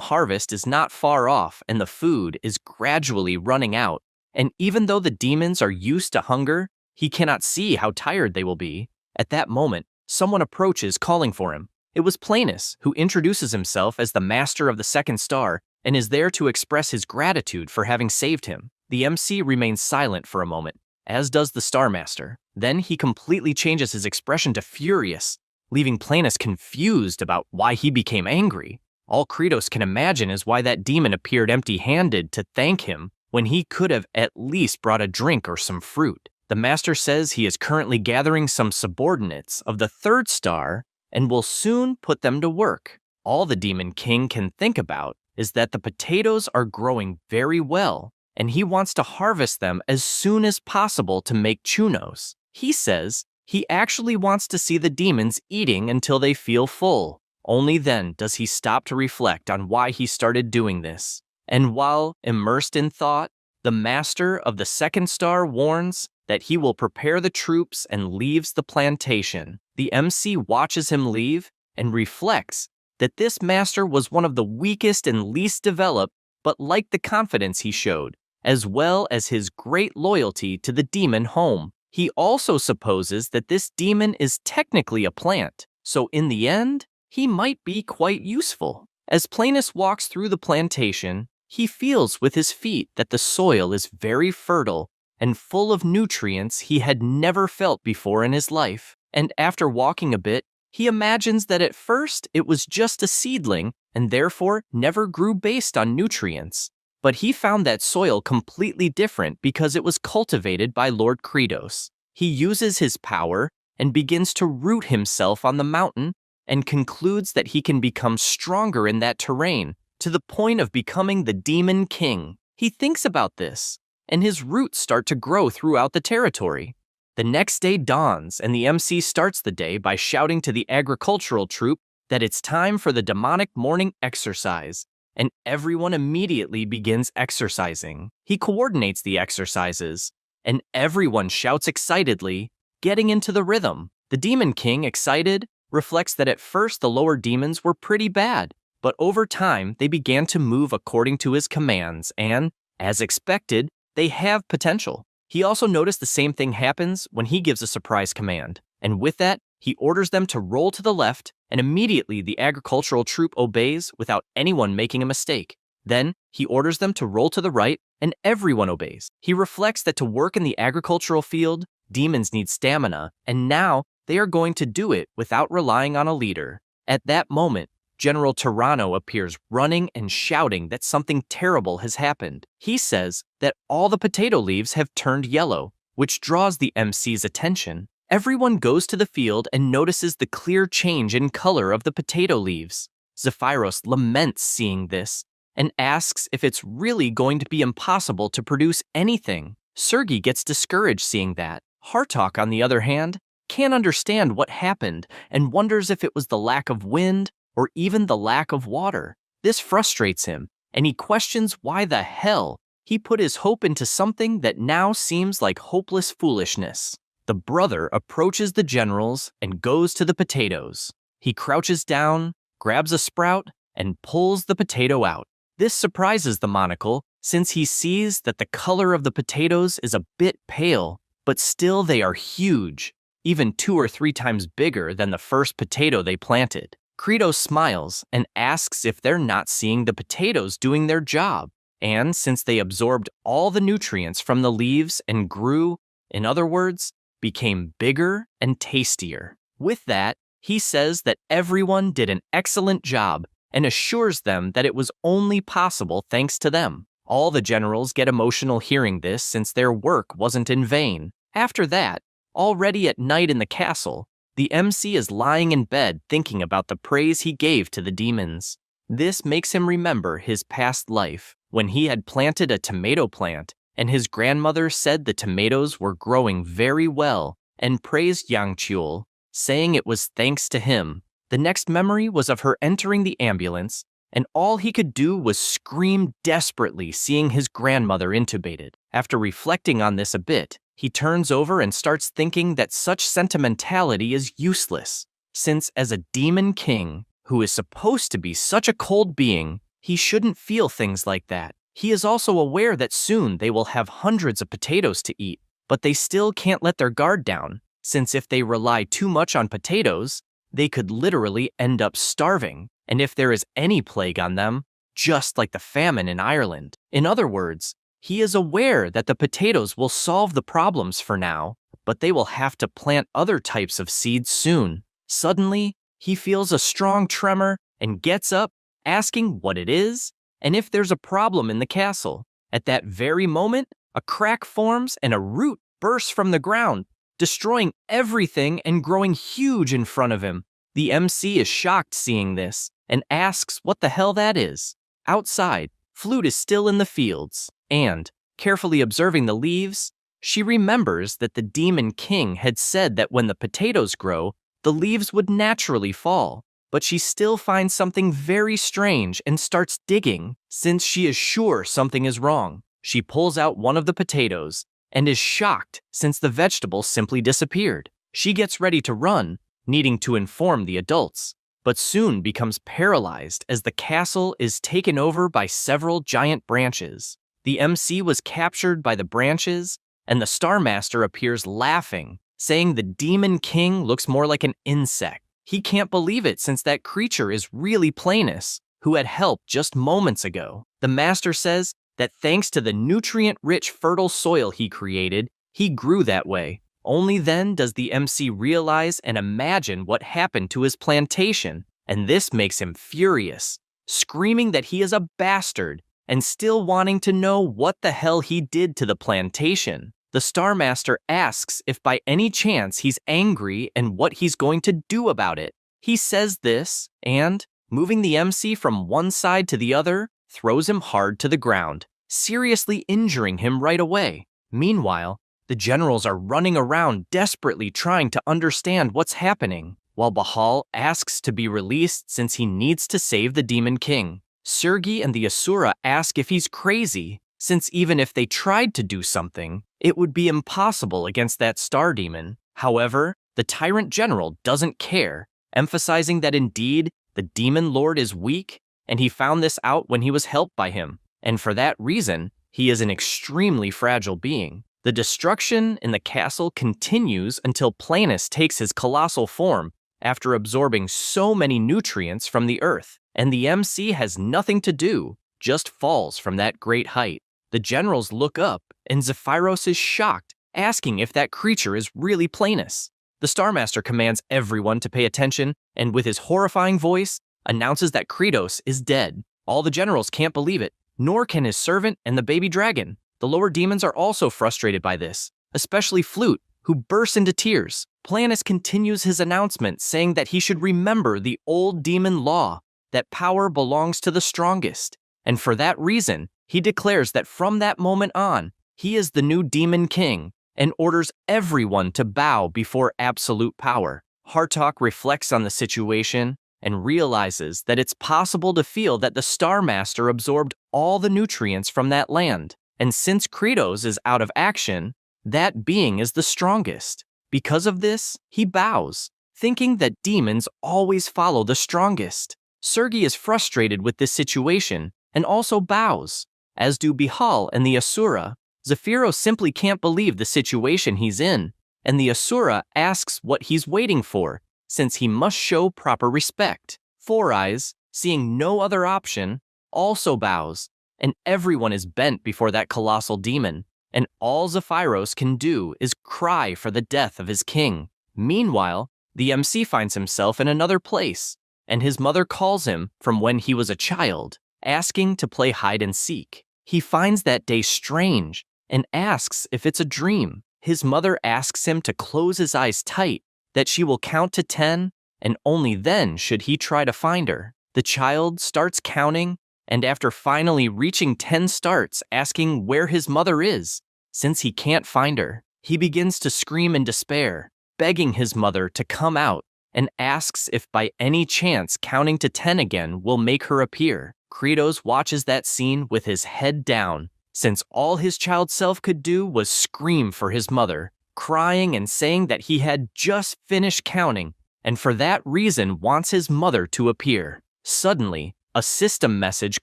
harvest is not far off and the food is gradually running out. And even though the demons are used to hunger, he cannot see how tired they will be. At that moment, someone approaches calling for him. It was Planus, who introduces himself as the master of the second star and is there to express his gratitude for having saved him. The MC remains silent for a moment, as does the Star Master. Then he completely changes his expression to furious, leaving Planus confused about why he became angry. All Kratos can imagine is why that demon appeared empty-handed to thank him when he could have at least brought a drink or some fruit. The Master says he is currently gathering some subordinates of the third star and will soon put them to work. All the Demon King can think about is that the potatoes are growing very well, and he wants to harvest them as soon as possible to make chunos. He says he actually wants to see the demons eating until they feel full. Only then does he stop to reflect on why he started doing this. And while immersed in thought, the Master of the second star warns that he will prepare the troops and leaves the plantation. The MC watches him leave and reflects that this master was one of the weakest and least developed, but liked the confidence he showed, as well as his great loyalty to the demon home. He also supposes that this demon is technically a plant, so in the end, he might be quite useful. As Planus walks through the plantation, he feels with his feet that the soil is very fertile and full of nutrients he had never felt before in his life. And after walking a bit, he imagines that at first it was just a seedling and therefore never grew based on nutrients. But he found that soil completely different because it was cultivated by Lord Kratos. He uses his power and begins to root himself on the mountain and concludes that he can become stronger in that terrain to the point of becoming the Demon King. He thinks about this, and his roots start to grow throughout the territory. The next day dawns, and the MC starts the day by shouting to the agricultural troop that it's time for the demonic morning exercise, and everyone immediately begins exercising. He coordinates the exercises, and everyone shouts excitedly, getting into the rhythm. The Demon King, excited, reflects that at first the lower demons were pretty bad, but over time they began to move according to his commands, and, as expected, they have potential. He also noticed the same thing happens when he gives a surprise command, and with that, he orders them to roll to the left, and immediately the agricultural troop obeys without anyone making a mistake. Then, he orders them to roll to the right, and everyone obeys. He reflects that to work in the agricultural field, demons need stamina, and now they are going to do it without relying on a leader. At that moment, General Tyranno appears running and shouting that something terrible has happened. He says that all the potato leaves have turned yellow, which draws the MC's attention. Everyone goes to the field and notices the clear change in color of the potato leaves. Zephyros laments seeing this and asks if it's really going to be impossible to produce anything. Sergei gets discouraged seeing that. Hartok, on the other hand, can't understand what happened and wonders if it was the lack of wind or even the lack of water. This frustrates him, and he questions why the hell he put his hope into something that now seems like hopeless foolishness. The brother approaches the generals and goes to the potatoes. He crouches down, grabs a sprout, and pulls the potato out. This surprises the monocle, since he sees that the color of the potatoes is a bit pale, but still they are huge, even 2 or 3 times bigger than the first potato they planted. Kratos smiles and asks if they're not seeing the potatoes doing their job, And since they absorbed all the nutrients from the leaves and grew, in other words, became bigger and tastier. With that, he says that everyone did an excellent job and assures them that it was only possible thanks to them. All the generals get emotional hearing this since their work wasn't in vain. After that, already at night in the castle, the MC is lying in bed thinking about the praise he gave to the demons. This makes him remember his past life, when he had planted a tomato plant, and his grandmother said the tomatoes were growing very well, and praised Yang Chul, saying it was thanks to him. The next memory was of her entering the ambulance, and all he could do was scream desperately seeing his grandmother intubated. After reflecting on this a bit, he turns over and starts thinking that such sentimentality is useless, since as a demon king, who is supposed to be such a cold being, he shouldn't feel things like that. He is also aware that soon they will have hundreds of potatoes to eat, but they still can't let their guard down, since if they rely too much on potatoes, they could literally end up starving, and if there is any plague on them, just like the famine in Ireland. In other words, he is aware that the potatoes will solve the problems for now, but they will have to plant other types of seeds soon. Suddenly, he feels a strong tremor and gets up, asking what it is and if there's a problem in the castle. At that very moment, a crack forms and a root bursts from the ground, destroying everything and growing huge in front of him. The MC is shocked seeing this and asks what the hell that is. Outside, Flute is still in the fields, and, carefully observing the leaves, she remembers that the Demon King had said that when the potatoes grow, the leaves would naturally fall. But she still finds something very strange and starts digging, since she is sure something is wrong. She pulls out one of the potatoes and is shocked since the vegetable simply disappeared. She gets ready to run, needing to inform the adults, but soon becomes paralyzed as the castle is taken over by several giant branches. The MC was captured by the branches, and the Star Master appears laughing, saying the Demon King looks more like an insect. He can't believe it since that creature is really Planus, who had helped just moments ago. The Master says that thanks to the nutrient-rich fertile soil he created, he grew that way. Only then does the MC realize and imagine what happened to his plantation, and this makes him furious, screaming that he is a bastard and still wanting to know what the hell he did to the plantation. The Star Master asks if by any chance he's angry and what he's going to do about it. He says this and, moving the MC from one side to the other, throws him hard to the ground, seriously injuring him right away. Meanwhile, the generals are running around desperately trying to understand what's happening, while Bahal asks to be released since he needs to save the Demon King. Sergi and the Asura ask if he's crazy, since even if they tried to do something, it would be impossible against that star demon. However, the Tyrant General doesn't care, emphasizing that indeed, the Demon Lord is weak, and he found this out when he was helped by him, and for that reason, he is an extremely fragile being. The destruction in the castle continues until Planus takes his colossal form after absorbing so many nutrients from the earth, and the MC has nothing to do, just falls from that great height. The generals look up, and Zephyros is shocked, asking if that creature is really Planus. The Star Master commands everyone to pay attention, and with his horrifying voice, announces that Kratos is dead. All the generals can't believe it, nor can his servant and the baby dragon. The lower demons are also frustrated by this, especially Flute, who bursts into tears. Planus continues his announcement, saying that he should remember the old demon law, that power belongs to the strongest, and for that reason, he declares that from that moment on, he is the new Demon King, and orders everyone to bow before absolute power. Hartok reflects on the situation and realizes that it's possible to feel that the Star Master absorbed all the nutrients from that land, and since Kratos is out of action, that being is the strongest. Because of this, he bows, thinking that demons always follow the strongest. Sergi is frustrated with this situation and also bows, as do Bihal and the Asura. Zephyros simply can't believe the situation he's in, and the Asura asks what he's waiting for, since he must show proper respect. Four Eyes, seeing no other option, also bows, and everyone is bent before that colossal demon, and all Zephyros can do is cry for the death of his king. Meanwhile, the MC finds himself in another place, and his mother calls him from when he was a child, asking to play hide and seek. He finds that day strange and asks if it's a dream. His mother asks him to close his eyes tight, that she will count to 10, and only then should he try to find her. The child starts counting, and after finally reaching 10 starts asking where his mother is, since he can't find her. He begins to scream in despair, begging his mother to come out, and asks if by any chance counting to 10 again will make her appear. Kratos watches that scene with his head down, since all his child self could do was scream for his mother, crying and saying that he had just finished counting, and for that reason wants his mother to appear. Suddenly, a system message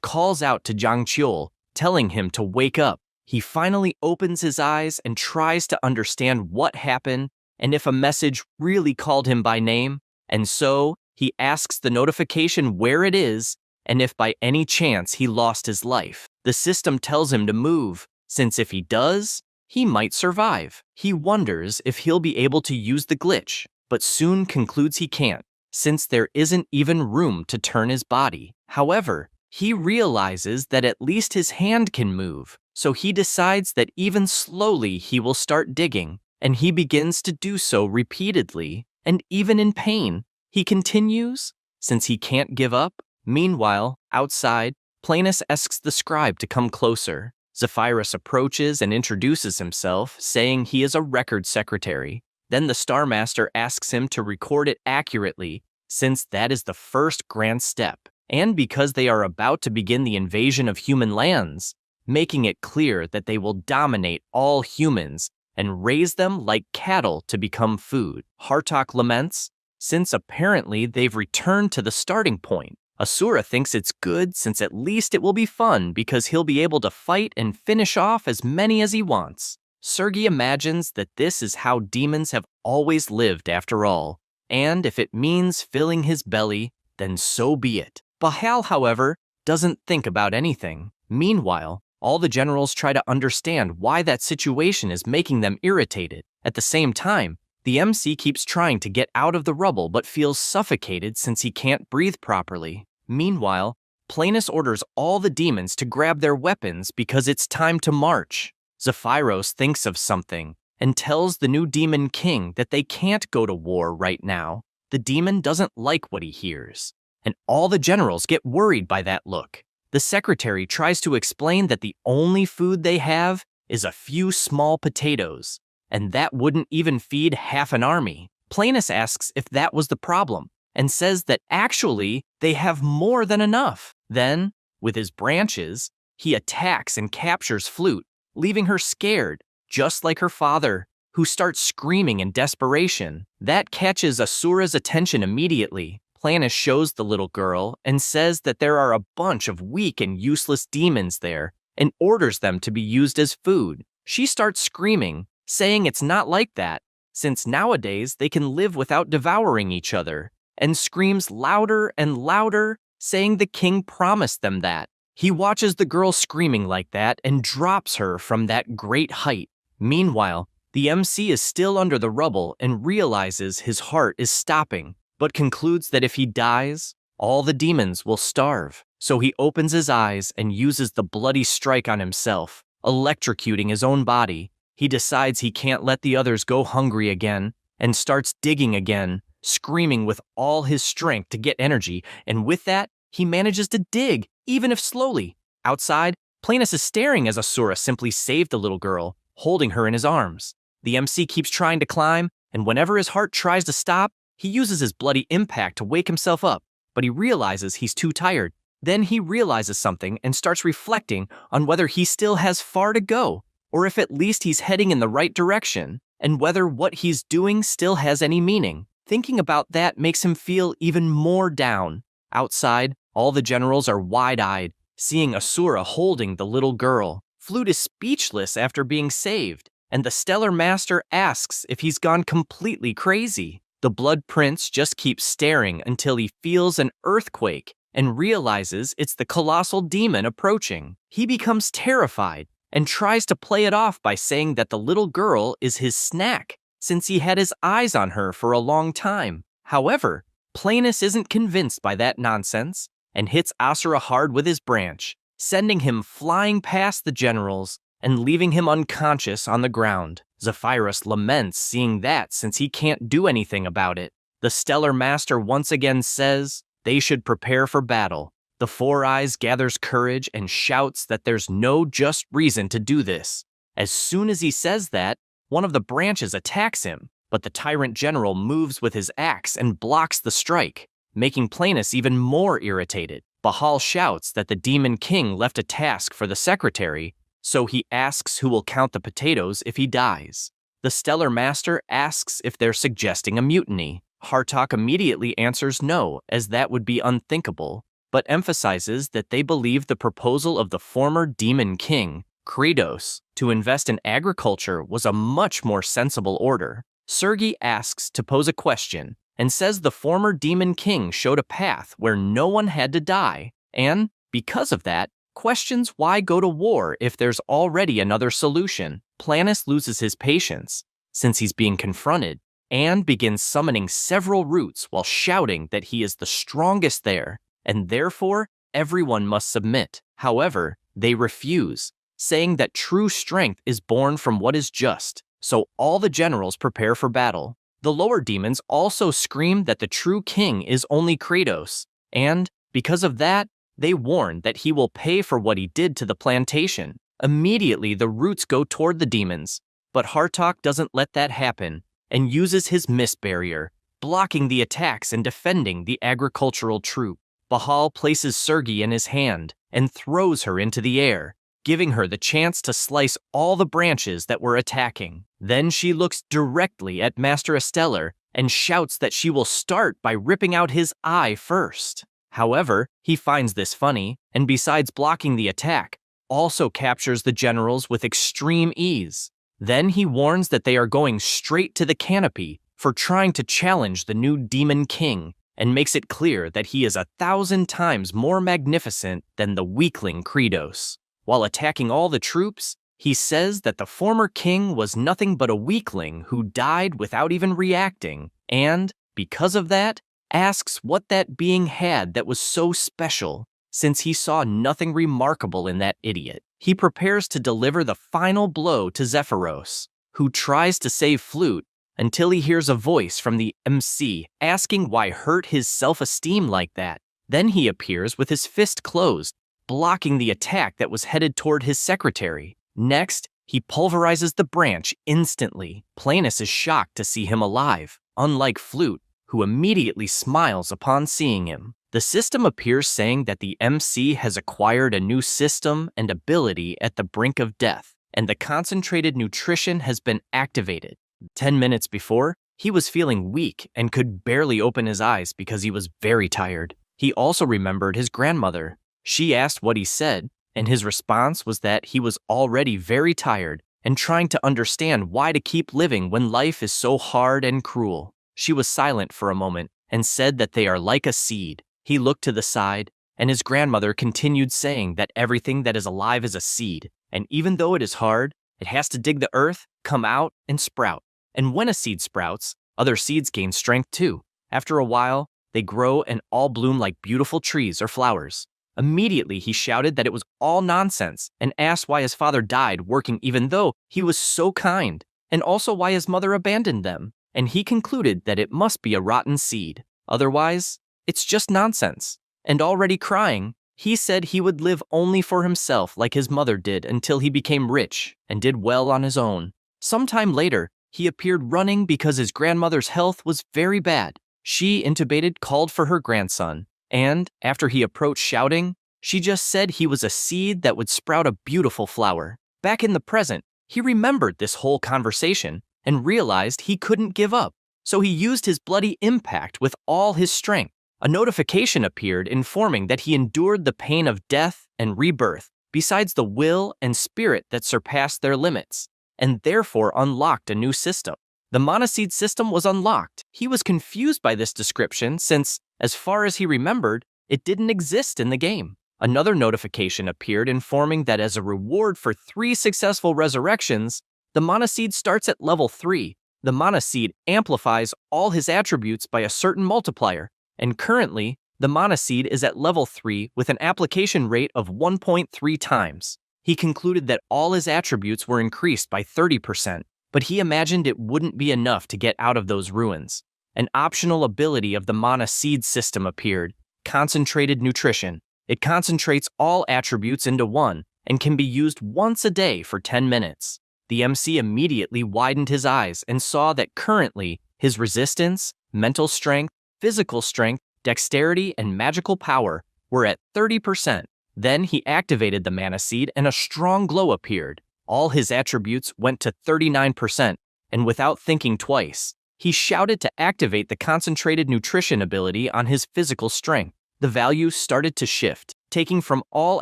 calls out to Jang Cheol, telling him to wake up. He finally opens his eyes and tries to understand what happened and if a message really called him by name, and so he asks the notification where it is and if by any chance he lost his life. The system tells him to move, since if he does, he might survive. He wonders if he'll be able to use the glitch, but soon concludes he can't, since there isn't even room to turn his body. However, he realizes that at least his hand can move, so he decides that even slowly he will start digging, and he begins to do so repeatedly, and even in pain. He continues, since he can't give up. Meanwhile, outside, Planus asks the scribe to come closer. Zephyros approaches and introduces himself, saying he is a record secretary. Then the Star Master asks him to record it accurately, since that is the first grand step, and because they are about to begin the invasion of human lands, making it clear that they will dominate all humans and raise them like cattle to become food. Hartok laments, since apparently they've returned to the starting point. Asura thinks it's good since at least it will be fun because he'll be able to fight and finish off as many as he wants. Sergei imagines that this is how demons have always lived after all, and if it means filling his belly, then so be it. Bahal, however, doesn't think about anything. Meanwhile, all the generals try to understand why that situation is making them irritated. At the same time, the MC keeps trying to get out of the rubble but feels suffocated since he can't breathe properly. Meanwhile, Planus orders all the demons to grab their weapons because it's time to march. Zephyros thinks of something and tells the new demon king that they can't go to war right now. The demon doesn't like what he hears, and all the generals get worried by that look. The secretary tries to explain that the only food they have is a few small potatoes, and that wouldn't even feed half an army. Planus asks if that was the problem, and says that actually they have more than enough. Then, with his branches, he attacks and captures Flute, leaving her scared, just like her father, who starts screaming in desperation. That catches Asura's attention immediately. Planus shows the little girl and says that there are a bunch of weak and useless demons there, and orders them to be used as food. She starts screaming, saying it's not like that, since nowadays they can live without devouring each other, and screams louder and louder, saying the king promised them that. He watches the girl screaming like that and drops her from that great height. Meanwhile, the MC is still under the rubble and realizes his heart is stopping, but concludes that if he dies, all the demons will starve. So he opens his eyes and uses the bloody strike on himself, electrocuting his own body. He decides he can't let the others go hungry again and starts digging again, screaming with all his strength to get energy, and with that, he manages to dig, even if slowly. Outside, Planus is staring as Asura simply saved the little girl, holding her in his arms. The MC keeps trying to climb, and whenever his heart tries to stop, he uses his bloody impact to wake himself up, but he realizes he's too tired. Then he realizes something and starts reflecting on whether he still has far to go, or if at least he's heading in the right direction, and whether what he's doing still has any meaning. Thinking about that makes him feel even more down. Outside, all the generals are wide-eyed, seeing Asura holding the little girl. Flute is speechless after being saved, and the Stellar Master asks if he's gone completely crazy. The Blood Prince just keeps staring until he feels an earthquake and realizes it's the colossal demon approaching. He becomes terrified and tries to play it off by saying that the little girl is his snack, since he had his eyes on her for a long time. However, Planus isn't convinced by that nonsense and hits Asura hard with his branch, sending him flying past the generals and leaving him unconscious on the ground. Zephyrus laments seeing that since he can't do anything about it. The Stellar Master once again says they should prepare for battle. The Four Eyes gathers courage and shouts that there's no just reason to do this. As soon as he says that, one of the branches attacks him, but the Tyrant General moves with his axe and blocks the strike, making Planus even more irritated. Bahal shouts that the Demon King left a task for the secretary, so he asks who will count the potatoes if he dies. The Stellar Master asks if they're suggesting a mutiny. Hartok immediately answers no, as that would be unthinkable, but emphasizes that they believe the proposal of the former Demon King, Kratos, to invest in agriculture was a much more sensible order. Sergei asks to pose a question and says the former Demon King showed a path where no one had to die, and, because of that, questions why go to war if there's already another solution. Planus loses his patience, since he's being confronted, and begins summoning several roots while shouting that he is the strongest there, and therefore everyone must submit. However, they refuse, saying that true strength is born from what is just, so all the generals prepare for battle. The lower demons also scream that the true king is only Kratos, and, because of that, they warn that he will pay for what he did to the plantation. Immediately, the roots go toward the demons, but Hartok doesn't let that happen, and uses his mist barrier, blocking the attacks and defending the agricultural troop. Bahal places Sergei in his hand and throws her into the air, giving her the chance to slice all the branches that were attacking. Then she looks directly at Master Esteller and shouts that she will start by ripping out his eye first. However, he finds this funny, and besides blocking the attack, also captures the generals with extreme ease. Then he warns that they are going straight to the canopy for trying to challenge the new Demon King, and makes it clear that he is 1,000 times more magnificent than the weakling Kratos. While attacking all the troops, he says that the former king was nothing but a weakling who died without even reacting, and, because of that, asks what that being had that was so special, since he saw nothing remarkable in that idiot. He prepares to deliver the final blow to Zephyros, who tries to save Flute, until he hears a voice from the MC asking why hurt his self-esteem like that. Then he appears with his fist closed, blocking the attack that was headed toward his secretary. Next, he pulverizes the branch instantly. Planus is shocked to see him alive, unlike Flute, who immediately smiles upon seeing him. The system appears saying that the MC has acquired a new system and ability at the brink of death, and the concentrated nutrition has been activated. 10 minutes before, he was feeling weak and could barely open his eyes because he was very tired. He also remembered his grandmother. She asked what he said, and his response was that he was already very tired and trying to understand why to keep living when life is so hard and cruel. She was silent for a moment and said that they are like a seed. He looked to the side, and his grandmother continued saying that everything that is alive is a seed, and even though it is hard, it has to dig the earth, come out, and sprout. And when a seed sprouts, other seeds gain strength too. After a while, they grow and all bloom like beautiful trees or flowers. Immediately, he shouted that it was all nonsense and asked why his father died working even though he was so kind, and also why his mother abandoned them. And he concluded that it must be a rotten seed. Otherwise, it's just nonsense. And already crying, he said he would live only for himself like his mother did until he became rich and did well on his own. Sometime later, he appeared running because his grandmother's health was very bad. She, intubated, called for her grandson, and, after he approached shouting, she just said he was a seed that would sprout a beautiful flower. Back in the present, he remembered this whole conversation and realized he couldn't give up, so he used his bloody impact with all his strength. A notification appeared informing that he endured the pain of death and rebirth, besides the will and spirit that surpassed their limits, and therefore unlocked a new system. The monoseed system was unlocked. He was confused by this description since, as far as he remembered, It didn't exist in the game. Another notification appeared informing that as a reward for 3 successful resurrections, the mana seed starts at level 3. The mana seed amplifies all his attributes by a certain multiplier, and currently, the mana seed is at level 3 with an application rate of 1.3 times. He concluded that all his attributes were increased by 30%, but he imagined it wouldn't be enough to get out of those ruins. An optional ability of the mana seed system appeared, Concentrated Nutrition. It concentrates all attributes into one and can be used once a day for 10 minutes. The MC immediately widened his eyes and saw that currently his resistance, mental strength, physical strength, dexterity, and magical power were at 30%. Then he activated the mana seed and a strong glow appeared. All his attributes went to 39%, and without thinking twice, he shouted to activate the Concentrated Nutrition ability on his physical strength. The value started to shift, taking from all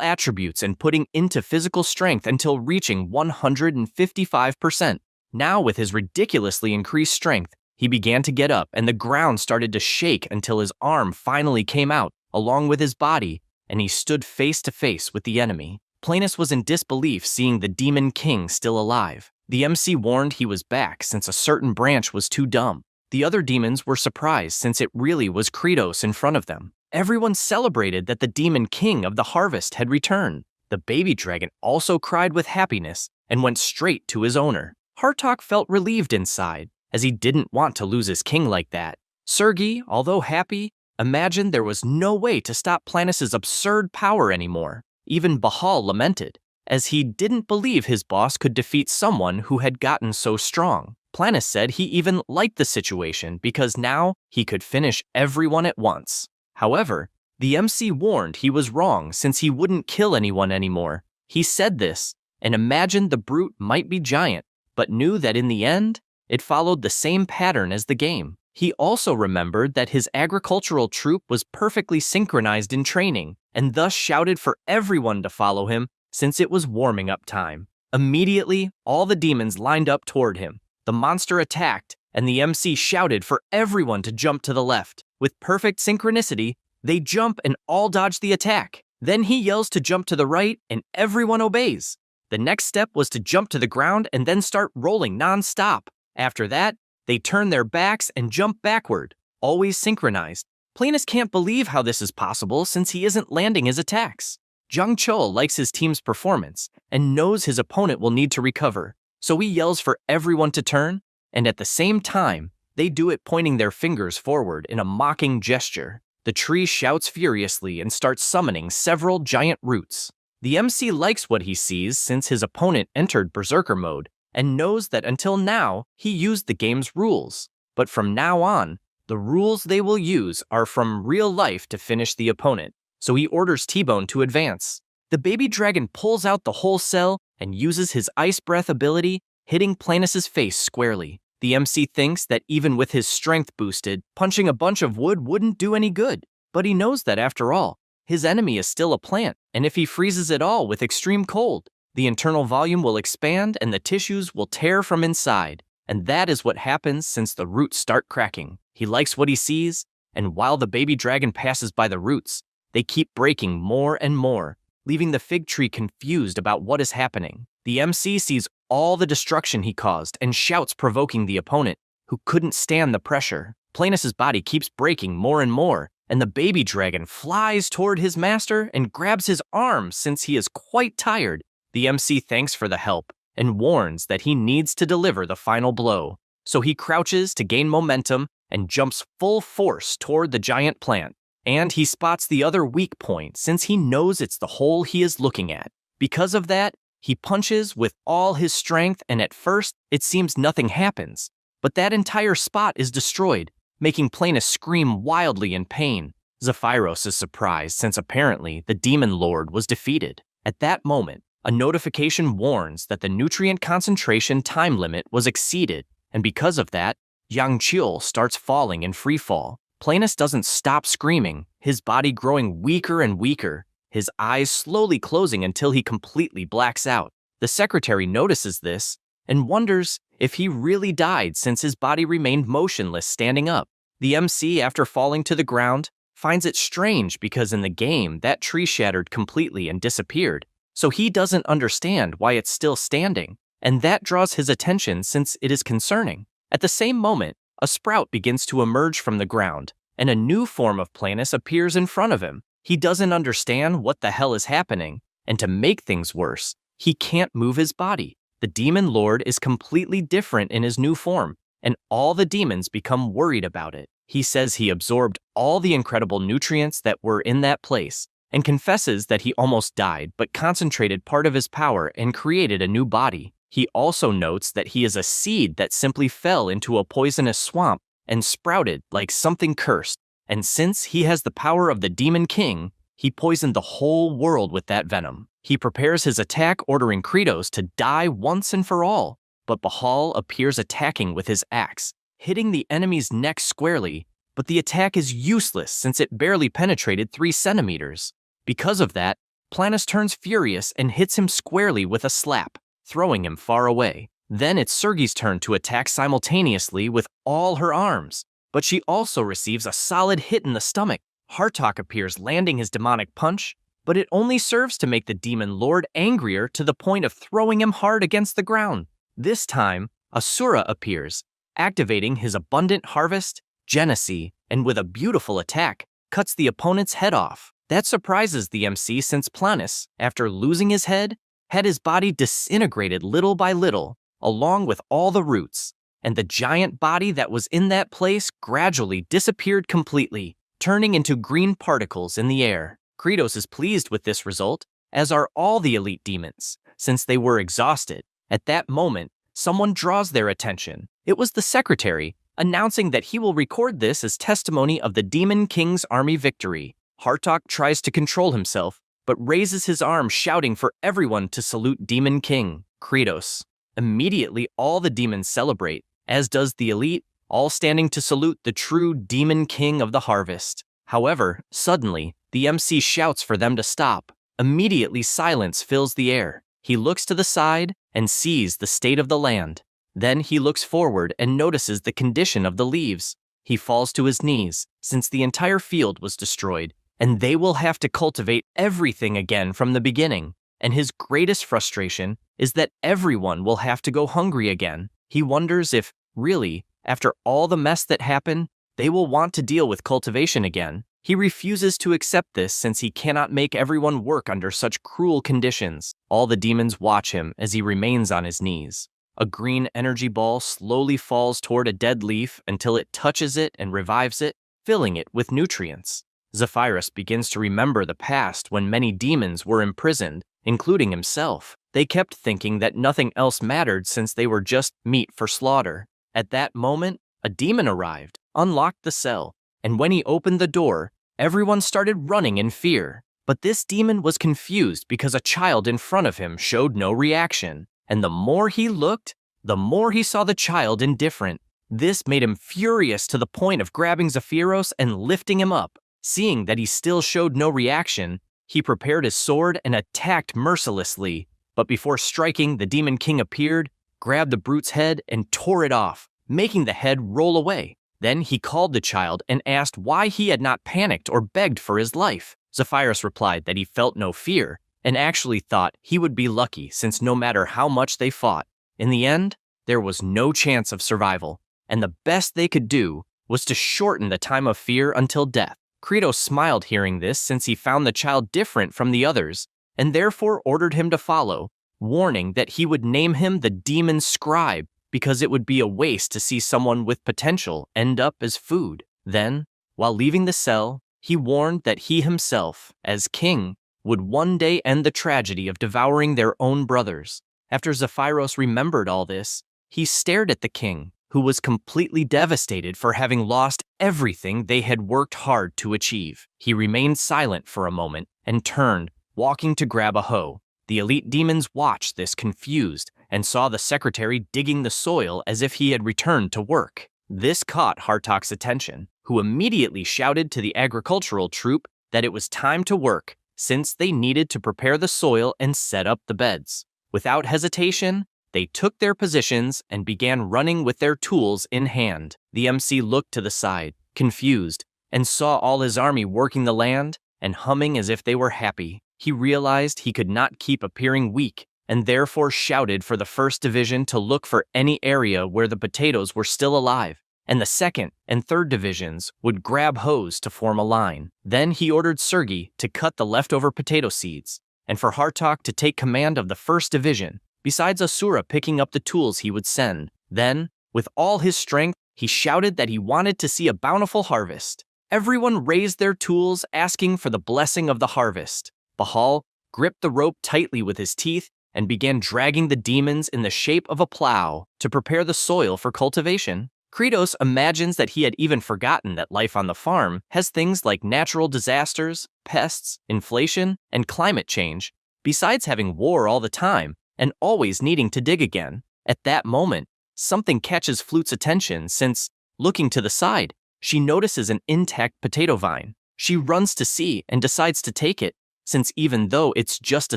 attributes and putting into physical strength until reaching 155%. Now, with his ridiculously increased strength, he began to get up and the ground started to shake until his arm finally came out, along with his body, and he stood face to face with the enemy. Planus was in disbelief seeing the Demon King still alive. The MC warned he was back since a certain branch was too dumb. The other demons were surprised since it really was Kratos in front of them. Everyone celebrated that the Demon King of the Harvest had returned. The baby dragon also cried with happiness and went straight to his owner. Hartok felt relieved inside, as he didn't want to lose his king like that. Sergei, although happy, imagined there was no way to stop Planus' absurd power anymore. Even Bahal lamented, as he didn't believe his boss could defeat someone who had gotten so strong. Planus said he even liked the situation because now he could finish everyone at once. However, the MC warned he was wrong since he wouldn't kill anyone anymore. He said this and imagined the brute might be giant, but knew that in the end, it followed the same pattern as the game. He also remembered that his agricultural troop was perfectly synchronized in training, and thus shouted for everyone to follow him since it was warming up time. Immediately, all the demons lined up toward him. The monster attacked, and the MC shouted for everyone to jump to the left. With perfect synchronicity, they jump and all dodge the attack. Then he yells to jump to the right, and everyone obeys. The next step was to jump to the ground and then start rolling non-stop. After that, they turn their backs and jump backward, always synchronized. Planus can't believe how this is possible since he isn't landing his attacks. Jung Chul likes his team's performance and knows his opponent will need to recover, so he yells for everyone to turn, and at the same time, they do it pointing their fingers forward in a mocking gesture. The tree shouts furiously and starts summoning several giant roots. The MC likes what he sees since his opponent entered Berserker mode and knows that until now, he used the game's rules. But from now on, the rules they will use are from real life to finish the opponent, so he orders T-Bone to advance. The baby dragon pulls out the whole cell and uses his Ice Breath ability, hitting Planus' face squarely. The MC thinks that even with his strength boosted, punching a bunch of wood wouldn't do any good, but he knows that after all, his enemy is still a plant, and if he freezes it all with extreme cold, the internal volume will expand and the tissues will tear from inside, and that is what happens since the roots start cracking. He likes what he sees, and while the baby dragon passes by the roots, they keep breaking more and more, leaving the fig tree confused about what is happening. The MC sees all the destruction he caused and shouts, provoking the opponent, who couldn't stand the pressure. Planus' body keeps breaking more and more, and the baby dragon flies toward his master and grabs his arm since he is quite tired. The MC thanks for the help and warns that he needs to deliver the final blow. So he crouches to gain momentum and jumps full force toward the giant plant. And he spots the other weak point since he knows it's the hole he is looking at. Because of that, he punches with all his strength, and at first, it seems nothing happens. But that entire spot is destroyed, making Planus scream wildly in pain. Zephyros is surprised since apparently the Demon Lord was defeated. At that moment, a notification warns that the nutrient concentration time limit was exceeded, and because of that, Yang Chul starts falling in free fall. Planus doesn't stop screaming, his body growing weaker and weaker, his eyes slowly closing until he completely blacks out. The secretary notices this and wonders if he really died since his body remained motionless standing up. The MC, after falling to the ground, finds it strange because in the game, that tree shattered completely and disappeared, so he doesn't understand why it's still standing, and that draws his attention since it is concerning. At the same moment, a sprout begins to emerge from the ground, and a new form of Planus appears in front of him. He doesn't understand what the hell is happening, and to make things worse, he can't move his body. The demon lord is completely different in his new form, and all the demons become worried about it. He says he absorbed all the incredible nutrients that were in that place, and confesses that he almost died but concentrated part of his power and created a new body. He also notes that he is a seed that simply fell into a poisonous swamp and sprouted like something cursed, and since he has the power of the Demon King, he poisoned the whole world with that venom. He prepares his attack, ordering Kratos to die once and for all, but Bahal appears attacking with his axe, hitting the enemy's neck squarely, but the attack is useless since it barely penetrated 3 centimeters. Because of that, Planus turns furious and hits him squarely with a slap, throwing him far away. Then it's Sergi's turn to attack simultaneously with all her arms, but she also receives a solid hit in the stomach. Hartok appears, landing his demonic punch, but it only serves to make the demon lord angrier to the point of throwing him hard against the ground. This time, Asura appears, activating his abundant harvest, Genesee, and with a beautiful attack, cuts the opponent's head off. That surprises the MC since Planus, after losing his head, had his body disintegrated little by little, along with all the roots, and the giant body that was in that place gradually disappeared completely, turning into green particles in the air. Kratos is pleased with this result, as are all the elite demons, since they were exhausted. At that moment, someone draws their attention. It was the secretary, announcing that he will record this as testimony of the Demon King's army victory. Hartok tries to control himself, but raises his arm, shouting for everyone to salute Demon King, Kratos. Immediately, all the demons celebrate, as does the elite, all standing to salute the true Demon King of the harvest. However, suddenly, the MC shouts for them to stop. Immediately, silence fills the air. He looks to the side and sees the state of the land. Then he looks forward and notices the condition of the leaves. He falls to his knees, since the entire field was destroyed, and they will have to cultivate everything again from the beginning. And his greatest frustration is that everyone will have to go hungry again. He wonders if, really, after all the mess that happened, they will want to deal with cultivation again. He refuses to accept this since he cannot make everyone work under such cruel conditions. All the demons watch him as he remains on his knees. A green energy ball slowly falls toward a dead leaf until it touches it and revives it, filling it with nutrients. Zephyrus begins to remember the past when many demons were imprisoned, including himself. They kept thinking that nothing else mattered since they were just meat for slaughter. At that moment, a demon arrived, unlocked the cell, and when he opened the door, everyone started running in fear. But this demon was confused because a child in front of him showed no reaction, and the more he looked, the more he saw the child indifferent. This made him furious to the point of grabbing Zephyros and lifting him up. Seeing that he still showed no reaction, he prepared his sword and attacked mercilessly. But before striking, the Demon King appeared, grabbed the brute's head, and tore it off, making the head roll away. Then he called the child and asked why he had not panicked or begged for his life. Zephyrus replied that he felt no fear, and actually thought he would be lucky since no matter how much they fought, in the end, there was no chance of survival, and the best they could do was to shorten the time of fear until death. Kratos smiled hearing this since he found the child different from the others, and therefore ordered him to follow, warning that he would name him the Demon Scribe because it would be a waste to see someone with potential end up as food. Then, while leaving the cell, he warned that he himself, as king, would one day end the tragedy of devouring their own brothers. After Zephyros remembered all this, he stared at the king, who was completely devastated for having lost everything they had worked hard to achieve. He remained silent for a moment and turned, walking to grab a hoe. The elite demons watched this confused and saw the secretary digging the soil as if he had returned to work. This caught Hartok's attention, who immediately shouted to the agricultural troop that it was time to work, since they needed to prepare the soil and set up the beds. Without hesitation, they took their positions and began running with their tools in hand. The MC looked to the side, confused, and saw all his army working the land and humming as if they were happy. He realized he could not keep appearing weak and therefore shouted for the first division to look for any area where the potatoes were still alive, and the second and third divisions would grab hoes to form a line. Then he ordered Sergei to cut the leftover potato seeds, and for Hartok to take command of the first division, besides Asura picking up the tools he would send. Then, with all his strength, he shouted that he wanted to see a bountiful harvest. Everyone raised their tools, asking for the blessing of the harvest. Bahal gripped the rope tightly with his teeth and began dragging the demons in the shape of a plow to prepare the soil for cultivation. Kratos imagines that he had even forgotten that life on the farm has things like natural disasters, pests, inflation, and climate change, besides having war all the time and always needing to dig again. At that moment, something catches Flute's attention since, looking to the side, she notices an intact potato vine. She runs to see and decides to take it, since even though it's just a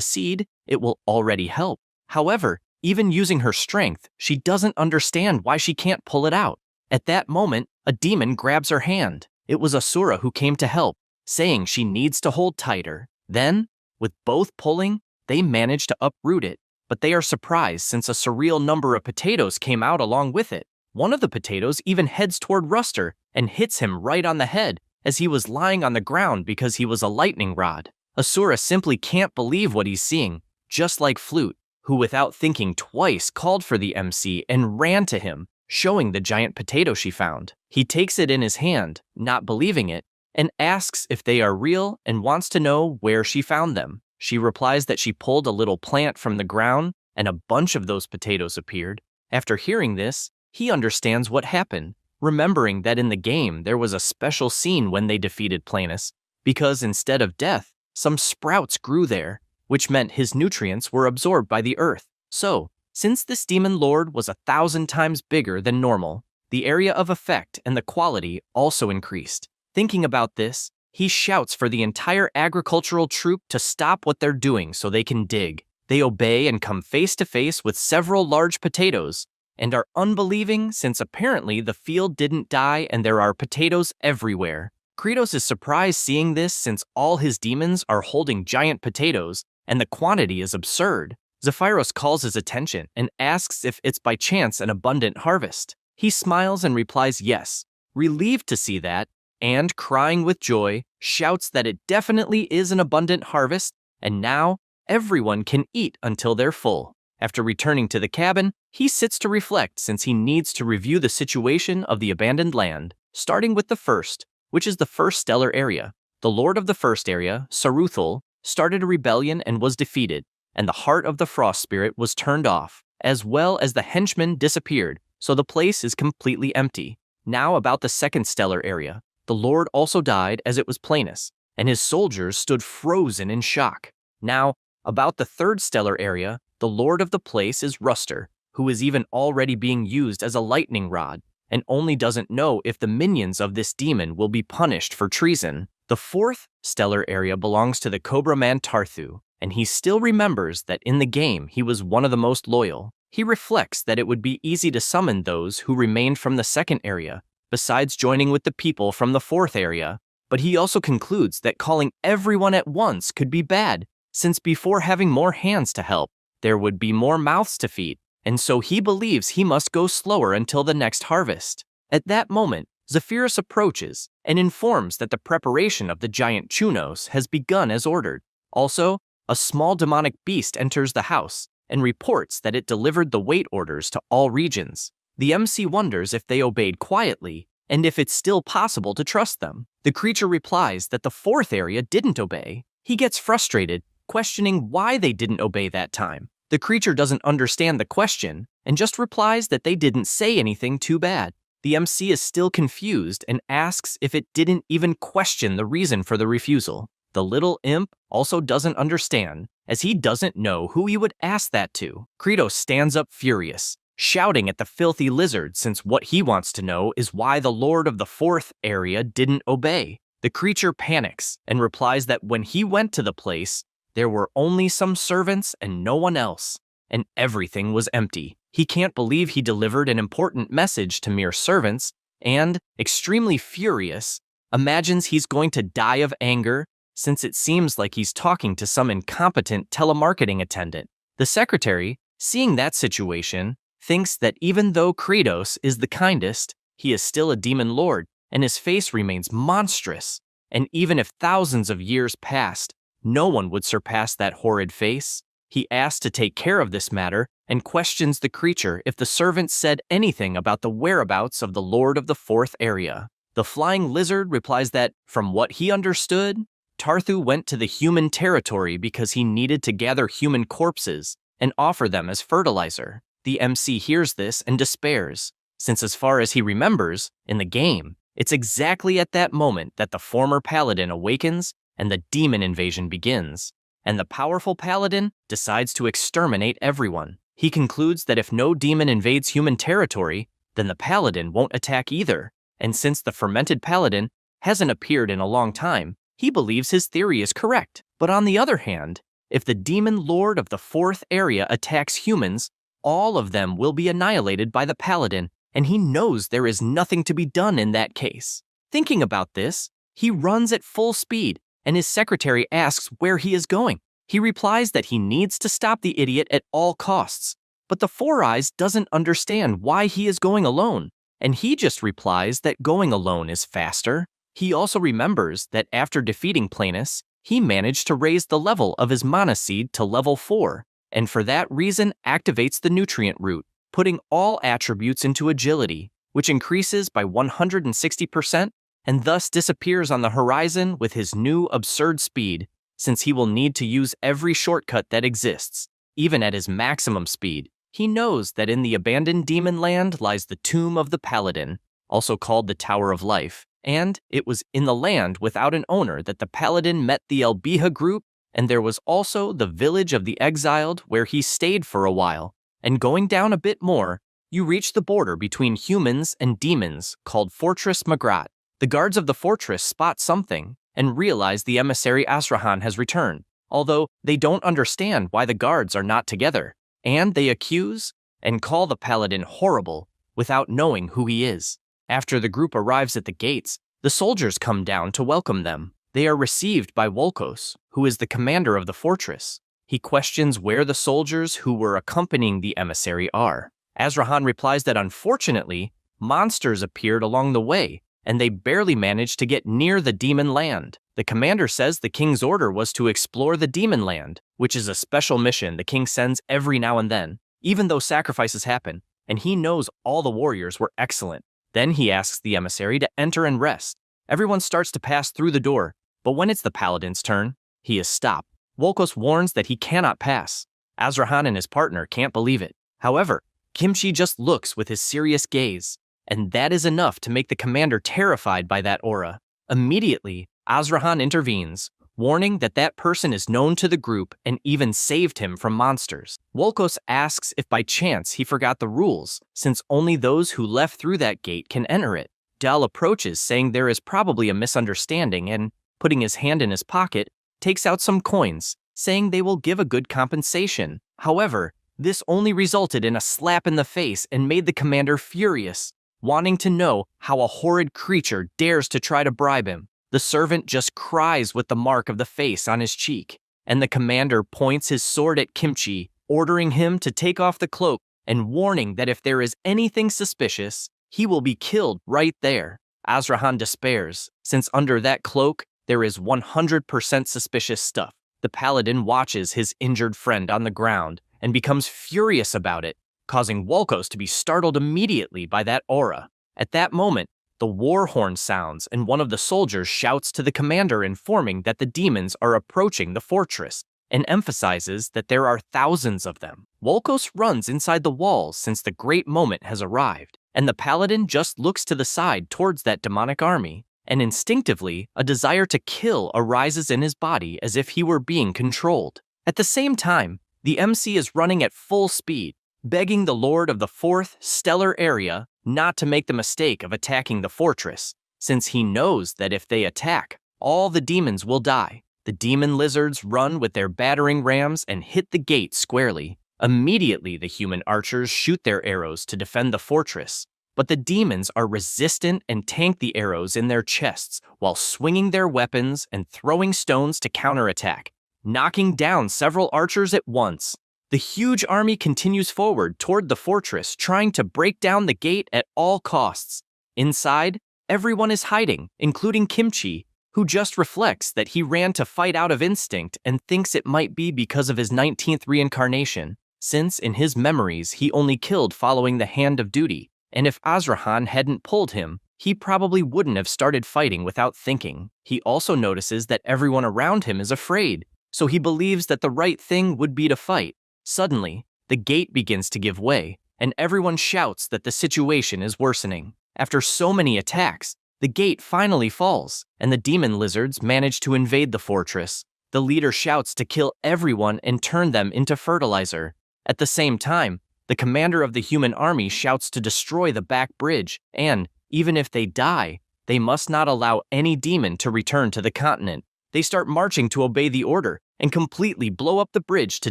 seed, it will already help. However, even using her strength, she doesn't understand why she can't pull it out. At that moment, a demon grabs her hand. It was Asura who came to help, saying she needs to hold tighter. Then, with both pulling, they manage to uproot it, but they are surprised since a surreal number of potatoes came out along with it. One of the potatoes even heads toward Ruster and hits him right on the head as he was lying on the ground because he was a lightning rod. Asura simply can't believe what he's seeing, just like Flute, who without thinking twice called for the MC and ran to him, showing the giant potato she found. He takes it in his hand, not believing it, and asks if they are real and wants to know where she found them. She replies that she pulled a little plant from the ground and a bunch of those potatoes appeared. After hearing this, he understands what happened, remembering that in the game there was a special scene when they defeated Planus, because instead of death, some sprouts grew there, which meant his nutrients were absorbed by the earth. So, since this demon lord was 1,000 times bigger than normal, the area of effect and the quality also increased. Thinking about this, he shouts for the entire agricultural troop to stop what they're doing so they can dig. They obey and come face to face with several large potatoes, and are unbelieving since apparently the field didn't die and there are potatoes everywhere. Kratos is surprised seeing this since all his demons are holding giant potatoes, and the quantity is absurd. Zephyros calls his attention and asks if it's by chance an abundant harvest. He smiles and replies yes, relieved to see that, and, crying with joy, shouts that it definitely is an abundant harvest, and now everyone can eat until they're full. After returning to the cabin, he sits to reflect since he needs to review the situation of the abandoned land, starting with the first, which is the first stellar area. The lord of the first area, Saruthul, started a rebellion and was defeated, and the heart of the frost spirit was turned off, as well as the henchmen disappeared, so the place is completely empty. Now about the second stellar area. The lord also died as it was Planus, and his soldiers stood frozen in shock. Now, about the third stellar area, the lord of the place is Ruster, who is even already being used as a lightning rod, and only doesn't know if the minions of this demon will be punished for treason. The fourth stellar area belongs to the Cobra Man Tarthu, and he still remembers that in the game he was one of the most loyal. He reflects that it would be easy to summon those who remained from the second area, besides joining with the people from the fourth area, but he also concludes that calling everyone at once could be bad, since before having more hands to help, there would be more mouths to feed, and so he believes he must go slower until the next harvest. At that moment, Zephyros approaches and informs that the preparation of the giant Chunos has begun as ordered. Also, a small demonic beast enters the house and reports that it delivered the wait orders to all regions. The MC wonders if they obeyed quietly and if it's still possible to trust them. The creature replies that the fourth area didn't obey. He gets frustrated, questioning why they didn't obey that time. The creature doesn't understand the question and just replies that they didn't say anything too bad. The MC is still confused and asks if it didn't even question the reason for the refusal. The little imp also doesn't understand, as he doesn't know who he would ask that to. Kratos stands up furious, shouting at the filthy lizard since what he wants to know is why the lord of the fourth area didn't obey. The creature panics and replies that when he went to the place, there were only some servants and no one else, and everything was empty. He can't believe he delivered an important message to mere servants, and, extremely furious, imagines he's going to die of anger since it seems like he's talking to some incompetent telemarketing attendant. The secretary, seeing that situation, thinks that even though Kratos is the kindest, he is still a demon lord, and his face remains monstrous. And even if thousands of years passed, no one would surpass that horrid face. He asks to take care of this matter and questions the creature if the servant said anything about the whereabouts of the Lord of the Fourth Area. The flying lizard replies that, from what he understood, Tarthu went to the human territory because he needed to gather human corpses and offer them as fertilizer. The MC hears this and despairs, since as far as he remembers, in the game, it's exactly at that moment that the former paladin awakens and the demon invasion begins, and the powerful paladin decides to exterminate everyone. He concludes that if no demon invades human territory, then the paladin won't attack either, and since the fermented paladin hasn't appeared in a long time, he believes his theory is correct. But on the other hand, if the demon lord of the Fourth Area attacks humans, all of them will be annihilated by the paladin, and he knows there is nothing to be done in that case. Thinking about this, he runs at full speed, and his secretary asks where he is going. He replies that he needs to stop the idiot at all costs, but the Four Eyes doesn't understand why he is going alone, and he just replies that going alone is faster. He also remembers that after defeating Planus, he managed to raise the level of his mana seed to level 4, and for that reason activates the nutrient root, putting all attributes into agility, which increases by 160% and thus disappears on the horizon with his new absurd speed, since he will need to use every shortcut that exists, even at his maximum speed. He knows that in the abandoned demon land lies the tomb of the paladin, also called the Tower of Life, and it was in the land without an owner that the paladin met the Elbiha group, and there was also the village of the exiled where he stayed for a while. And going down a bit more, you reach the border between humans and demons called Fortress Magrat. The guards of the fortress spot something and realize the emissary Asrahan has returned, although they don't understand why the guards are not together, and they accuse and call the paladin horrible without knowing who he is. After the group arrives at the gates, the soldiers come down to welcome them. They are received by Wolkos, who is the commander of the fortress. He questions where the soldiers who were accompanying the emissary are. Asrahan replies that unfortunately, monsters appeared along the way, and they barely managed to get near the demon land. The commander says the king's order was to explore the demon land, which is a special mission the king sends every now and then, even though sacrifices happen, and he knows all the warriors were excellent. Then he asks the emissary to enter and rest. Everyone starts to pass through the door, but when it's the paladin's turn, he is stopped. Wolkos warns that he cannot pass. Asrahan and his partner can't believe it. However, Kimchi just looks with his serious gaze, and that is enough to make the commander terrified by that aura. Immediately, Asrahan intervenes, warning that that person is known to the group and even saved him from monsters. Wolkos asks if by chance he forgot the rules, since only those who left through that gate can enter it. Dal approaches, saying there is probably a misunderstanding, and, putting his hand in his pocket, takes out some coins, saying they will give a good compensation. However, this only resulted in a slap in the face and made the commander furious, wanting to know how a horrid creature dares to try to bribe him. The servant just cries with the mark of the face on his cheek, and the commander points his sword at Kimchi, ordering him to take off the cloak and warning that if there is anything suspicious, he will be killed right there. Asrahan despairs, since under that cloak, there is 100% suspicious stuff. The paladin watches his injured friend on the ground and becomes furious about it, causing Wolkos to be startled immediately by that aura. At that moment, the war horn sounds and one of the soldiers shouts to the commander informing that the demons are approaching the fortress and emphasizes that there are thousands of them. Wolkos runs inside the walls since the great moment has arrived, and the paladin just looks to the side towards that demonic army, and instinctively, a desire to kill arises in his body as if he were being controlled. At the same time, the MC is running at full speed, begging the Lord of the Fourth Stellar Area not to make the mistake of attacking the fortress, since he knows that if they attack, all the demons will die. The demon lizards run with their battering rams and hit the gate squarely. Immediately, the human archers shoot their arrows to defend the fortress, but the demons are resistant and tank the arrows in their chests while swinging their weapons and throwing stones to counterattack, knocking down several archers at once. The huge army continues forward toward the fortress, trying to break down the gate at all costs. Inside, everyone is hiding, including Kimchi, who just reflects that he ran to fight out of instinct and thinks it might be because of his 19th reincarnation, since in his memories he only killed following the hand of duty, and if Azrahan hadn't pulled him, he probably wouldn't have started fighting without thinking. He also notices that everyone around him is afraid, so he believes that the right thing would be to fight. Suddenly, the gate begins to give way, and everyone shouts that the situation is worsening. After so many attacks, the gate finally falls, and the demon lizards manage to invade the fortress. The leader shouts to kill everyone and turn them into fertilizer. At the same time, the commander of the human army shouts to destroy the back bridge, and, even if they die, they must not allow any demon to return to the continent. They start marching to obey the order, and completely blow up the bridge to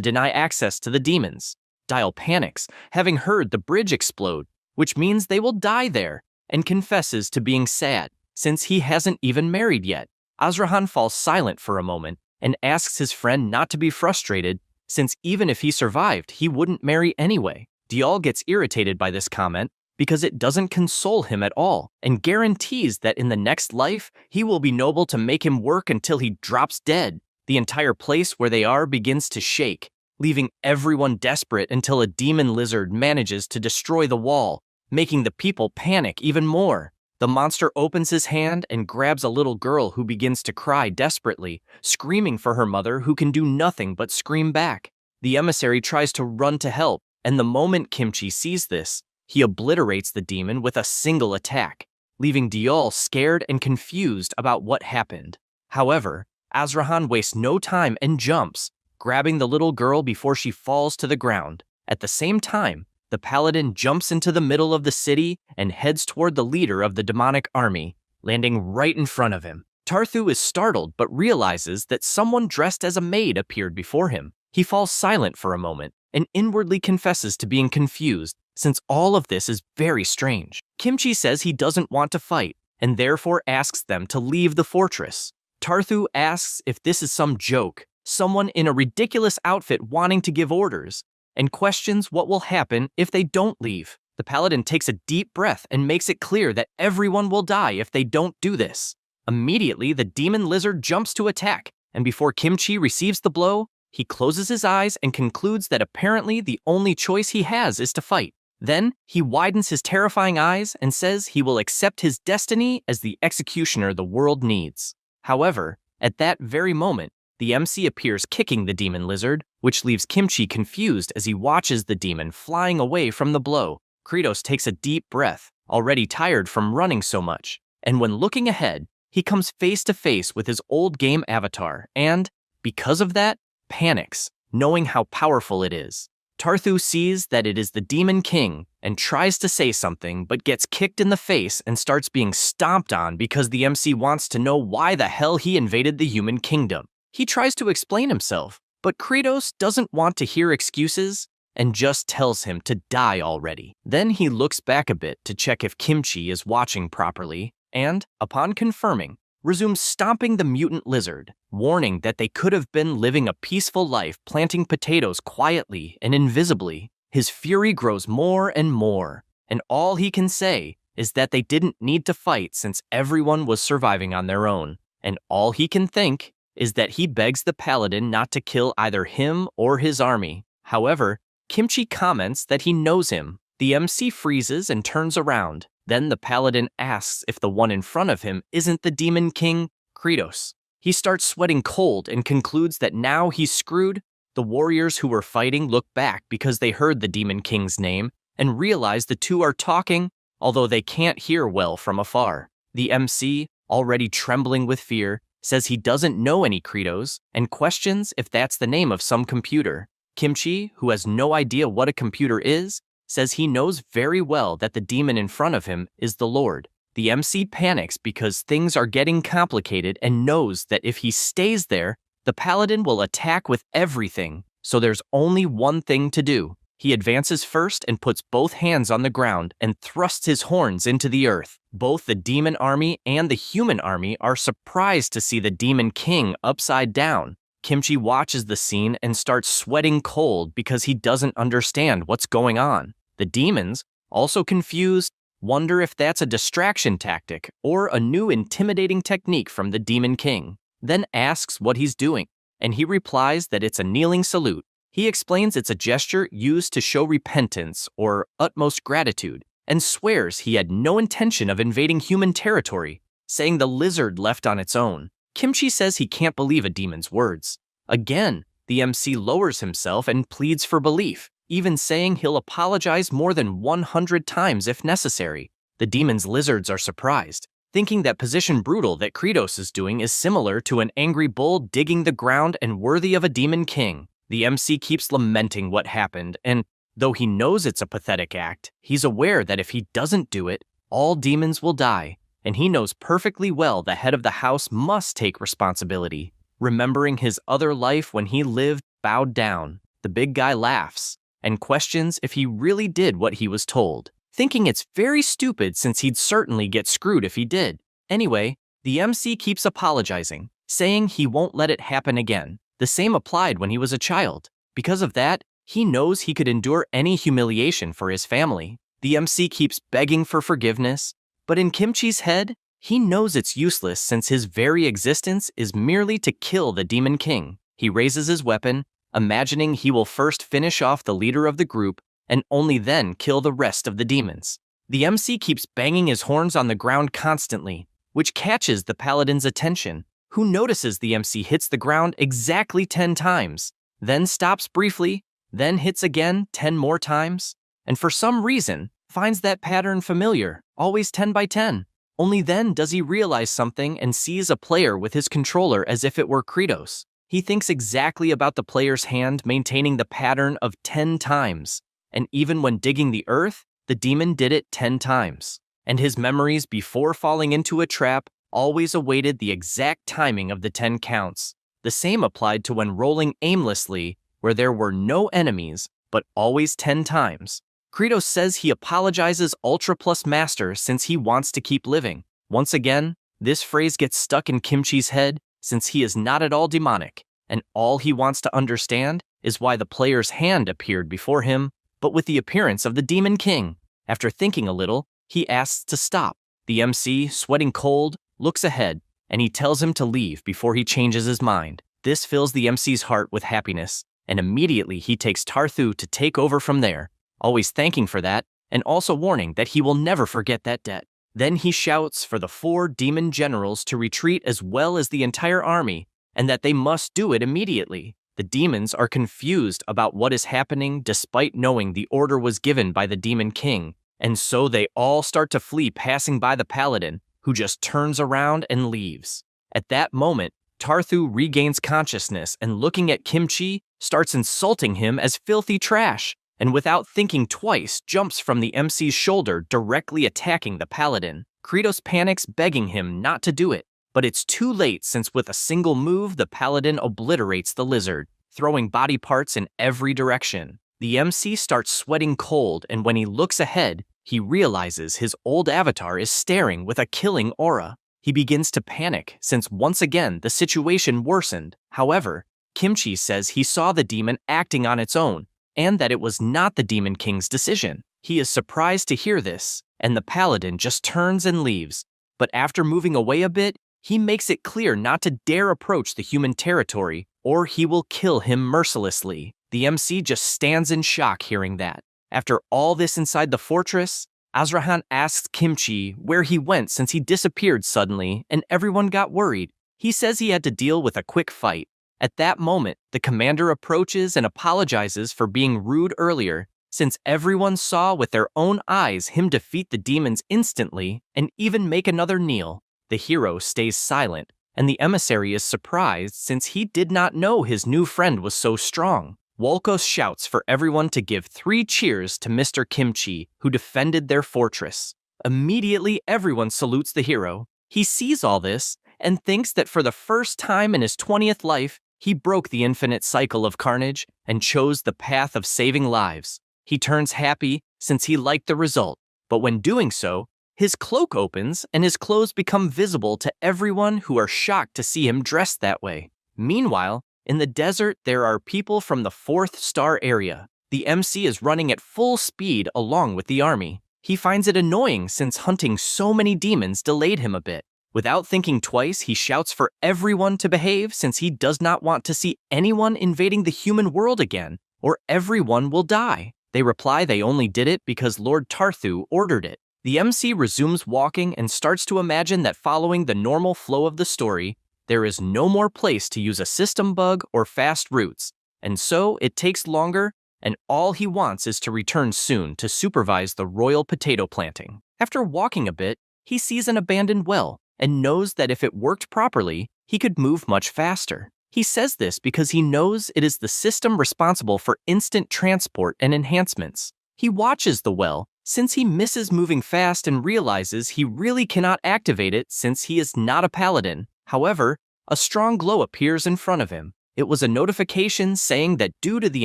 deny access to the demons. Dial panics, having heard the bridge explode, which means they will die there, and confesses to being sad, since he hasn't even married yet. Azrahan falls silent for a moment, and asks his friend not to be frustrated, since even if he survived, he wouldn't marry anyway. Dial gets irritated by this comment, because it doesn't console him at all, and guarantees that in the next life, he will be noble to make him work until he drops dead. The entire place where they are begins to shake, leaving everyone desperate until a demon lizard manages to destroy the wall, making the people panic even more. The monster opens his hand and grabs a little girl who begins to cry desperately, screaming for her mother who can do nothing but scream back. The emissary tries to run to help, and the moment Kimchi sees this, he obliterates the demon with a single attack, leaving Dial scared and confused about what happened. However, Azrahan wastes no time and jumps, grabbing the little girl before she falls to the ground. At the same time, the paladin jumps into the middle of the city and heads toward the leader of the demonic army, landing right in front of him. Tarthu is startled but realizes that someone dressed as a maid appeared before him. He falls silent for a moment and inwardly confesses to being confused, since all of this is very strange. Kimchi says he doesn't want to fight, and therefore asks them to leave the fortress. Tarthu asks if this is some joke, someone in a ridiculous outfit wanting to give orders, and questions what will happen if they don't leave. The paladin takes a deep breath and makes it clear that everyone will die if they don't do this. Immediately, the demon lizard jumps to attack, and before Kimchi receives the blow, he closes his eyes and concludes that apparently the only choice he has is to fight. Then, he widens his terrifying eyes and says he will accept his destiny as the executioner the world needs. However, at that very moment, the MC appears kicking the demon lizard, which leaves Kimchi confused as he watches the demon flying away from the blow. Kratos takes a deep breath, already tired from running so much, and when looking ahead, he comes face to face with his old game avatar and, because of that, panics, knowing how powerful it is. Tarthu sees that it is the Demon King and tries to say something but gets kicked in the face and starts being stomped on because the MC wants to know why the hell he invaded the human kingdom. He tries to explain himself, but Kratos doesn't want to hear excuses and just tells him to die already. Then he looks back a bit to check if Kimchi is watching properly and, upon confirming, resumes stomping the mutant lizard, warning that they could have been living a peaceful life planting potatoes quietly and invisibly. His fury grows more and more, and all he can say is that they didn't need to fight since everyone was surviving on their own, and all he can think is that he begs the paladin not to kill either him or his army. However, Kimchi comments that he knows him. The MC freezes and turns around. Then the paladin asks if the one in front of him isn't the Demon King, Kratos. He starts sweating cold and concludes that now he's screwed. The warriors who were fighting look back because they heard the Demon King's name and realize the two are talking, although they can't hear well from afar. The MC, already trembling with fear, says he doesn't know any Kratos and questions if that's the name of some computer. Kimchi, who has no idea what a computer is, says he knows very well that the demon in front of him is the Lord. The MC panics because things are getting complicated and knows that if he stays there, the paladin will attack with everything, so there's only one thing to do. He advances first and puts both hands on the ground and thrusts his horns into the earth. Both the demon army and the human army are surprised to see the demon king upside down. Kimchi watches the scene and starts sweating cold because he doesn't understand what's going on. The demons, also confused, wonder if that's a distraction tactic or a new intimidating technique from the demon king, then asks what he's doing, and he replies that it's a kneeling salute. He explains it's a gesture used to show repentance or utmost gratitude, and swears he had no intention of invading human territory, saying the lizard left on its own. Kimchi says he can't believe a demon's words. Again, the MC lowers himself and pleads for belief, even saying he'll apologize more than 100 times if necessary. The demon's lizards are surprised, thinking that position brutal that Kratos is doing is similar to an angry bull digging the ground and worthy of a demon king. The MC keeps lamenting what happened, and though he knows it's a pathetic act, he's aware that if he doesn't do it, all demons will die, and he knows perfectly well the head of the house must take responsibility. Remembering his other life when he lived bowed down, the big guy laughs and questions if he really did what he was told, thinking it's very stupid since he'd certainly get screwed if he did. Anyway, the MC keeps apologizing, saying he won't let it happen again. The same applied when he was a child. Because of that, he knows he could endure any humiliation for his family. The MC keeps begging for forgiveness, but in Kimchi's head, he knows it's useless since his very existence is merely to kill the demon king. He raises his weapon, imagining he will first finish off the leader of the group and only then kill the rest of the demons. The MC keeps banging his horns on the ground constantly, which catches the paladin's attention, who notices the MC hits the ground exactly 10 times, then stops briefly, then hits again 10 more times, and for some reason finds that pattern familiar, always 10 by 10. Only then does he realize something and sees a player with his controller as if it were Kratos. He thinks exactly about the player's hand maintaining the pattern of 10 times, and even when digging the earth, the demon did it 10 times. And his memories before falling into a trap always awaited the exact timing of the 10 counts. The same applied to when rolling aimlessly, where there were no enemies, but always 10 times. Kratos says he apologizes Ultra Plus Master since he wants to keep living. Once again, this phrase gets stuck in Kimchi's head since he is not at all demonic, and all he wants to understand is why the player's hand appeared before him, but with the appearance of the Demon King. After thinking a little, he asks to stop. The MC, sweating cold, looks ahead, and he tells him to leave before he changes his mind. This fills the MC's heart with happiness, and immediately he takes Tarthu to take over from there, always thanking for that, and also warning that he will never forget that debt. Then he shouts for the 4 demon generals to retreat as well as the entire army, and that they must do it immediately. The demons are confused about what is happening despite knowing the order was given by the Demon King, and so they all start to flee, passing by the paladin, who just turns around and leaves. At that moment, Tarthu regains consciousness and looking at Kimchi, starts insulting him as filthy trash, and without thinking twice jumps from the MC's shoulder, directly attacking the paladin. Kratos panics, begging him not to do it, but it's too late since with a single move the paladin obliterates the lizard, throwing body parts in every direction. The MC starts sweating cold, and when he looks ahead, he realizes his old avatar is staring with a killing aura. He begins to panic since once again the situation worsened. However, Kimchi says he saw the demon acting on its own, and that it was not the Demon King's decision. He is surprised to hear this, and the paladin just turns and leaves. But after moving away a bit, he makes it clear not to dare approach the human territory, or he will kill him mercilessly. The MC just stands in shock hearing that. After all this inside the fortress, Azrahan asks Kimchi where he went since he disappeared suddenly, and everyone got worried. He says he had to deal with a quick fight. At that moment, the commander approaches and apologizes for being rude earlier, since everyone saw with their own eyes him defeat the demons instantly and even make another kneel. The hero stays silent, and the emissary is surprised since he did not know his new friend was so strong. Wolkos shouts for everyone to give 3 cheers to Mr. Kimchi, who defended their fortress. Immediately, everyone salutes the hero. He sees all this and thinks that for the first time in his 20th life, he broke the infinite cycle of carnage and chose the path of saving lives. He turns happy since he liked the result, but when doing so, his cloak opens and his clothes become visible to everyone who are shocked to see him dressed that way. Meanwhile, in the desert, there are people from the 4th star area. The MC is running at full speed along with the army. He finds it annoying since hunting so many demons delayed him a bit. Without thinking twice, he shouts for everyone to behave since he does not want to see anyone invading the human world again, or everyone will die. They reply they only did it because Lord Tarthu ordered it. The MC resumes walking and starts to imagine that following the normal flow of the story, there is no more place to use a system bug or fast routes, and so it takes longer, and all he wants is to return soon to supervise the royal potato planting. After walking a bit, he sees an abandoned well and knows that if it worked properly, he could move much faster. He says this because he knows it is the system responsible for instant transport and enhancements. He watches the well since he misses moving fast and realizes he really cannot activate it since he is not a paladin. However, a strong glow appears in front of him. It was a notification saying that due to the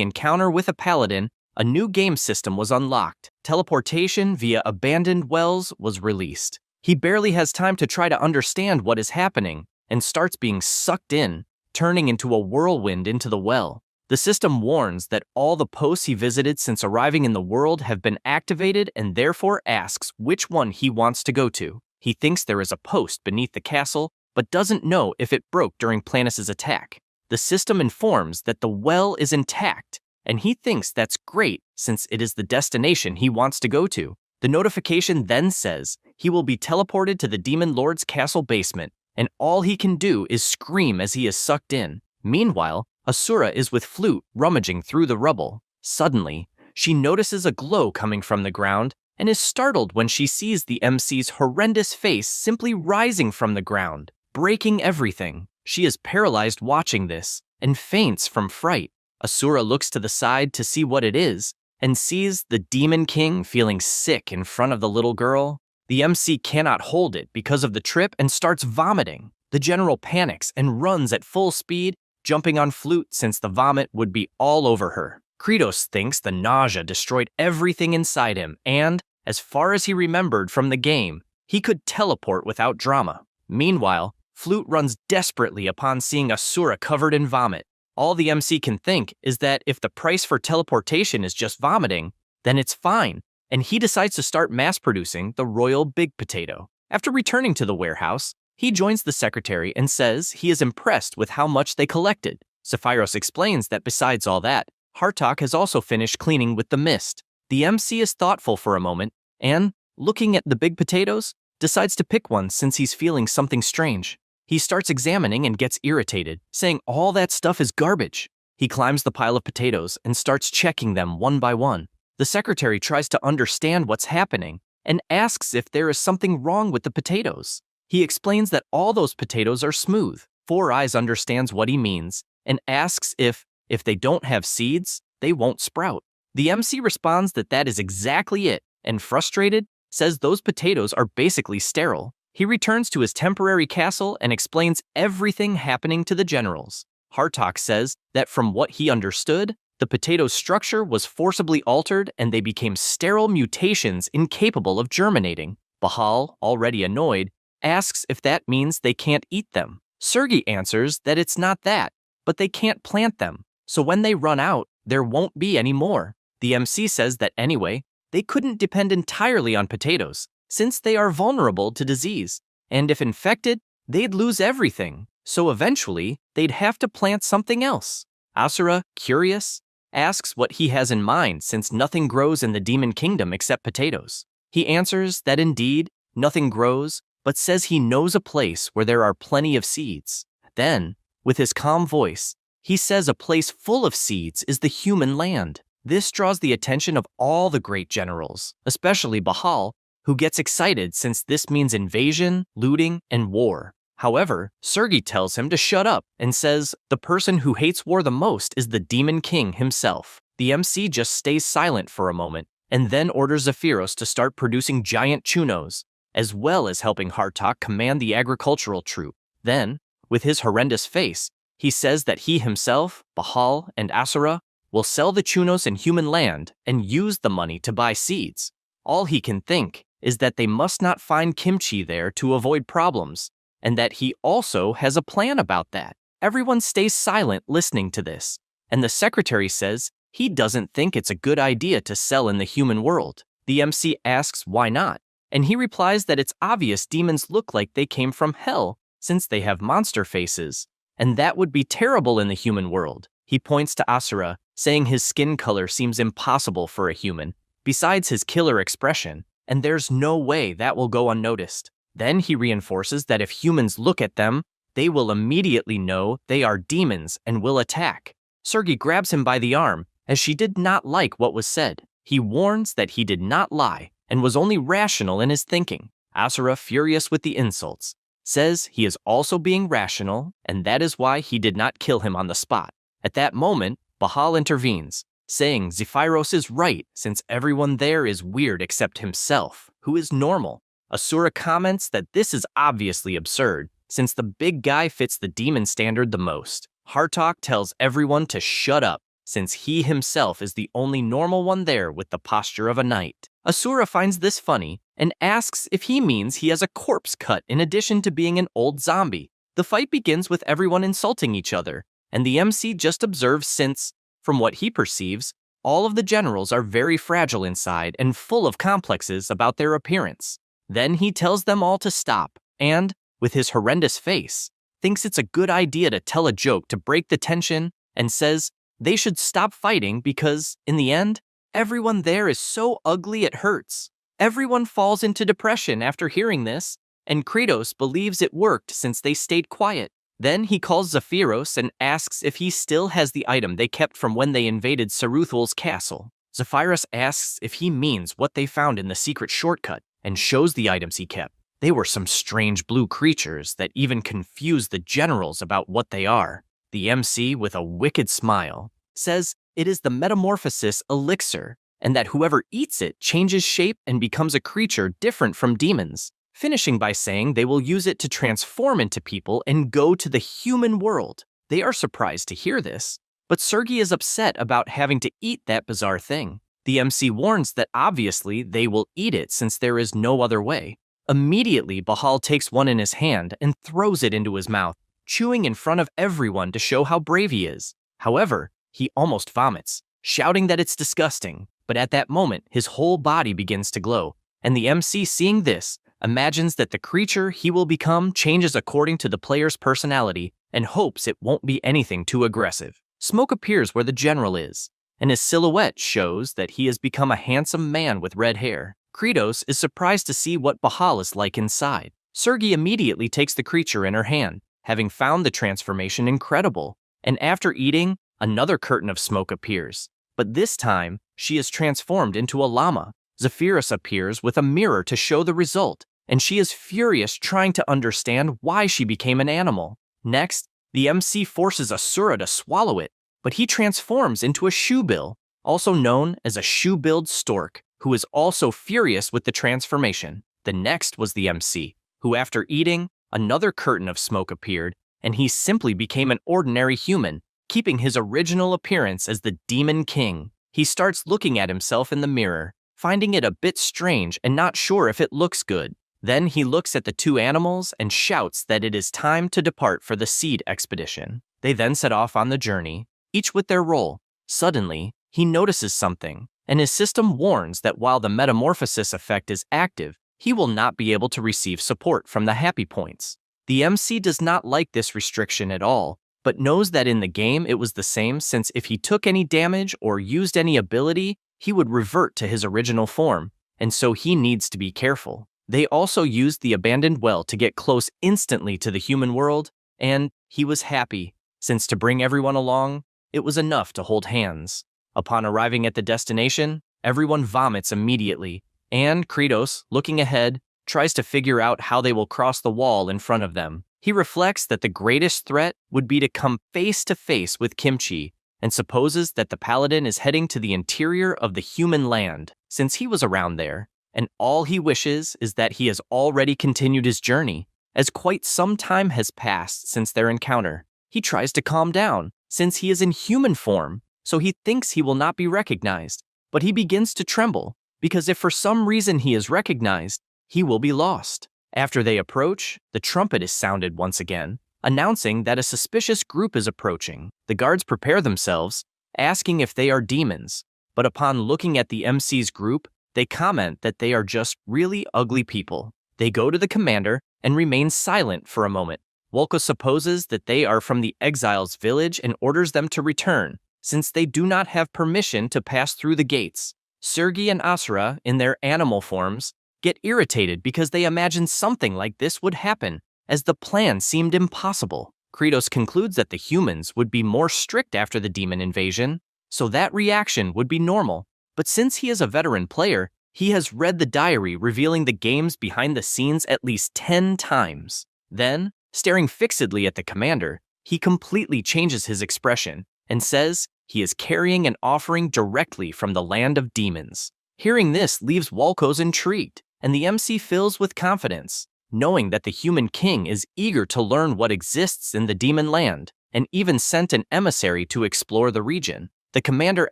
encounter with a paladin, a new game system was unlocked. Teleportation via abandoned wells was released. He barely has time to try to understand what is happening and starts being sucked in, turning into a whirlwind into the well. The system warns that all the posts he visited since arriving in the world have been activated and therefore asks which one he wants to go to. He thinks there is a post beneath the castle, but doesn't know if it broke during Planis's attack. The system informs that the well is intact, and he thinks that's great since it is the destination he wants to go to. The notification then says he will be teleported to the Demon Lord's castle basement, and all he can do is scream as he is sucked in. Meanwhile, Asura is with Flute rummaging through the rubble. Suddenly, she notices a glow coming from the ground and is startled when she sees the MC's horrendous face simply rising from the ground, breaking everything. She is paralyzed watching this and faints from fright. Asura looks to the side to see what it is and sees the Demon King feeling sick in front of the little girl. The MC cannot hold it because of the trip and starts vomiting. The general panics and runs at full speed, jumping on Flute since the vomit would be all over her. Kratos thinks the nausea destroyed everything inside him and, as far as he remembered from the game, he could teleport without drama. Meanwhile, Flute runs desperately upon seeing Asura covered in vomit. All the MC can think is that if the price for teleportation is just vomiting, then it's fine, and he decides to start mass-producing the Royal Big Potato. After returning to the warehouse, he joins the secretary and says he is impressed with how much they collected. Sephiros explains that besides all that, Hartok has also finished cleaning with the mist. The MC is thoughtful for a moment and, looking at the big potatoes, decides to pick one since he's feeling something strange. He starts examining and gets irritated, saying all that stuff is garbage. He climbs the pile of potatoes and starts checking them one by one. The secretary tries to understand what's happening and asks if there is something wrong with the potatoes. He explains that all those potatoes are smooth. Four Eyes understands what he means and asks if they don't have seeds, they won't sprout. The MC responds that that is exactly it, and frustrated, says those potatoes are basically sterile. He returns to his temporary castle and explains everything happening to the generals. Hartok says that from what he understood, the potato's structure was forcibly altered and they became sterile mutations incapable of germinating. Bahal, already annoyed, asks if that means they can't eat them. Sergei answers that it's not that, but they can't plant them, so when they run out, there won't be any more. The MC says that anyway, they couldn't depend entirely on potatoes, since they are vulnerable to disease, and if infected, they'd lose everything, so eventually, they'd have to plant something else. Asura, curious, asks what he has in mind since nothing grows in the Demon Kingdom except potatoes. He answers that indeed, nothing grows, but says he knows a place where there are plenty of seeds. Then, with his calm voice, he says a place full of seeds is the human land. This draws the attention of all the great generals, especially Bahal, who gets excited since this means invasion, looting, and war. However, Sergei tells him to shut up and says the person who hates war the most is the Demon King himself. The MC just stays silent for a moment and then orders Zephyros to start producing giant chunos, as well as helping Hartok command the agricultural troop. Then, with his horrendous face, he says that he himself, Bahal, and Asura will sell the Chunos in human land and use the money to buy seeds. All he can think is that they must not find kimchi there to avoid problems, and that he also has a plan about that. Everyone stays silent listening to this, and the secretary says he doesn't think it's a good idea to sell in the human world. The MC asks why not, and he replies that it's obvious demons look like they came from hell since they have monster faces, and that would be terrible in the human world. He points to Asura, saying his skin color seems impossible for a human, besides his killer expression, and there's no way that will go unnoticed. Then he reinforces that if humans look at them, they will immediately know they are demons and will attack. Sergei grabs him by the arm, as she did not like what was said. He warns that he did not lie and was only rational in his thinking. Asura, furious with the insults, says he is also being rational, and that is why he did not kill him on the spot. At that moment, Bahal intervenes, saying Zephyros is right since everyone there is weird except himself, who is normal. Asura comments that this is obviously absurd, since the big guy fits the demon standard the most. Hartok tells everyone to shut up, since he himself is the only normal one there with the posture of a knight. Asura finds this funny and asks if he means he has a corpse cut in addition to being an old zombie. The fight begins with everyone insulting each other, and the MC just observes since, from what he perceives, all of the generals are very fragile inside and full of complexes about their appearance. Then he tells them all to stop, and, with his horrendous face, thinks it's a good idea to tell a joke to break the tension and says they should stop fighting because, in the end, everyone there is so ugly it hurts. Everyone falls into depression after hearing this, and Kratos believes it worked since they stayed quiet. Then he calls Zephyros and asks if he still has the item they kept from when they invaded Saruthul's castle. Zephyros asks if he means what they found in the secret shortcut and shows the items he kept. They were some strange blue creatures that even confuse the generals about what they are. The MC, with a wicked smile, says it is the metamorphosis elixir, and that whoever eats it changes shape and becomes a creature different from demons, finishing by saying they will use it to transform into people and go to the human world. They are surprised to hear this, but Sergei is upset about having to eat that bizarre thing. The MC warns that obviously they will eat it since there is no other way. Immediately, Bahal takes one in his hand and throws it into his mouth, chewing in front of everyone to show how brave he is. However, he almost vomits, shouting that it's disgusting, but at that moment, his whole body begins to glow, and the MC, seeing this, imagines that the creature he will become changes according to the player's personality and hopes it won't be anything too aggressive. Smoke appears where the general is, and his silhouette shows that he has become a handsome man with red hair. Kratos is surprised to see what Bahal is like inside. Sergei immediately takes the creature in her hand, having found the transformation incredible, and after eating, another curtain of smoke appears. But this time, she is transformed into a llama. Zephyros appears with a mirror to show the result, and she is furious trying to understand why she became an animal. Next, the MC forces Asura to swallow it, but he transforms into a shoebill, also known as a shoe-billed stork, who is also furious with the transformation. The next was the MC, who after eating, another curtain of smoke appeared, and he simply became an ordinary human, keeping his original appearance as the Demon King. He starts looking at himself in the mirror, finding it a bit strange and not sure if it looks good. Then he looks at the two animals and shouts that it is time to depart for the seed expedition. They then set off on the journey, each with their role. Suddenly, he notices something, and his system warns that while the metamorphosis effect is active, he will not be able to receive support from the happy points. The MC does not like this restriction at all, but knows that in the game it was the same since if he took any damage or used any ability, he would revert to his original form, and so he needs to be careful. They also used the abandoned well to get close instantly to the human world, and he was happy, since to bring everyone along, it was enough to hold hands. Upon arriving at the destination, everyone vomits immediately, and Kratos, looking ahead, tries to figure out how they will cross the wall in front of them. He reflects that the greatest threat would be to come face to face with Kimchi, and supposes that the paladin is heading to the interior of the human land, since he was around there, and all he wishes is that he has already continued his journey, as quite some time has passed since their encounter. He tries to calm down, since he is in human form, so he thinks he will not be recognized, but he begins to tremble, because if for some reason he is recognized, he will be lost. After they approach, the trumpet is sounded once again, announcing that a suspicious group is approaching. The guards prepare themselves, asking if they are demons, but upon looking at the MC's group, they comment that they are just really ugly people. They go to the commander and remain silent for a moment. Wolko supposes that they are from the exiles' village and orders them to return, since they do not have permission to pass through the gates. Sergi and Asura, in their animal forms, get irritated because they imagine something like this would happen, as the plan seemed impossible. Kratos concludes that the humans would be more strict after the demon invasion, so that reaction would be normal. But since he is a veteran player, he has read the diary revealing the games behind the scenes at least 10 times. Then, staring fixedly at the commander, he completely changes his expression and says he is carrying an offering directly from the land of demons. Hearing this leaves Wolko's intrigued, and the MC fills with confidence, knowing that the human king is eager to learn what exists in the demon land, and even sent an emissary to explore the region. The commander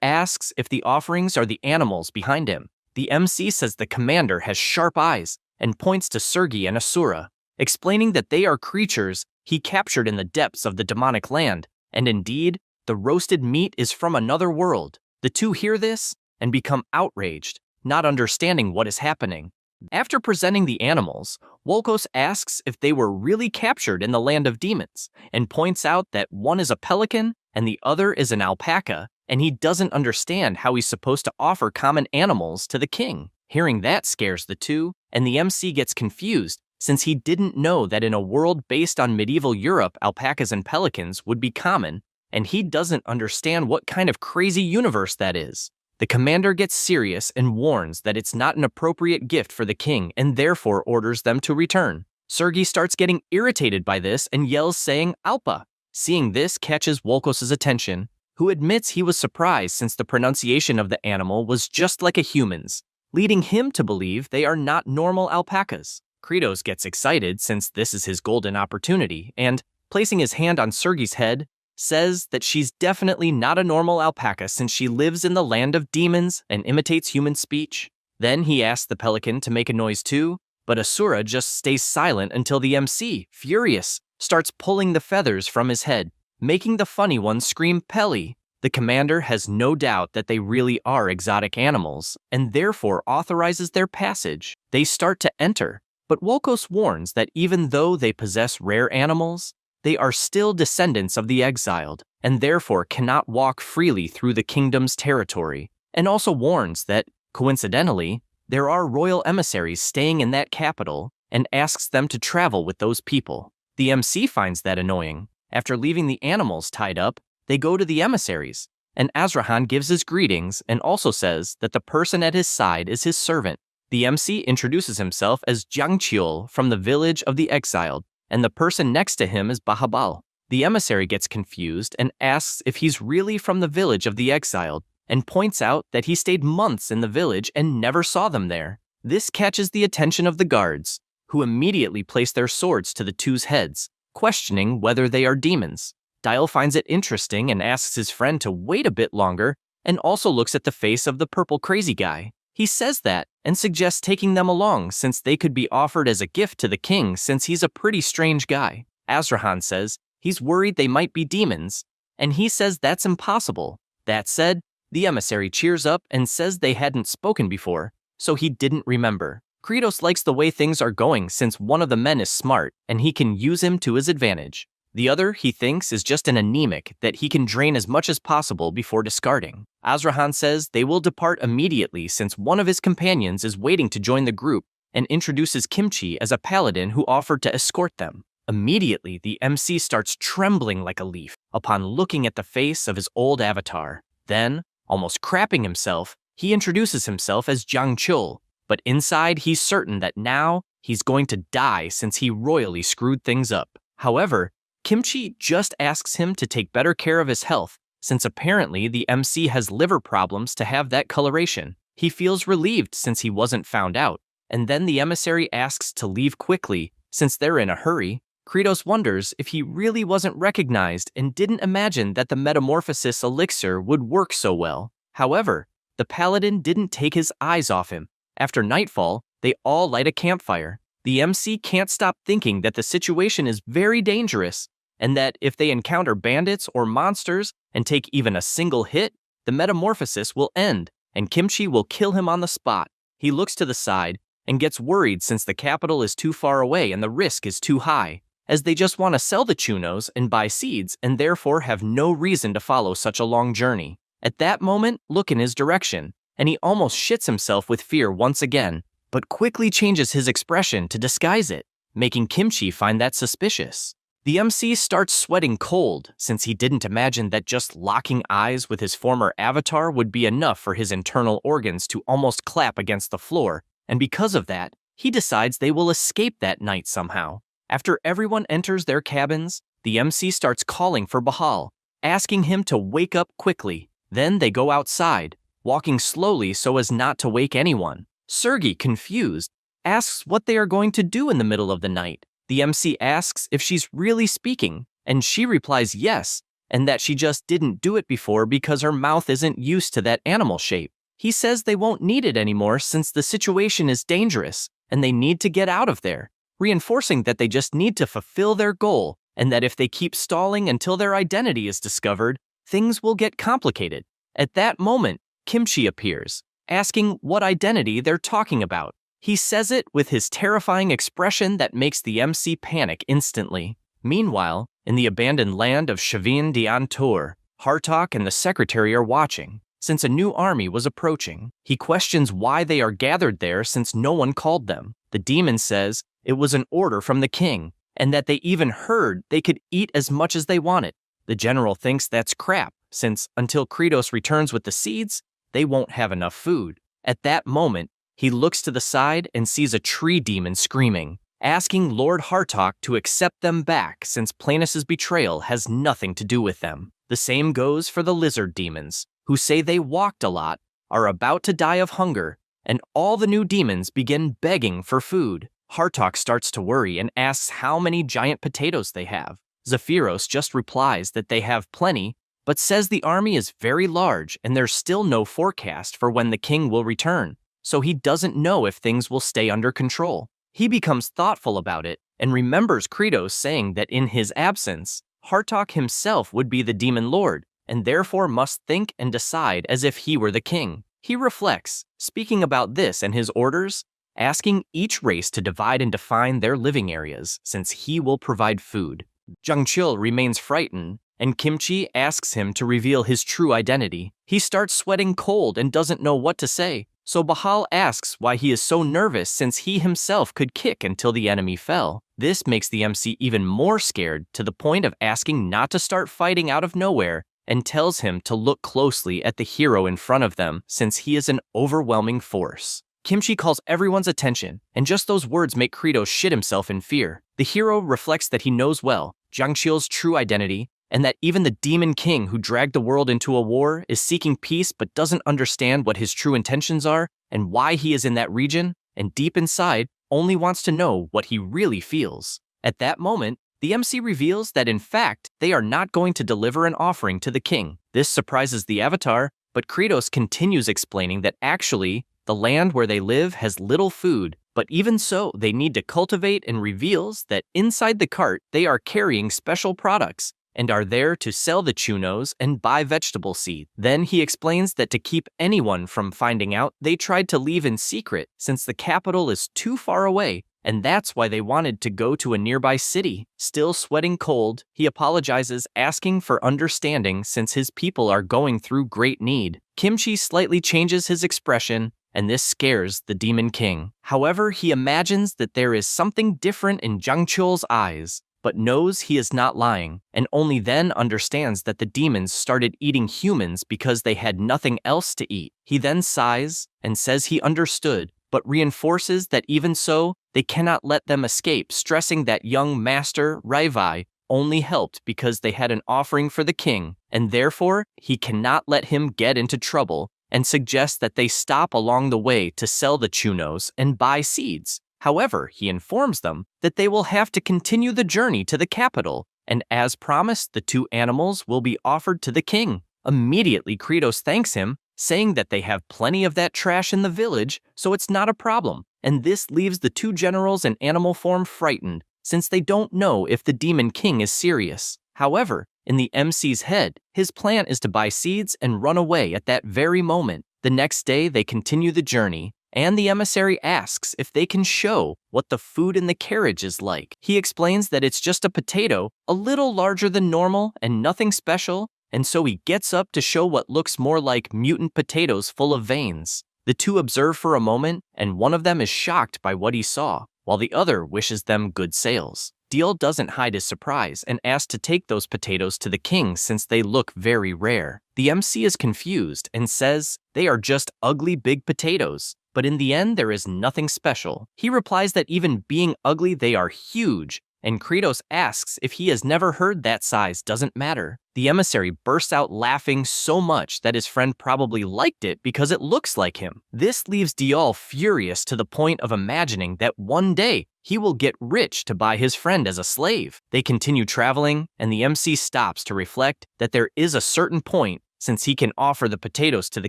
asks if the offerings are the animals behind him. The MC says the commander has sharp eyes and points to Sergi and Asura, explaining that they are creatures he captured in the depths of the demonic land, and indeed, the roasted meat is from another world. The two hear this and become outraged, not understanding what is happening. After presenting the animals, Wolkos asks if they were really captured in the land of demons, and points out that one is a pelican and the other is an alpaca, and he doesn't understand how he's supposed to offer common animals to the king. Hearing that scares the two, and the MC gets confused, since he didn't know that in a world based on medieval Europe, alpacas and pelicans would be common, and he doesn't understand what kind of crazy universe that is. The commander gets serious and warns that it's not an appropriate gift for the king and therefore orders them to return. Sergi starts getting irritated by this and yells saying Alpa. Seeing this catches Wolkos' attention, who admits he was surprised since the pronunciation of the animal was just like a human's, leading him to believe they are not normal alpacas. Kratos gets excited since this is his golden opportunity and, placing his hand on Sergi's head, says that she's definitely not a normal alpaca since she lives in the land of demons and imitates human speech. Then he asks the pelican to make a noise too, but Asura just stays silent until the MC, furious, starts pulling the feathers from his head, making the funny one scream Peli. The commander has no doubt that they really are exotic animals, and therefore authorizes their passage. They start to enter, but Wolkos warns that even though they possess rare animals, they are still descendants of the exiled, and therefore cannot walk freely through the kingdom's territory, and also warns that, coincidentally, there are royal emissaries staying in that capital, and asks them to travel with those people. The MC finds that annoying. After leaving the animals tied up, they go to the emissaries, and Azrahan gives his greetings and also says that the person at his side is his servant. The MC introduces himself as Jiangqiul from the village of the exiled, and the person next to him is Bahabal. The emissary gets confused and asks if he's really from the village of the exiled, and points out that he stayed months in the village and never saw them there. This catches the attention of the guards, who immediately place their swords to the two's heads, questioning whether they are demons. Dial finds it interesting and asks his friend to wait a bit longer, and also looks at the face of the purple crazy guy. He says that, and suggests taking them along since they could be offered as a gift to the king since he's a pretty strange guy. Azrahan says he's worried they might be demons, and he says that's impossible. That said, the emissary cheers up and says they hadn't spoken before, so he didn't remember. Kratos likes the way things are going since one of the men is smart, and he can use him to his advantage. The other, he thinks, is just an anemic that he can drain as much as possible before discarding. Azrahan says they will depart immediately since one of his companions is waiting to join the group, and introduces Kimchi as a paladin who offered to escort them. Immediately, the MC starts trembling like a leaf upon looking at the face of his old avatar. Then, almost crapping himself, he introduces himself as Jiangqiul, but inside he's certain that now he's going to die since he royally screwed things up. However, Kimchi just asks him to take better care of his health, since apparently the MC has liver problems to have that coloration. He feels relieved since he wasn't found out, and then the emissary asks to leave quickly since they're in a hurry. Kratos wonders if he really wasn't recognized and didn't imagine that the metamorphosis elixir would work so well. However, the paladin didn't take his eyes off him. After nightfall, they all light a campfire. The MC can't stop thinking that the situation is very dangerous, and that if they encounter bandits or monsters and take even a single hit, the metamorphosis will end, and Kimchi will kill him on the spot. He looks to the side and gets worried since the capital is too far away and the risk is too high, as they just want to sell the chunos and buy seeds and therefore have no reason to follow such a long journey. At that moment, look in his direction, and he almost shits himself with fear once again, but quickly changes his expression to disguise it, making Kimchi find that suspicious. The MC starts sweating cold since he didn't imagine that just locking eyes with his former avatar would be enough for his internal organs to almost clap against the floor, and because of that, he decides they will escape that night somehow. After everyone enters their cabins, the MC starts calling for Bahal, asking him to wake up quickly. Then they go outside, walking slowly so as not to wake anyone. Sergei, confused, asks what they are going to do in the middle of the night. The MC asks if she's really speaking, and she replies yes, and that she just didn't do it before because her mouth isn't used to that animal shape. He says they won't need it anymore since the situation is dangerous, and they need to get out of there, reinforcing that they just need to fulfill their goal, and that if they keep stalling until their identity is discovered, things will get complicated. At that moment, Kimchi appears, asking what identity they're talking about. He says it with his terrifying expression that makes the MC panic instantly. Meanwhile, in the abandoned land of Shavin Diantor, Hartok and the secretary are watching, since a new army was approaching. He questions why they are gathered there since no one called them. The demon says it was an order from the king, and that they even heard they could eat as much as they wanted. The general thinks that's crap, since until Kratos returns with the seeds, they won't have enough food. At that moment, he looks to the side and sees a tree demon screaming, asking Lord Hartok to accept them back since Planus' betrayal has nothing to do with them. The same goes for the lizard demons, who say they walked a lot, are about to die of hunger, and all the new demons begin begging for food. Hartok starts to worry and asks how many giant potatoes they have. Zephyros just replies that they have plenty, but says the army is very large and there's still no forecast for when the king will return, so he doesn't know if things will stay under control. He becomes thoughtful about it and remembers Kratos saying that in his absence, Hartok himself would be the demon lord and therefore must think and decide as if he were the king. He reflects, speaking about this and his orders, asking each race to divide and define their living areas since he will provide food. Jungchul remains frightened, and Kimchi asks him to reveal his true identity. He starts sweating cold and doesn't know what to say, so Bahal asks why he is so nervous since he himself could kick until the enemy fell. This makes the MC even more scared to the point of asking not to start fighting out of nowhere and tells him to look closely at the hero in front of them since he is an overwhelming force. Kimchi calls everyone's attention, and just those words make Kratos shit himself in fear. The hero reflects that he knows well Jungchul's true identity, and that even the demon king who dragged the world into a war is seeking peace but doesn't understand what his true intentions are and why he is in that region, and deep inside only wants to know what he really feels. At that moment, the MC reveals that in fact they are not going to deliver an offering to the king. This surprises the avatar, but Kratos continues explaining that actually the land where they live has little food, but even so they need to cultivate, and reveals that inside the cart they are carrying special products and are there to sell the chunos and buy vegetable seed. Then he explains that to keep anyone from finding out, they tried to leave in secret since the capital is too far away, and that's why they wanted to go to a nearby city. Still sweating cold, he apologizes, asking for understanding since his people are going through great need. Kimchi slightly changes his expression, and this scares the Demon King. However, he imagines that there is something different in Jungchul's eyes, but knows he is not lying, and only then understands that the demons started eating humans because they had nothing else to eat. He then sighs and says he understood, but reinforces that even so, they cannot let them escape, stressing that young master, Raivai, only helped because they had an offering for the king, and therefore he cannot let him get into trouble, and suggests that they stop along the way to sell the chunos and buy seeds. However, he informs them that they will have to continue the journey to the capital, and as promised, the two animals will be offered to the king. Immediately, Kratos thanks him, saying that they have plenty of that trash in the village, so it's not a problem, and this leaves the two generals in animal form frightened, since they don't know if the Demon King is serious. However, in the MC's head, his plan is to buy seeds and run away at that very moment. The next day, they continue the journey, and the emissary asks if they can show what the food in the carriage is like. He explains that it's just a potato, a little larger than normal and nothing special, and so he gets up to show what looks more like mutant potatoes full of veins. The two observe for a moment, and one of them is shocked by what he saw, while the other wishes them good sales. Deal doesn't hide his surprise and asks to take those potatoes to the king since they look very rare. The MC is confused and says they are just ugly big potatoes, but in the end there is nothing special. He replies that even being ugly they are huge, and Kratos asks if he has never heard that size doesn't matter. The emissary bursts out laughing so much that his friend probably liked it because it looks like him. This leaves Dial furious to the point of imagining that one day he will get rich to buy his friend as a slave. They continue traveling, and the MC stops to reflect that there is a certain point since he can offer the potatoes to the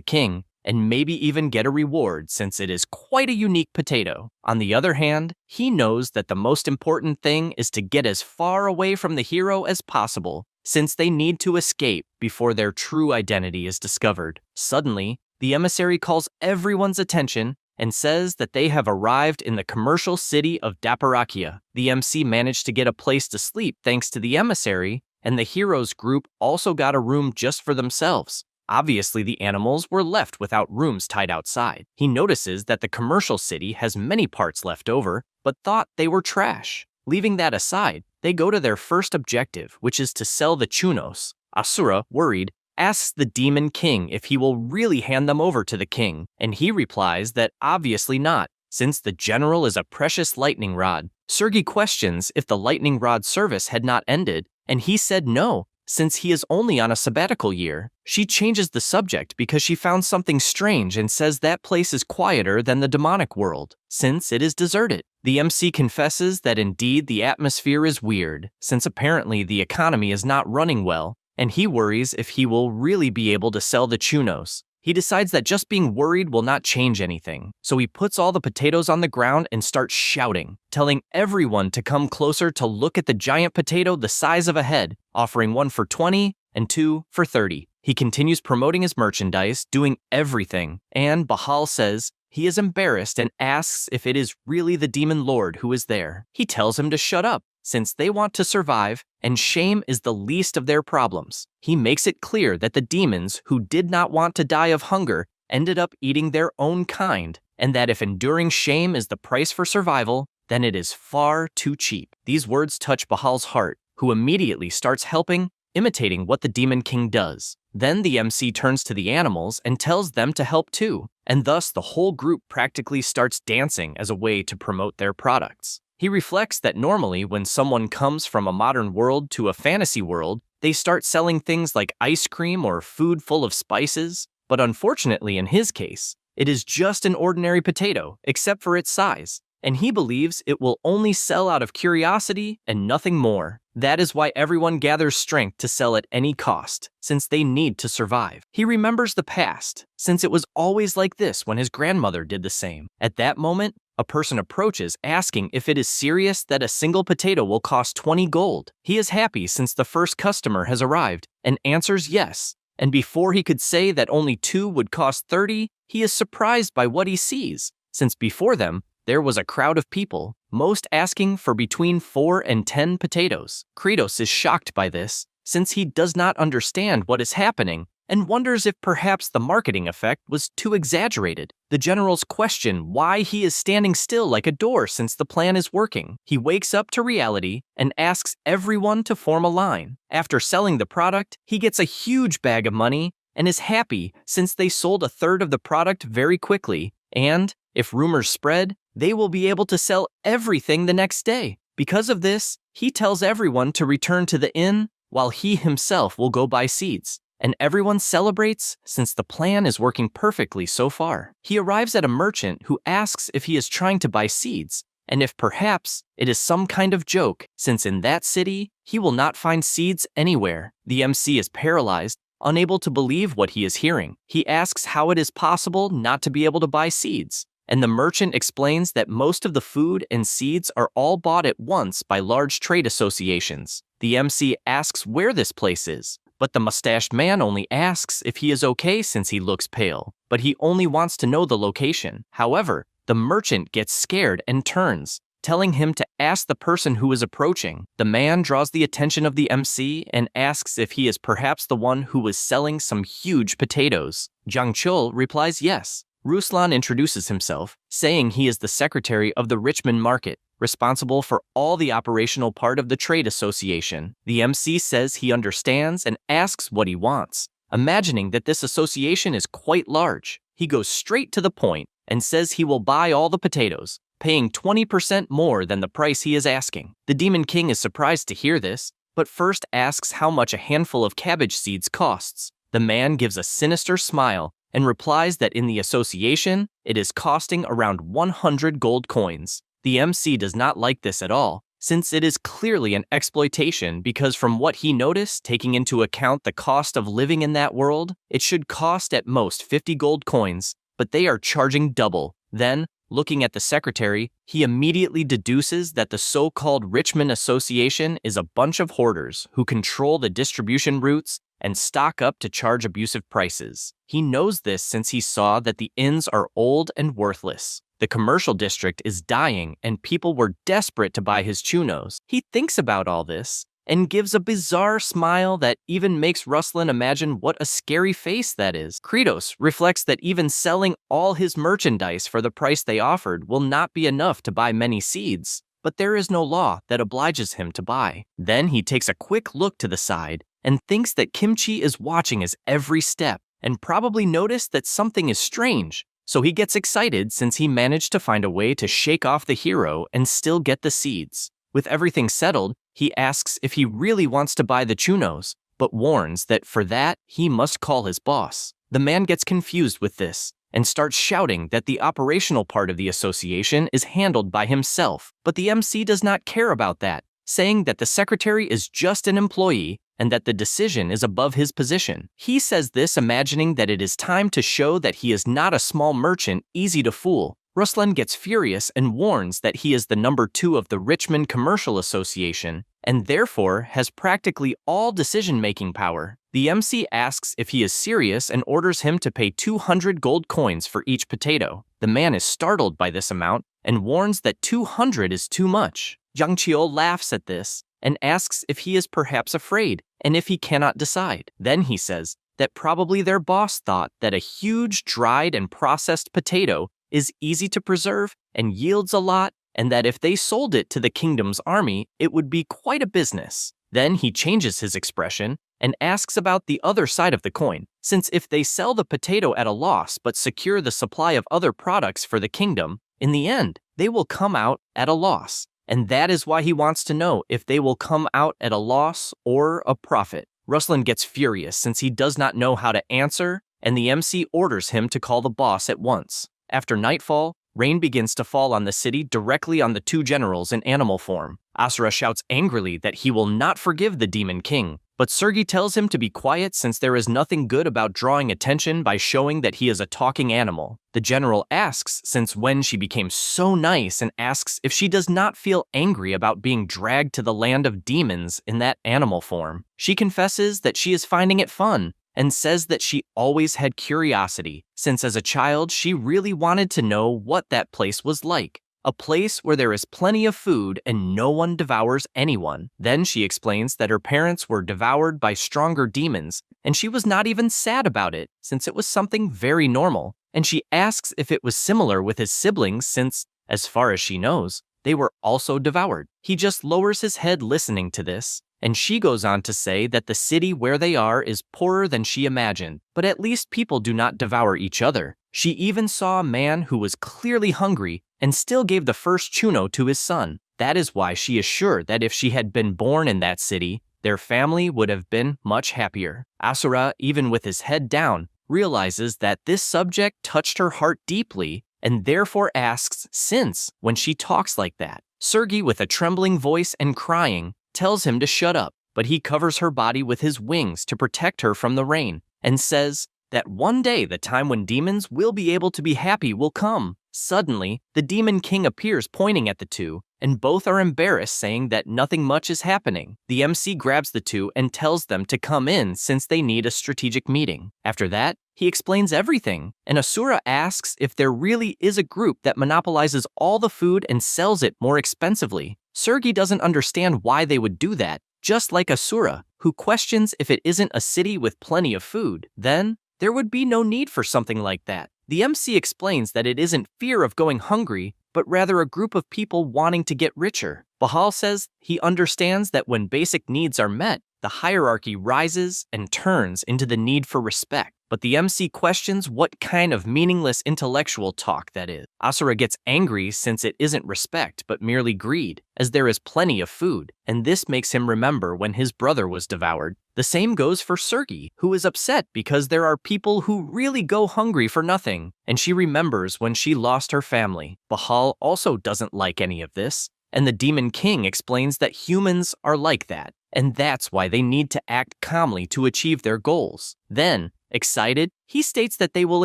king and maybe even get a reward since it is quite a unique potato. On the other hand, he knows that the most important thing is to get as far away from the hero as possible, since they need to escape before their true identity is discovered. Suddenly, the emissary calls everyone's attention and says that they have arrived in the commercial city of Daparakia. The MC managed to get a place to sleep thanks to the emissary, and the heroes group also got a room just for themselves. Obviously, the animals were left without rooms tied outside. He notices that the commercial city has many parts left over, but thought they were trash. Leaving that aside, they go to their first objective, which is to sell the chunos. Asura, worried, asks the Demon King if he will really hand them over to the king, and he replies that obviously not, since the general is a precious lightning rod. Sergei questions if the lightning rod service had not ended, and he said no, since he is only on a sabbatical year. She changes the subject because she found something strange and says that place is quieter than the demonic world, since it is deserted. The MC confesses that indeed the atmosphere is weird, since apparently the economy is not running well, and he worries if he will really be able to sell the chunos. He decides that just being worried will not change anything, so he puts all the potatoes on the ground and starts shouting, telling everyone to come closer to look at the giant potato the size of a head, offering one for 20 and two for 30. He continues promoting his merchandise, doing everything, and Bahal says he is embarrassed and asks if it is really the demon lord who is there. He tells him to shut up, since they want to survive, and shame is the least of their problems. He makes it clear that the demons who did not want to die of hunger ended up eating their own kind, and that if enduring shame is the price for survival, then it is far too cheap. These words touch Bahal's heart, who immediately starts helping, imitating what the Demon King does. Then the MC turns to the animals and tells them to help too, and thus the whole group practically starts dancing as a way to promote their products. He reflects that normally when someone comes from a modern world to a fantasy world, they start selling things like ice cream or food full of spices, but unfortunately in his case, it is just an ordinary potato, except for its size, and he believes it will only sell out of curiosity and nothing more. That is why everyone gathers strength to sell at any cost, since they need to survive. He remembers the past, since it was always like this when his grandmother did the same. At that moment, a person approaches asking if it is serious that a single potato will cost 20 gold. He is happy since the first customer has arrived and answers yes. And before he could say that only 2 would cost 30, he is surprised by what he sees, since before them, there was a crowd of people, most asking for between 4 and 10 potatoes. Kratos is shocked by this, since he does not understand what is happening and wonders if perhaps the marketing effect was too exaggerated. The generals question why he is standing still like a door since the plan is working. He wakes up to reality and asks everyone to form a line. After selling the product, he gets a huge bag of money and is happy since they sold a third of the product very quickly, and, if rumors spread, they will be able to sell everything the next day. Because of this, he tells everyone to return to the inn while he himself will go buy seeds. And everyone celebrates since the plan is working perfectly so far. He arrives at a merchant who asks if he is trying to buy seeds, and if perhaps it is some kind of joke, since in that city, he will not find seeds anywhere. The MC is paralyzed, unable to believe what he is hearing. He asks how it is possible not to be able to buy seeds, and the merchant explains that most of the food and seeds are all bought at once by large trade associations. The MC asks where this place is, but the mustached man only asks if he is okay since he looks pale, but he only wants to know the location. However, the merchant gets scared and turns, telling him to ask the person who is approaching. The man draws the attention of the MC and asks if he is perhaps the one who was selling some huge potatoes. Jang Chul replies yes. Ruslan introduces himself, saying he is the secretary of the Richmond market, responsible for all the operational part of the trade association. The MC says he understands and asks what he wants, imagining that this association is quite large. He goes straight to the point and says he will buy all the potatoes, paying 20% more than the price he is asking. The Demon King is surprised to hear this, but first asks how much a handful of cabbage seeds costs. The man gives a sinister smile and replies that in the association, it is costing around 100 gold coins. The MC does not like this at all, since it is clearly an exploitation because from what he noticed, taking into account the cost of living in that world, it should cost at most 50 gold coins, but they are charging double. Then, looking at the secretary, he immediately deduces that the so-called Richmond Association is a bunch of hoarders who control the distribution routes and stock up to charge abusive prices. He knows this since he saw that the inns are old and worthless. The commercial district is dying and people were desperate to buy his chunos. He thinks about all this and gives a bizarre smile that even makes Ruslan imagine what a scary face that is. Kratos reflects that even selling all his merchandise for the price they offered will not be enough to buy many seeds, but there is no law that obliges him to buy. Then he takes a quick look to the side and thinks that Kimchi is watching his every step and probably noticed that something is strange. So he gets excited since he managed to find a way to shake off the hero and still get the seeds. With everything settled, he asks if he really wants to buy the chunos, but warns that for that, he must call his boss. The man gets confused with this and starts shouting that the operational part of the association is handled by himself, but the MC does not care about that, saying that the secretary is just an employee and that the decision is above his position. He says this imagining that it is time to show that he is not a small merchant easy to fool. Ruslan gets furious and warns that he is the number 2 of the Richmond Commercial Association and therefore has practically all decision-making power. The MC asks if he is serious and orders him to pay 200 gold coins for each potato. The man is startled by this amount and warns that 200 is too much. Jang Chul laughs at this and asks if he is perhaps afraid and if he cannot decide. Then he says that probably their boss thought that a huge dried and processed potato is easy to preserve and yields a lot, and that if they sold it to the kingdom's army, it would be quite a business. Then he changes his expression and asks about the other side of the coin, since if they sell the potato at a loss but secure the supply of other products for the kingdom, in the end, they will come out at a loss. And that is why he wants to know if they will come out at a loss or a profit. Ruslan gets furious since he does not know how to answer, and the MC orders him to call the boss at once. After nightfall, rain begins to fall on the city directly on the 2 generals in animal form. Asura shouts angrily that he will not forgive the Demon King, but Sergei tells him to be quiet since there is nothing good about drawing attention by showing that he is a talking animal. The general asks since when she became so nice and asks if she does not feel angry about being dragged to the land of demons in that animal form. She confesses that she is finding it fun and says that she always had curiosity, since as a child she really wanted to know what that place was like. A place where there is plenty of food and no one devours anyone. Then she explains that her parents were devoured by stronger demons, and she was not even sad about it, since it was something very normal. And she asks if it was similar with his siblings since, as far as she knows, they were also devoured. He just lowers his head listening to this, and she goes on to say that the city where they are is poorer than she imagined, but at least people do not devour each other. She even saw a man who was clearly hungry and still gave the first chuno to his son. That is why she is sure that if she had been born in that city, their family would have been much happier. Asura, even with his head down, realizes that this subject touched her heart deeply and therefore asks since when she talks like that. Sergei, with a trembling voice and crying, tells him to shut up, but he covers her body with his wings to protect her from the rain, and says that one day the time when demons will be able to be happy will come. Suddenly, the Demon King appears pointing at the two, and both are embarrassed, saying that nothing much is happening. The MC grabs the two and tells them to come in since they need a strategic meeting. After that, he explains everything, and Asura asks if there really is a group that monopolizes all the food and sells it more expensively. Sergei doesn't understand why they would do that, just like Asura, who questions if it isn't a city with plenty of food. Then, there would be no need for something like that. The MC explains that it isn't fear of going hungry, but rather a group of people wanting to get richer. Bahal says he understands that when basic needs are met, the hierarchy rises and turns into the need for respect. But the MC questions what kind of meaningless intellectual talk that is. Asura gets angry since it isn't respect but merely greed, as there is plenty of food, and this makes him remember when his brother was devoured. The same goes for Sergei, who is upset because there are people who really go hungry for nothing, and she remembers when she lost her family. Bahal also doesn't like any of this, and the Demon King explains that humans are like that, and that's why they need to act calmly to achieve their goals. Then, excited, he states that they will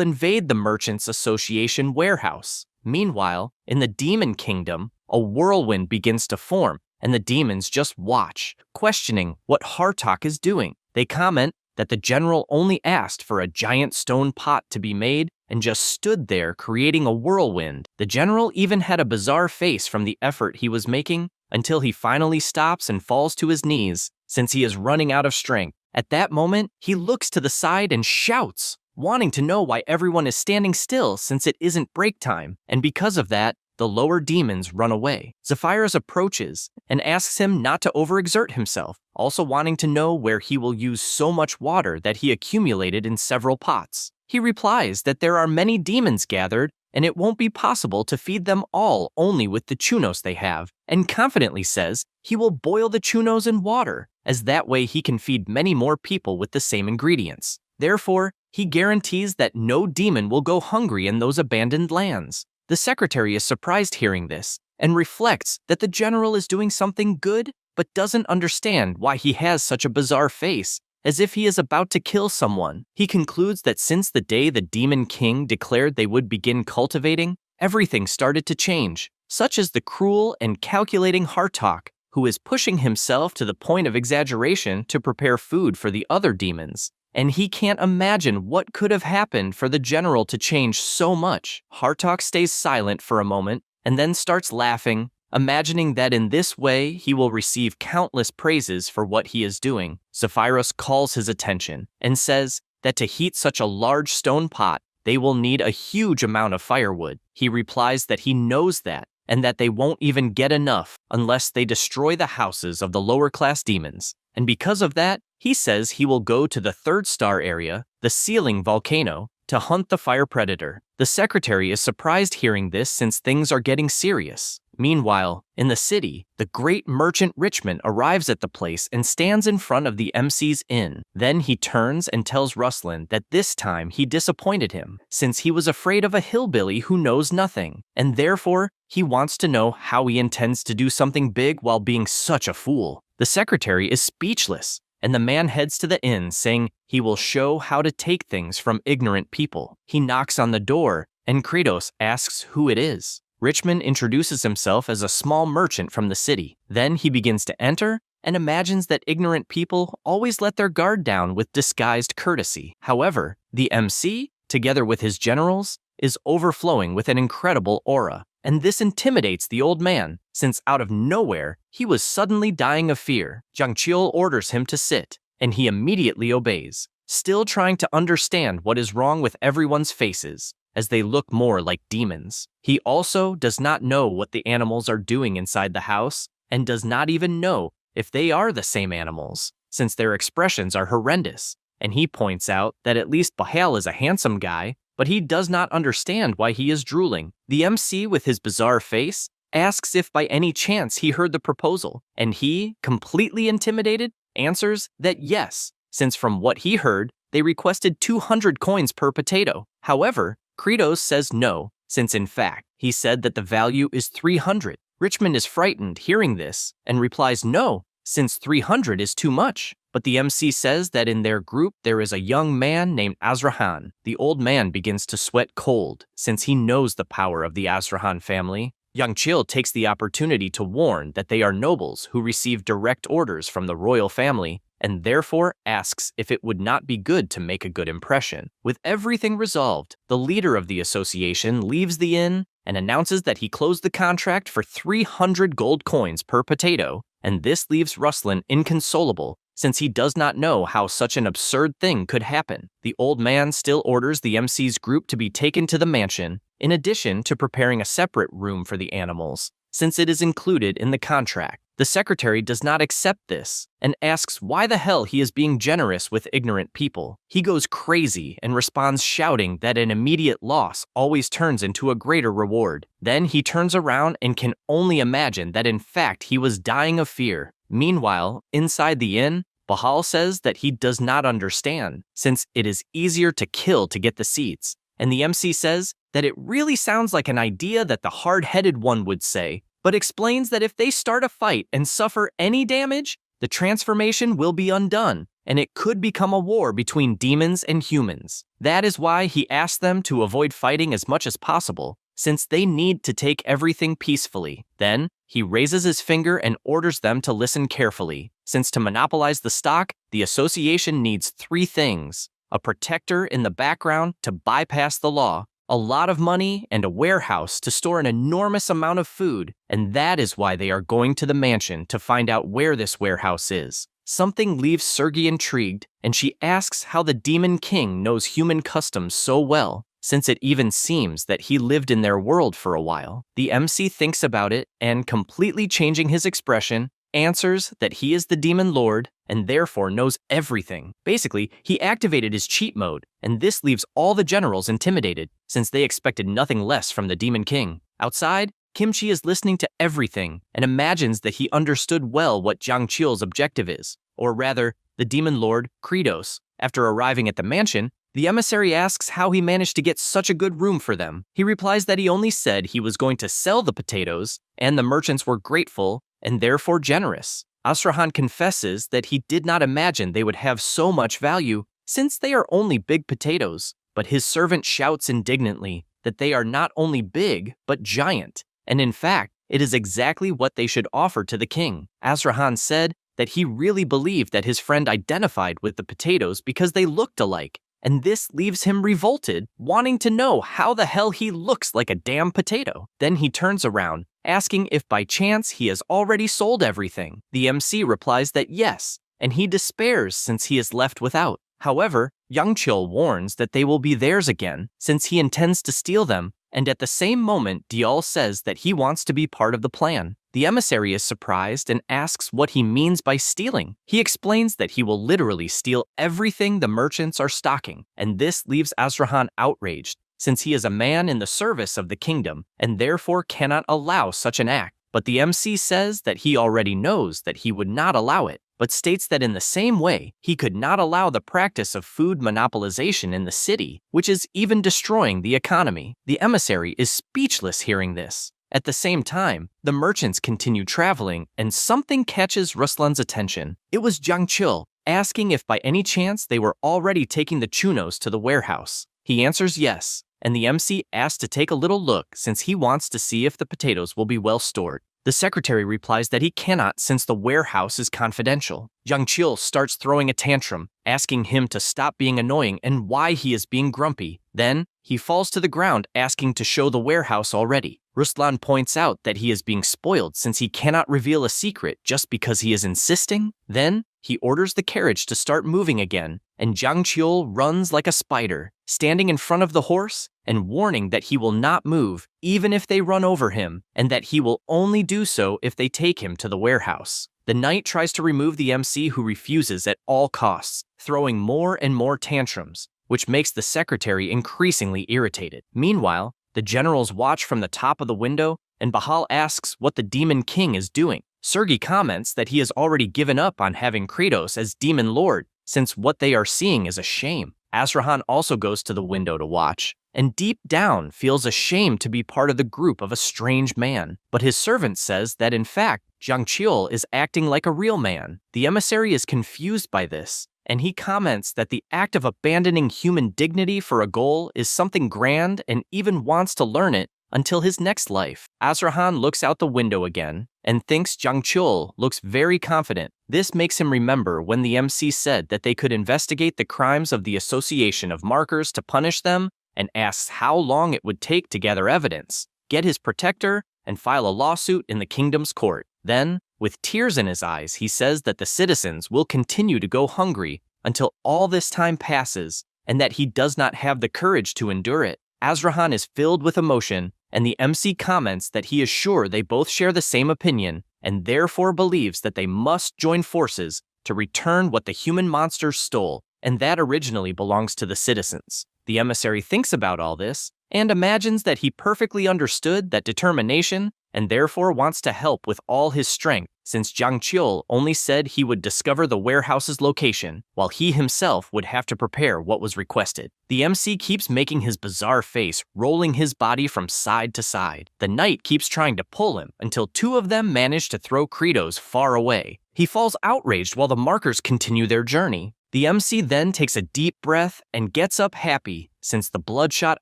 invade the Merchants Association warehouse. Meanwhile, in the Demon Kingdom, a whirlwind begins to form, and the demons just watch, questioning what Hartok is doing. They comment that the general only asked for a giant stone pot to be made and just stood there creating a whirlwind. The general even had a bizarre face from the effort he was making until he finally stops and falls to his knees since he is running out of strength. At that moment, he looks to the side and shouts, wanting to know why everyone is standing still since it isn't break time, and because of that, the lower demons run away. Zephyrus approaches and asks him not to overexert himself, also wanting to know where he will use so much water that he accumulated in several pots. He replies that there are many demons gathered and it won't be possible to feed them all only with the chunos they have, and confidently says he will boil the chunos in water, as that way he can feed many more people with the same ingredients. Therefore, he guarantees that no demon will go hungry in those abandoned lands. The secretary is surprised hearing this, and reflects that the general is doing something good, but doesn't understand why he has such a bizarre face, as if he is about to kill someone. He concludes that since the day the Demon King declared they would begin cultivating, everything started to change, such as the cruel and calculating Hartok, who is pushing himself to the point of exaggeration to prepare food for the other demons. And he can't imagine what could have happened for the general to change so much. Hartok stays silent for a moment and then starts laughing, imagining that in this way he will receive countless praises for what he is doing. Zephyrus calls his attention and says that to heat such a large stone pot, they will need a huge amount of firewood. He replies that he knows that, and that they won't even get enough unless they destroy the houses of the lower-class demons. And because of that, he says he will go to the third star area, the ceiling volcano, to hunt the fire predator. The secretary is surprised hearing this since things are getting serious. Meanwhile, in the city, the great merchant Richmond arrives at the place and stands in front of the MC's inn. Then he turns and tells Ruslan that this time he disappointed him, since he was afraid of a hillbilly who knows nothing, and therefore he wants to know how he intends to do something big while being such a fool. The secretary is speechless, and the man heads to the inn saying he will show how to take things from ignorant people. He knocks on the door, and Kratos asks who it is. Richmond introduces himself as a small merchant from the city. Then he begins to enter and imagines that ignorant people always let their guard down with disguised courtesy. However, the MC, together with his generals, is overflowing with an incredible aura, and this intimidates the old man, since out of nowhere, he was suddenly dying of fear. Jiang Qiu orders him to sit, and he immediately obeys, still trying to understand what is wrong with everyone's faces, as they look more like demons. He also does not know what the animals are doing inside the house, and does not even know if they are the same animals, since their expressions are horrendous. And he points out that at least Bahal is a handsome guy, but he does not understand why he is drooling. The MC, with his bizarre face, asks if by any chance he heard the proposal, and he, completely intimidated, answers that yes, since from what he heard, they requested 200 coins per potato. However, Kratos says no, since in fact, he said that the value is 300. Richmond is frightened hearing this and replies no, since 300 is too much. But the MC says that in their group there is a young man named Azrahan. The old man begins to sweat cold since he knows the power of the Azrahan family. Young Chil takes the opportunity to warn that they are nobles who receive direct orders from the royal family and therefore asks if it would not be good to make a good impression. With everything resolved, the leader of the association leaves the inn and announces that he closed the contract for 300 gold coins per potato, and this leaves Ruslan inconsolable since he does not know how such an absurd thing could happen. The old man still orders the MC's group to be taken to the mansion, in addition to preparing a separate room for the animals, since it is included in the contract. The secretary does not accept this and asks why the hell he is being generous with ignorant people. He goes crazy and responds shouting that an immediate loss always turns into a greater reward. Then he turns around and can only imagine that in fact he was dying of fear. Meanwhile, inside the inn, Bahal says that he does not understand, since it is easier to kill to get the seats, and the MC says that it really sounds like an idea that the hard-headed one would say, but explains that if they start a fight and suffer any damage, the transformation will be undone, and it could become a war between demons and humans. That is why he asks them to avoid fighting as much as possible, since they need to take everything peacefully. Then, he raises his finger and orders them to listen carefully, since to monopolize the stock, the association needs 3 things: a protector in the background to bypass the law, a lot of money, and a warehouse to store an enormous amount of food, and that is why they are going to the mansion to find out where this warehouse is. Something leaves Sergi intrigued, and she asks how the Demon King knows human customs so well, since it even seems that he lived in their world for a while. The MC thinks about it, and completely changing his expression, answers that he is the Demon Lord and therefore knows everything. Basically, he activated his cheat mode, and this leaves all the generals intimidated, since they expected nothing less from the Demon King. Outside, Kimchi is listening to everything and imagines that he understood well what Jiang Qiu's objective is, or rather, the Demon Lord, Kratos. After arriving at the mansion, the emissary asks how he managed to get such a good room for them. He replies that he only said he was going to sell the potatoes, and the merchants were grateful and therefore generous. Asrahan confesses that he did not imagine they would have so much value, since they are only big potatoes, but his servant shouts indignantly that they are not only big, but giant, and in fact, it is exactly what they should offer to the king. Asrahan said that he really believed that his friend identified with the potatoes because they looked alike, and this leaves him revolted, wanting to know how the hell he looks like a damn potato. Then he turns around, asking if by chance he has already sold everything. The MC replies that yes, and he despairs since he is left without. However, Young Chil warns that they will be theirs again, since he intends to steal them, and at the same moment Dial says that he wants to be part of the plan. The emissary is surprised and asks what he means by stealing. He explains that he will literally steal everything the merchants are stocking, and this leaves Azrahan outraged, since he is a man in the service of the kingdom and therefore cannot allow such an act. But the MC says that he already knows that he would not allow it, but states that in the same way, he could not allow the practice of food monopolization in the city, which is even destroying the economy. The emissary is speechless hearing this. At the same time, the merchants continue traveling, and something catches Ruslan's attention. It was Jiang Chil, asking if by any chance they were already taking the chunos to the warehouse. He answers yes, and the MC asks to take a little look since he wants to see if the potatoes will be well stored. The secretary replies that he cannot since the warehouse is confidential. Jiang Chil starts throwing a tantrum, asking him to stop being annoying and why he is being grumpy. Then, he falls to the ground asking to show the warehouse already. Ruslan points out that he is being spoiled since he cannot reveal a secret just because he is insisting. Then, he orders the carriage to start moving again, and Jiang Chil runs like a spider, standing in front of the horse and warning that he will not move even if they run over him, and that he will only do so if they take him to the warehouse. The knight tries to remove the MC who refuses at all costs, throwing more and more tantrums, which makes the secretary increasingly irritated. Meanwhile, the generals watch from the top of the window, and Bahal asks what the Demon King is doing. Sergi comments that he has already given up on having Kratos as Demon Lord, since what they are seeing is a shame. Asrahan also goes to the window to watch, and deep down feels ashamed to be part of the group of a strange man. But his servant says that in fact, Jiang Qiul is acting like a real man. The emissary is confused by this, and he comments that the act of abandoning human dignity for a goal is something grand and even wants to learn it until his next life. Asura looks out the window again and thinks Jiang Qiul looks very confident. This makes him remember when the MC said that they could investigate the crimes of the Association of Markers to punish them, and asks how long it would take to gather evidence, get his protector, and file a lawsuit in the kingdom's court. Then, with tears in his eyes, he says that the citizens will continue to go hungry until all this time passes, and that he does not have the courage to endure it. Asura is filled with emotion, and the MC comments that he is sure they both share the same opinion, and therefore believes that they must join forces to return what the human monsters stole, and that originally belongs to the citizens. The emissary thinks about all this, and imagines that he perfectly understood that determination, and therefore wants to help with all his strength, since Jiang Qiul only said he would discover the warehouse's location, while he himself would have to prepare what was requested. The MC keeps making his bizarre face, rolling his body from side to side. The knight keeps trying to pull him, until two of them manage to throw Credos far away. He falls outraged while the markers continue their journey. The MC then takes a deep breath and gets up happy, since the bloodshot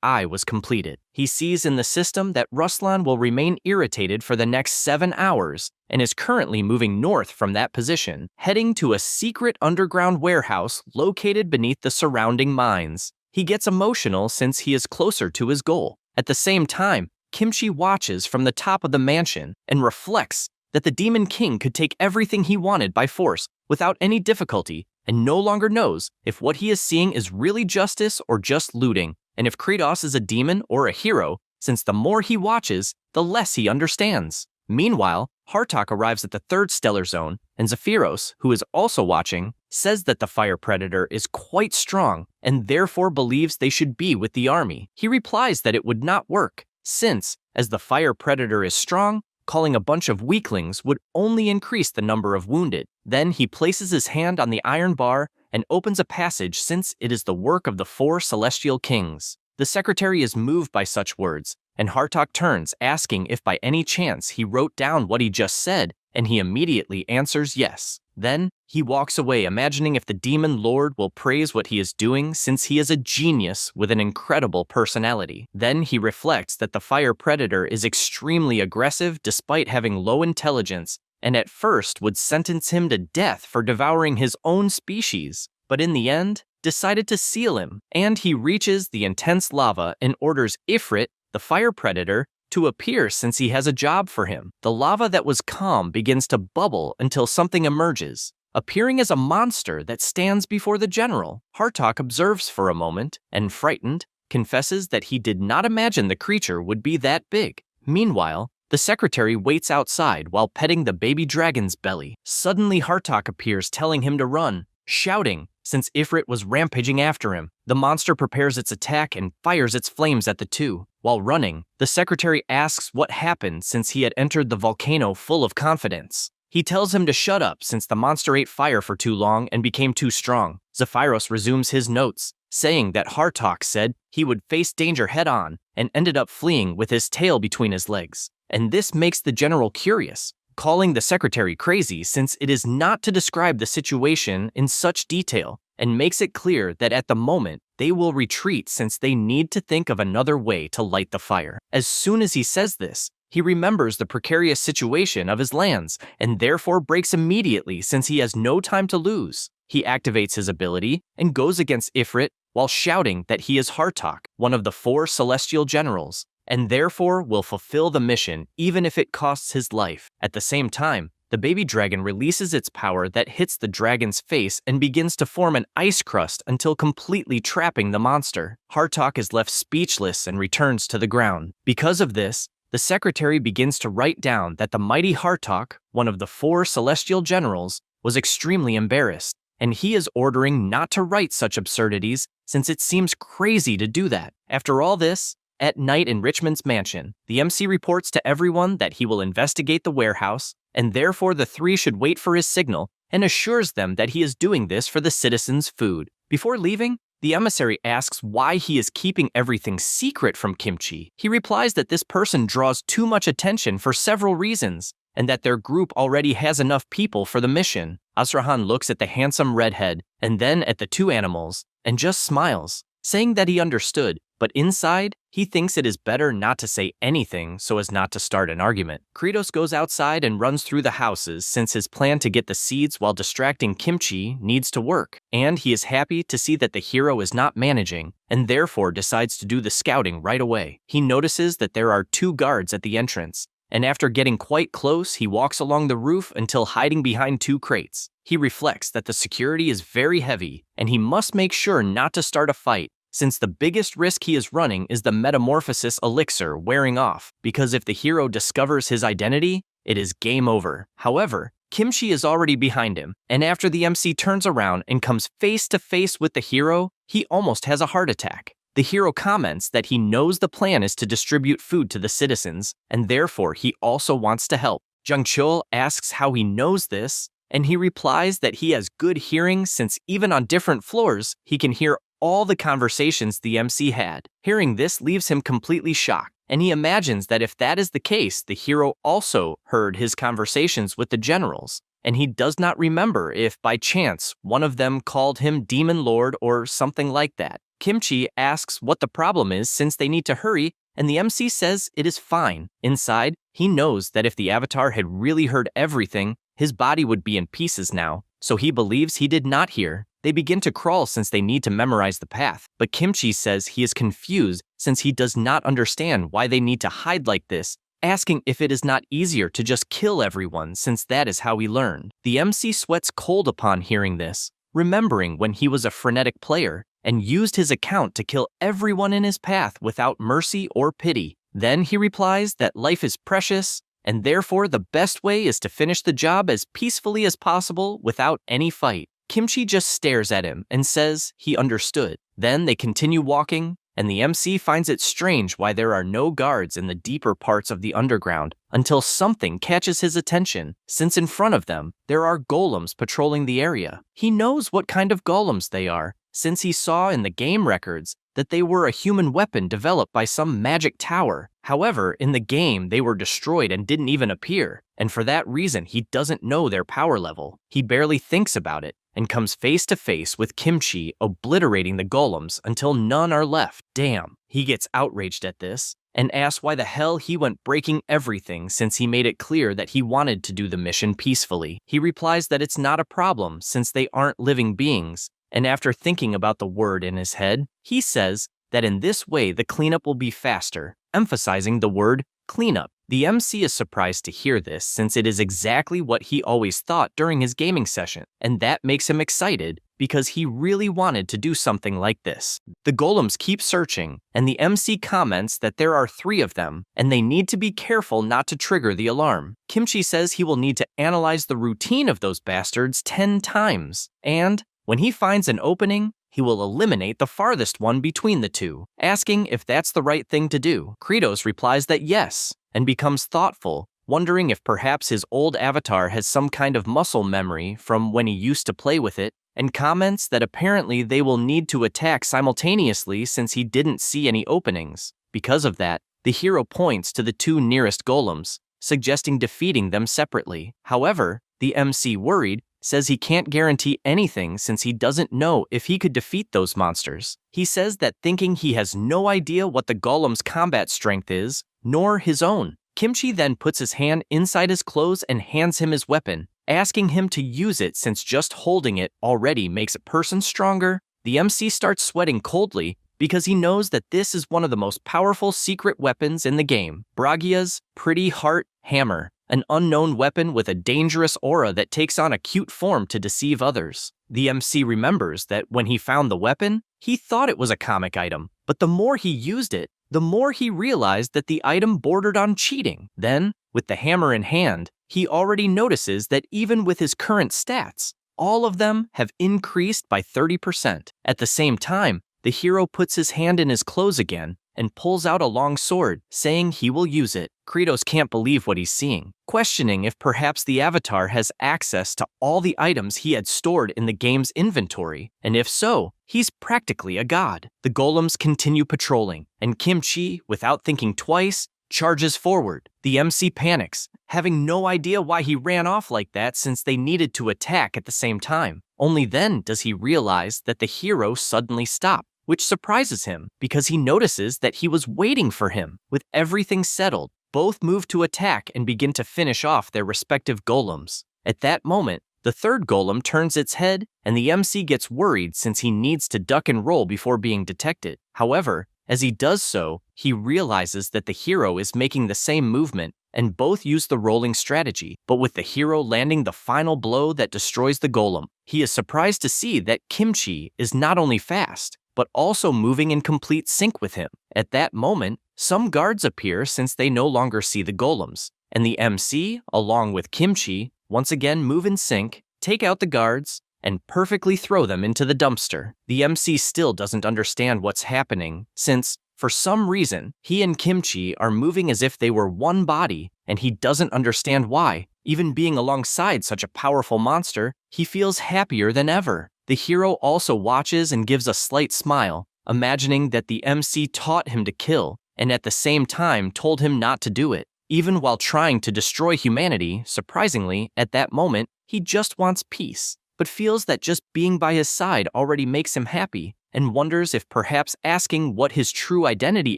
eye was completed. He sees in the system that Ruslan will remain irritated for the next 7 hours, and is currently moving north from that position, heading to a secret underground warehouse located beneath the surrounding mines. He gets emotional since he is closer to his goal. At the same time, Kimchi watches from the top of the mansion and reflects that the Demon King could take everything he wanted by force without any difficulty, and no longer knows if what he is seeing is really justice or just looting, and if Kratos is a demon or a hero, since the more he watches, the less he understands. Meanwhile, Hartok arrives at the third stellar zone, and Zephyros, who is also watching, says that the fire predator is quite strong, and therefore believes they should be with the army. He replies that it would not work, since, as the fire predator is strong, calling a bunch of weaklings would only increase the number of wounded. Then he places his hand on the iron bar and opens a passage, since it is the work of the 4 celestial kings. The secretary is moved by such words, and Hartok turns, asking if by any chance he wrote down what he just said, and he immediately answers yes. Then, he walks away, imagining if the demon lord will praise what he is doing, since he is a genius with an incredible personality. Then he reflects that the fire predator is extremely aggressive despite having low intelligence, and at first would sentence him to death for devouring his own species, but in the end, decided to seal him, and he reaches the intense lava and orders Ifrit, the fire predator, to appear since he has a job for him. The lava that was calm begins to bubble until something emerges, appearing as a monster that stands before the general. Hartok observes for a moment, and frightened, confesses that he did not imagine the creature would be that big. Meanwhile, the secretary waits outside while petting the baby dragon's belly. Suddenly Hartok appears, telling him to run, shouting, since Ifrit was rampaging after him. The monster prepares its attack and fires its flames at the two. While running, the secretary asks what happened since he had entered the volcano full of confidence. He tells him to shut up since the monster ate fire for too long and became too strong. Zephyros resumes his notes, saying that Hartok said he would face danger head-on and ended up fleeing with his tail between his legs. And this makes the general curious, calling the secretary crazy since it is not to describe the situation in such detail, and makes it clear that at the moment they will retreat since they need to think of another way to light the fire. As soon as he says this, he remembers the precarious situation of his lands and therefore breaks immediately since he has no time to lose. He activates his ability and goes against Ifrit while shouting that he is Hartok, one of the 4 celestial generals, and therefore will fulfill the mission even if it costs his life. At the same time, the baby dragon releases its power that hits the dragon's face and begins to form an ice crust until completely trapping the monster. Hartok is left speechless and returns to the ground. Because of this, the secretary begins to write down that the mighty Hartok, one of the 4 celestial generals, was extremely embarrassed, and he is ordering not to write such absurdities since it seems crazy to do that. After all this, at night in Richmond's mansion, the MC reports to everyone that he will investigate the warehouse, and therefore the 3 should wait for his signal, and assures them that he is doing this for the citizens' food. Before leaving, The emissary asks why he is keeping everything secret from Kimchi. He replies that this person draws too much attention for several reasons, and that their group already has enough people for the mission. Asura looks at the handsome redhead and then at the two animals and just smiles, saying that he understood, but inside, he thinks it is better not to say anything so as not to start an argument. Kratos goes outside and runs through the houses since his plan to get the seeds while distracting Kimchi needs to work, and he is happy to see that the hero is not managing and therefore decides to do the scouting right away. He notices that there are 2 guards at the entrance, and after getting quite close, he walks along the roof until hiding behind 2 crates. He reflects that the security is very heavy, and he must make sure not to start a fight, since the biggest risk he is running is the metamorphosis elixir wearing off, because if the hero discovers his identity, it is game over. However, Kimchi is already behind him, and after the MC turns around and comes face to face with the hero, he almost has a heart attack. The hero comments that he knows the plan is to distribute food to the citizens, and therefore he also wants to help. Jung-chul asks how he knows this, and he replies that he has good hearing since even on different floors, he can hear all the conversations the MC had. Hearing this leaves him completely shocked, and he imagines that if that is the case, the hero also heard his conversations with the generals, and he does not remember if by chance one of them called him Demon Lord or something like that. Kimchi asks what the problem is since they need to hurry, and the MC says it is fine. Inside, he knows that if the avatar had really heard everything, his body would be in pieces now, so he believes he did not hear. They begin to crawl since they need to memorize the path, but Kimchi says he is confused since he does not understand why they need to hide like this, asking if it is not easier to just kill everyone since that is how he learned. The MC sweats cold upon hearing this, remembering when he was a frenetic player and used his account to kill everyone in his path without mercy or pity. Then he replies that life is precious, and therefore the best way is to finish the job as peacefully as possible without any fight. Kimchi just stares at him and says he understood. Then they continue walking, and the MC finds it strange why there are no guards in the deeper parts of the underground until something catches his attention, since in front of them, there are golems patrolling the area. He knows what kind of golems they are, since he saw in the game records that they were a human weapon developed by some magic tower. However, in the game, they were destroyed and didn't even appear, and for that reason, he doesn't know their power level. He barely thinks about it, and comes face to face with Kimchi obliterating the golems until none are left. Damn. He gets outraged at this, and asks why the hell he went breaking everything since he made it clear that he wanted to do the mission peacefully. He replies that it's not a problem since they aren't living beings, and after thinking about the word in his head, he says that in this way the cleanup will be faster, emphasizing the word cleanup. The MC is surprised to hear this since it is exactly what he always thought during his gaming session, and that makes him excited because he really wanted to do something like this. The golems keep searching, and the MC comments that there are 3 of them, and they need to be careful not to trigger the alarm. Kimchi says he will need to analyze the routine of those bastards 10 times, and when he finds an opening, he will eliminate the farthest one between the 2, asking if that's the right thing to do. Kratos replies that yes, and becomes thoughtful, wondering if perhaps his old avatar has some kind of muscle memory from when he used to play with it, and comments that apparently they will need to attack simultaneously since he didn't see any openings. Because of that, the hero points to the 2 nearest golems, suggesting defeating them separately. However, the MC, worried, says he can't guarantee anything since he doesn't know if he could defeat those monsters. He says that thinking he has no idea what the golem's combat strength is, nor his own. Kimchi then puts his hand inside his clothes and hands him his weapon, asking him to use it since just holding it already makes a person stronger. The MC starts sweating coldly because he knows that this is one of the most powerful secret weapons in the game, Bragia's Pretty Heart Hammer, an unknown weapon with a dangerous aura that takes on a cute form to deceive others. The MC remembers that when he found the weapon, he thought it was a comic item, but the more he used it, the more he realized that the item bordered on cheating. Then, with the hammer in hand, he already notices that even with his current stats, all of them have increased by 30%. At the same time, the hero puts his hand in his clothes again and pulls out a long sword, saying he will use it. Kratos can't believe what he's seeing, questioning if perhaps the avatar has access to all the items he had stored in the game's inventory, and if so, He's practically a god. The golems continue patrolling, and Kimchi, without thinking twice, charges forward. The MC panics, having no idea why he ran off like that since they needed to attack at the same time. Only then does he realize that the hero suddenly stopped, which surprises him because he notices that he was waiting for him. With everything settled, both move to attack and begin to finish off their respective golems. At that moment, the third golem turns its head, and the MC gets worried since he needs to duck and roll before being detected. However, as he does so, he realizes that the hero is making the same movement, and both use the rolling strategy, but with the hero landing the final blow that destroys the golem. He is surprised to see that Kimchi is not only fast, but also moving in complete sync with him. At that moment, some guards appear since they no longer see the golems, and the MC, along with Kimchi, once again move in sync, take out the guards, and perfectly throw them into the dumpster. The MC still doesn't understand what's happening, since, for some reason, he and Kimchi are moving as if they were one body, and he doesn't understand why. Even being alongside such a powerful monster, he feels happier than ever. The hero also watches and gives a slight smile, imagining that the MC taught him to kill, and at the same time told him not to do it. Even while trying to destroy humanity, surprisingly, at that moment, he just wants peace, but feels that just being by his side already makes him happy, and wonders if perhaps asking what his true identity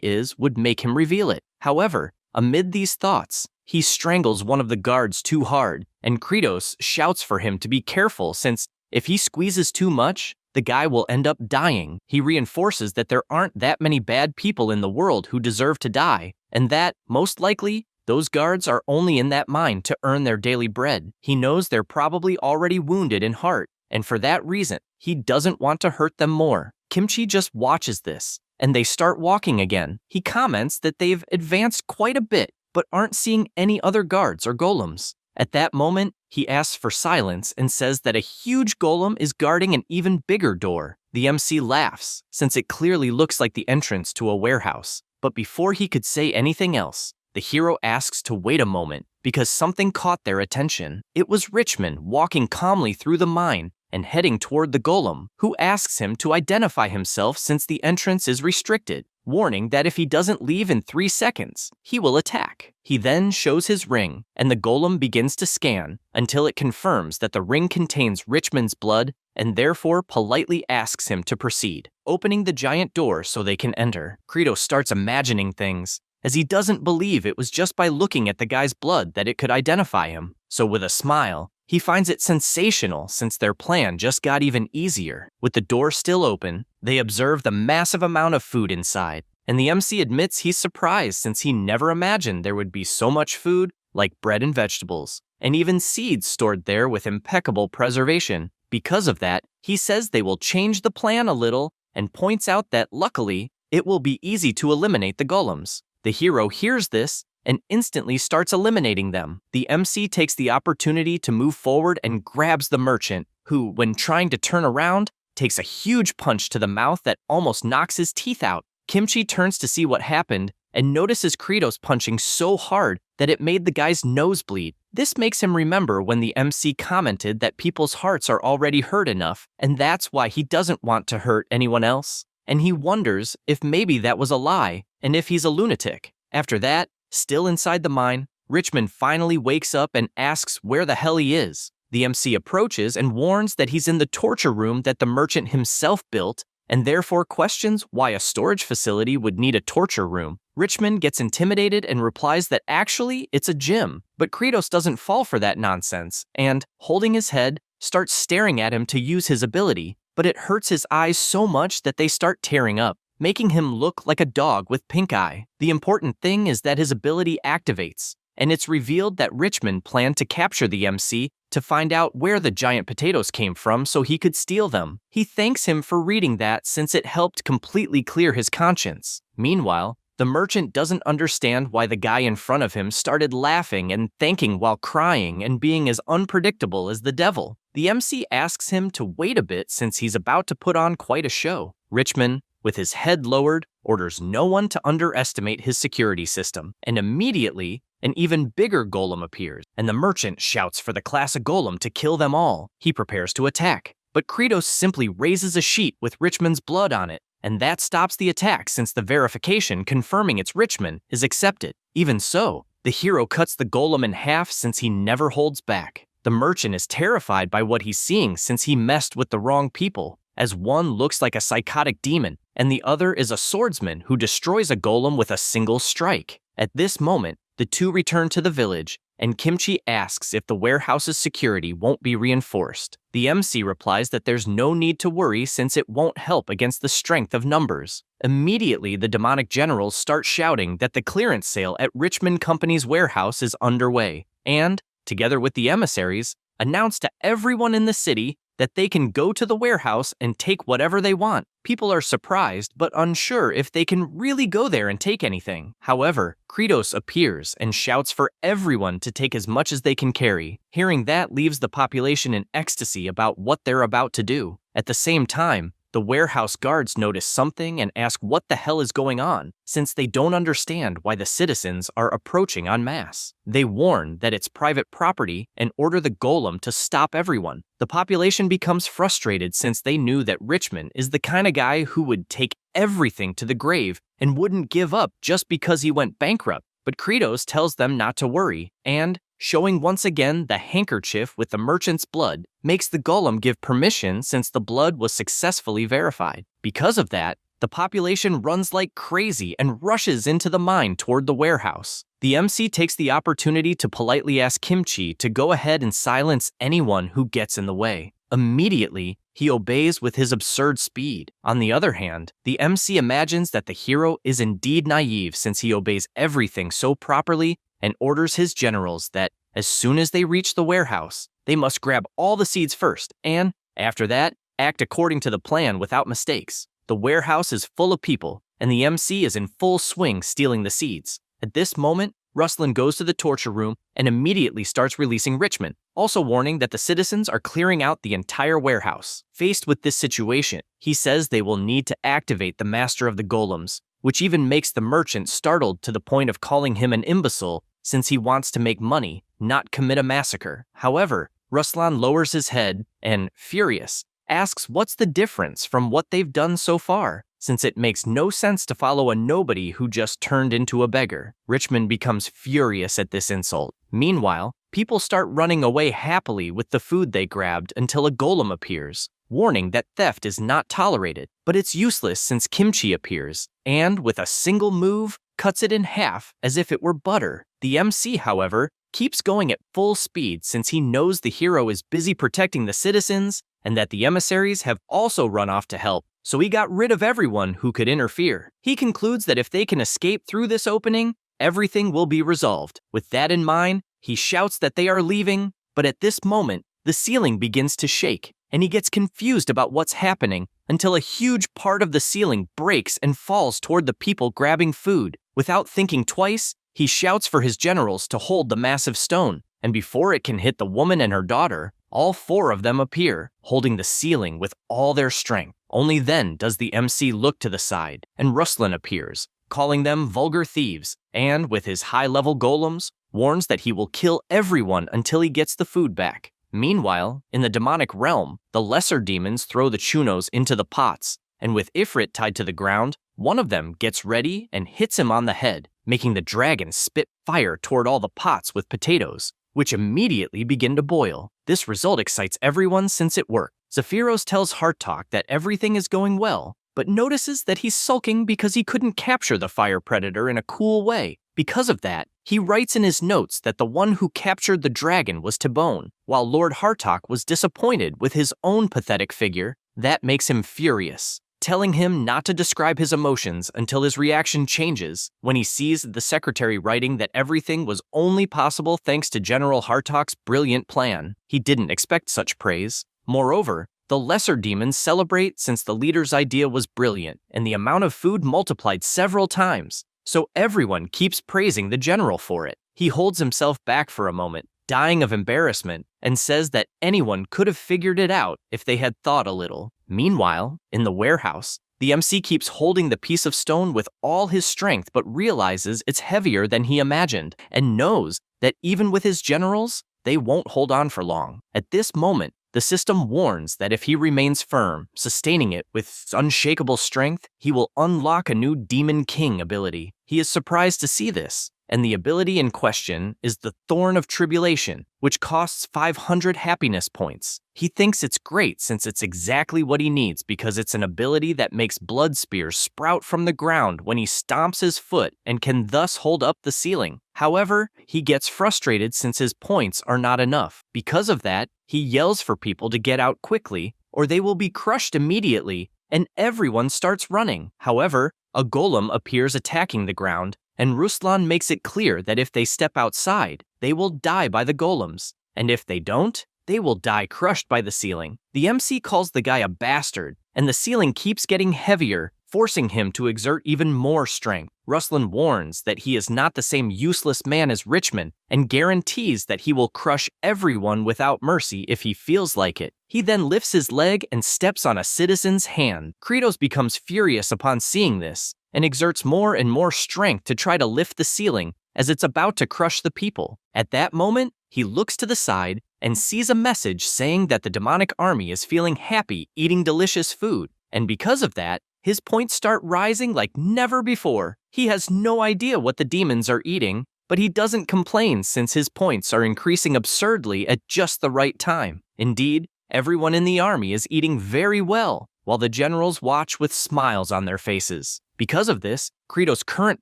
is would make him reveal it. However, amid these thoughts, he strangles one of the guards too hard, and Kratos shouts for him to be careful since, if he squeezes too much, the guy will end up dying. He reinforces that there aren't that many bad people in the world who deserve to die, and that, most likely, those guards are only in that mine to earn their daily bread. He knows they're probably already wounded in heart, and for that reason, he doesn't want to hurt them more. Kimchi just watches this, and they start walking again. He comments that they've advanced quite a bit, but aren't seeing any other guards or golems. At that moment, he asks for silence and says that a huge golem is guarding an even bigger door. The MC laughs, since it clearly looks like the entrance to a warehouse. But before he could say anything else, the hero asks to wait a moment because something caught their attention. It was Richmond walking calmly through the mine and heading toward the golem, who asks him to identify himself since the entrance is restricted, warning that if he doesn't leave in 3 seconds, he will attack. He then shows his ring, and the golem begins to scan until it confirms that the ring contains Richmond's blood and therefore politely asks him to proceed, opening the giant door so they can enter. Kratos starts imagining things, as he doesn't believe it was just by looking at the guy's blood that it could identify him. So with a smile, he finds it sensational since their plan just got even easier. With the door still open, they observe the massive amount of food inside, and the MC admits he's surprised since he never imagined there would be so much food, like bread and vegetables, and even seeds stored there with impeccable preservation. Because of that, he says they will change the plan a little and points out that, luckily, it will be easy to eliminate the golems. The hero hears this and instantly starts eliminating them. The MC takes the opportunity to move forward and grabs the merchant, who, when trying to turn around, takes a huge punch to the mouth that almost knocks his teeth out. Kimchi turns to see what happened and notices Kratos punching so hard that it made the guy's nose bleed. This makes him remember when the MC commented that people's hearts are already hurt enough, and that's why he doesn't want to hurt anyone else. And he wonders if maybe that was a lie, and if he's a lunatic. After that, still inside the mine, Richmond finally wakes up and asks where the hell he is. The MC approaches and warns that he's in the torture room that the merchant himself built, and therefore questions why a storage facility would need a torture room. Richmond gets intimidated and replies that actually it's a gym, but Kratos doesn't fall for that nonsense, and, holding his head, starts staring at him to use his ability, but it hurts his eyes so much that they start tearing up, making him look like a dog with pink eye. The important thing is that his ability activates, and it's revealed that Richmond planned to capture the MC to find out where the giant potatoes came from so he could steal them. He thanks him for reading that since it helped completely clear his conscience. Meanwhile, the merchant doesn't understand why the guy in front of him started laughing and thanking while crying and being as unpredictable as the devil. The MC asks him to wait a bit since he's about to put on quite a show. Richmond, with his head lowered, orders no one to underestimate his security system, and immediately, an even bigger golem appears, and the merchant shouts for the class of golem to kill them all. He prepares to attack, but but Kratos simply raises a sheet with Richmond's blood on it, and that stops the attack since the verification confirming it's Richmond is accepted. Even so, the hero cuts the golem in half since he never holds back. The merchant is terrified by what he's seeing since he messed with the wrong people, as one looks like a psychotic demon and the other is a swordsman who destroys a golem with a single strike. At this moment, the two return to the village, and Kimchi asks if the warehouse's security won't be reinforced. The MC replies that there's no need to worry since it won't help against the strength of numbers. Immediately, the demonic generals start shouting that the clearance sale at Richmond Company's warehouse is underway, and, together with the emissaries, announce to everyone in the city that they can go to the warehouse and take whatever they want. People are surprised but unsure if they can really go there and take anything. However, Kratos appears and shouts for everyone to take as much as they can carry. Hearing that leaves the population in ecstasy about what they're about to do. At the same time, the warehouse guards notice something and ask what the hell is going on, since they don't understand why the citizens are approaching en masse. They warn that it's private property and order the golem to stop everyone. The population becomes frustrated since they knew that Richmond is the kind of guy who would take everything to the grave and wouldn't give up just because he went bankrupt. But Kratos tells them not to worry, and, showing once again the handkerchief with the merchant's blood, makes the golem give permission since the blood was successfully verified. Because of that, the population runs like crazy and rushes into the mine toward the warehouse. The MC takes the opportunity to politely ask Kimchi to go ahead and silence anyone who gets in the way. Immediately, he obeys with his absurd speed. On the other hand, the MC imagines that the hero is indeed naive since he obeys everything so properly and orders his generals that, as soon as they reach the warehouse, they must grab all the seeds first and, after that, act according to the plan without mistakes. The warehouse is full of people, and the MC is in full swing stealing the seeds. At this moment, Ruslan goes to the torture room and immediately starts releasing Richmond, also warning that the citizens are clearing out the entire warehouse. Faced with this situation, he says they will need to activate the master of the golems, which even makes the merchant startled to the point of calling him an imbecile since he wants to make money, not commit a massacre. However, Ruslan lowers his head and, furious, asks what's the difference from what they've done so far, since it makes no sense to follow a nobody who just turned into a beggar. Richmond becomes furious at this insult. Meanwhile, people start running away happily with the food they grabbed until a golem appears, warning that theft is not tolerated, but it's useless since Kimchi appears, and with a single move, cuts it in half as if it were butter. The MC, however, keeps going at full speed since he knows the hero is busy protecting the citizens and that the emissaries have also run off to help, so he got rid of everyone who could interfere. He concludes that if they can escape through this opening, everything will be resolved. With that in mind, he shouts that they are leaving, but at this moment, the ceiling begins to shake, and he gets confused about what's happening until a huge part of the ceiling breaks and falls toward the people grabbing food. Without thinking twice, he shouts for his generals to hold the massive stone, and before it can hit the woman and her daughter, all four of them appear, holding the ceiling with all their strength. Only then does the MC look to the side, and Ruslan appears, calling them vulgar thieves, and, with his high-level golems, warns that he will kill everyone until he gets the food back. Meanwhile, in the demonic realm, the lesser demons throw the chunos into the pots, and with Ifrit tied to the ground, one of them gets ready and hits him on the head, making the dragon spit fire toward all the pots with potatoes, which immediately begin to boil. This result excites everyone since it worked. Zephyros tells Hearttalk that everything is going well, but notices that he's sulking because he couldn't capture the fire predator in a cool way. Because of that, he writes in his notes that the one who captured the dragon was Tibone, while Lord Hearttalk was disappointed with his own pathetic figure. That makes him furious, telling him not to describe his emotions until his reaction changes when he sees the secretary writing that everything was only possible thanks to General Hearttalk's brilliant plan. He didn't expect such praise. Moreover, the lesser demons celebrate since the leader's idea was brilliant, and the amount of food multiplied several times, so everyone keeps praising the general for it. He holds himself back for a moment, dying of embarrassment, and says that anyone could have figured it out if they had thought a little. Meanwhile, in the warehouse, the MC keeps holding the piece of stone with all his strength but realizes it's heavier than he imagined, and knows that even with his generals, they won't hold on for long. At this moment, the system warns that if he remains firm, sustaining it with unshakable strength, he will unlock a new Demon King ability. He is surprised to see this, and the ability in question is the Thorn of Tribulation, which costs 500 happiness points. He thinks it's great since it's exactly what he needs because it's an ability that makes blood spears sprout from the ground when he stomps his foot and can thus hold up the ceiling. However, he gets frustrated since his points are not enough. Because of that, he yells for people to get out quickly or they will be crushed immediately, and everyone starts running. However, a golem appears attacking the ground, and Ruslan makes it clear that if they step outside, they will die by the golems, and if they don't, they will die crushed by the ceiling. The MC calls the guy a bastard, and the ceiling keeps getting heavier, forcing him to exert even more strength. Ruslan warns that he is not the same useless man as Richmond, and guarantees that he will crush everyone without mercy if he feels like it. He then lifts his leg and steps on a citizen's hand. Kratos becomes furious upon seeing this, and exerts more and more strength to try to lift the ceiling as it's about to crush the people. At that moment, he looks to the side and sees a message saying that the demonic army is feeling happy eating delicious food, and because of that, his points start rising like never before. He has no idea what the demons are eating, but he doesn't complain since his points are increasing absurdly at just the right time. Indeed, everyone in the army is eating very well, while the generals watch with smiles on their faces. Because of this, Kratos' current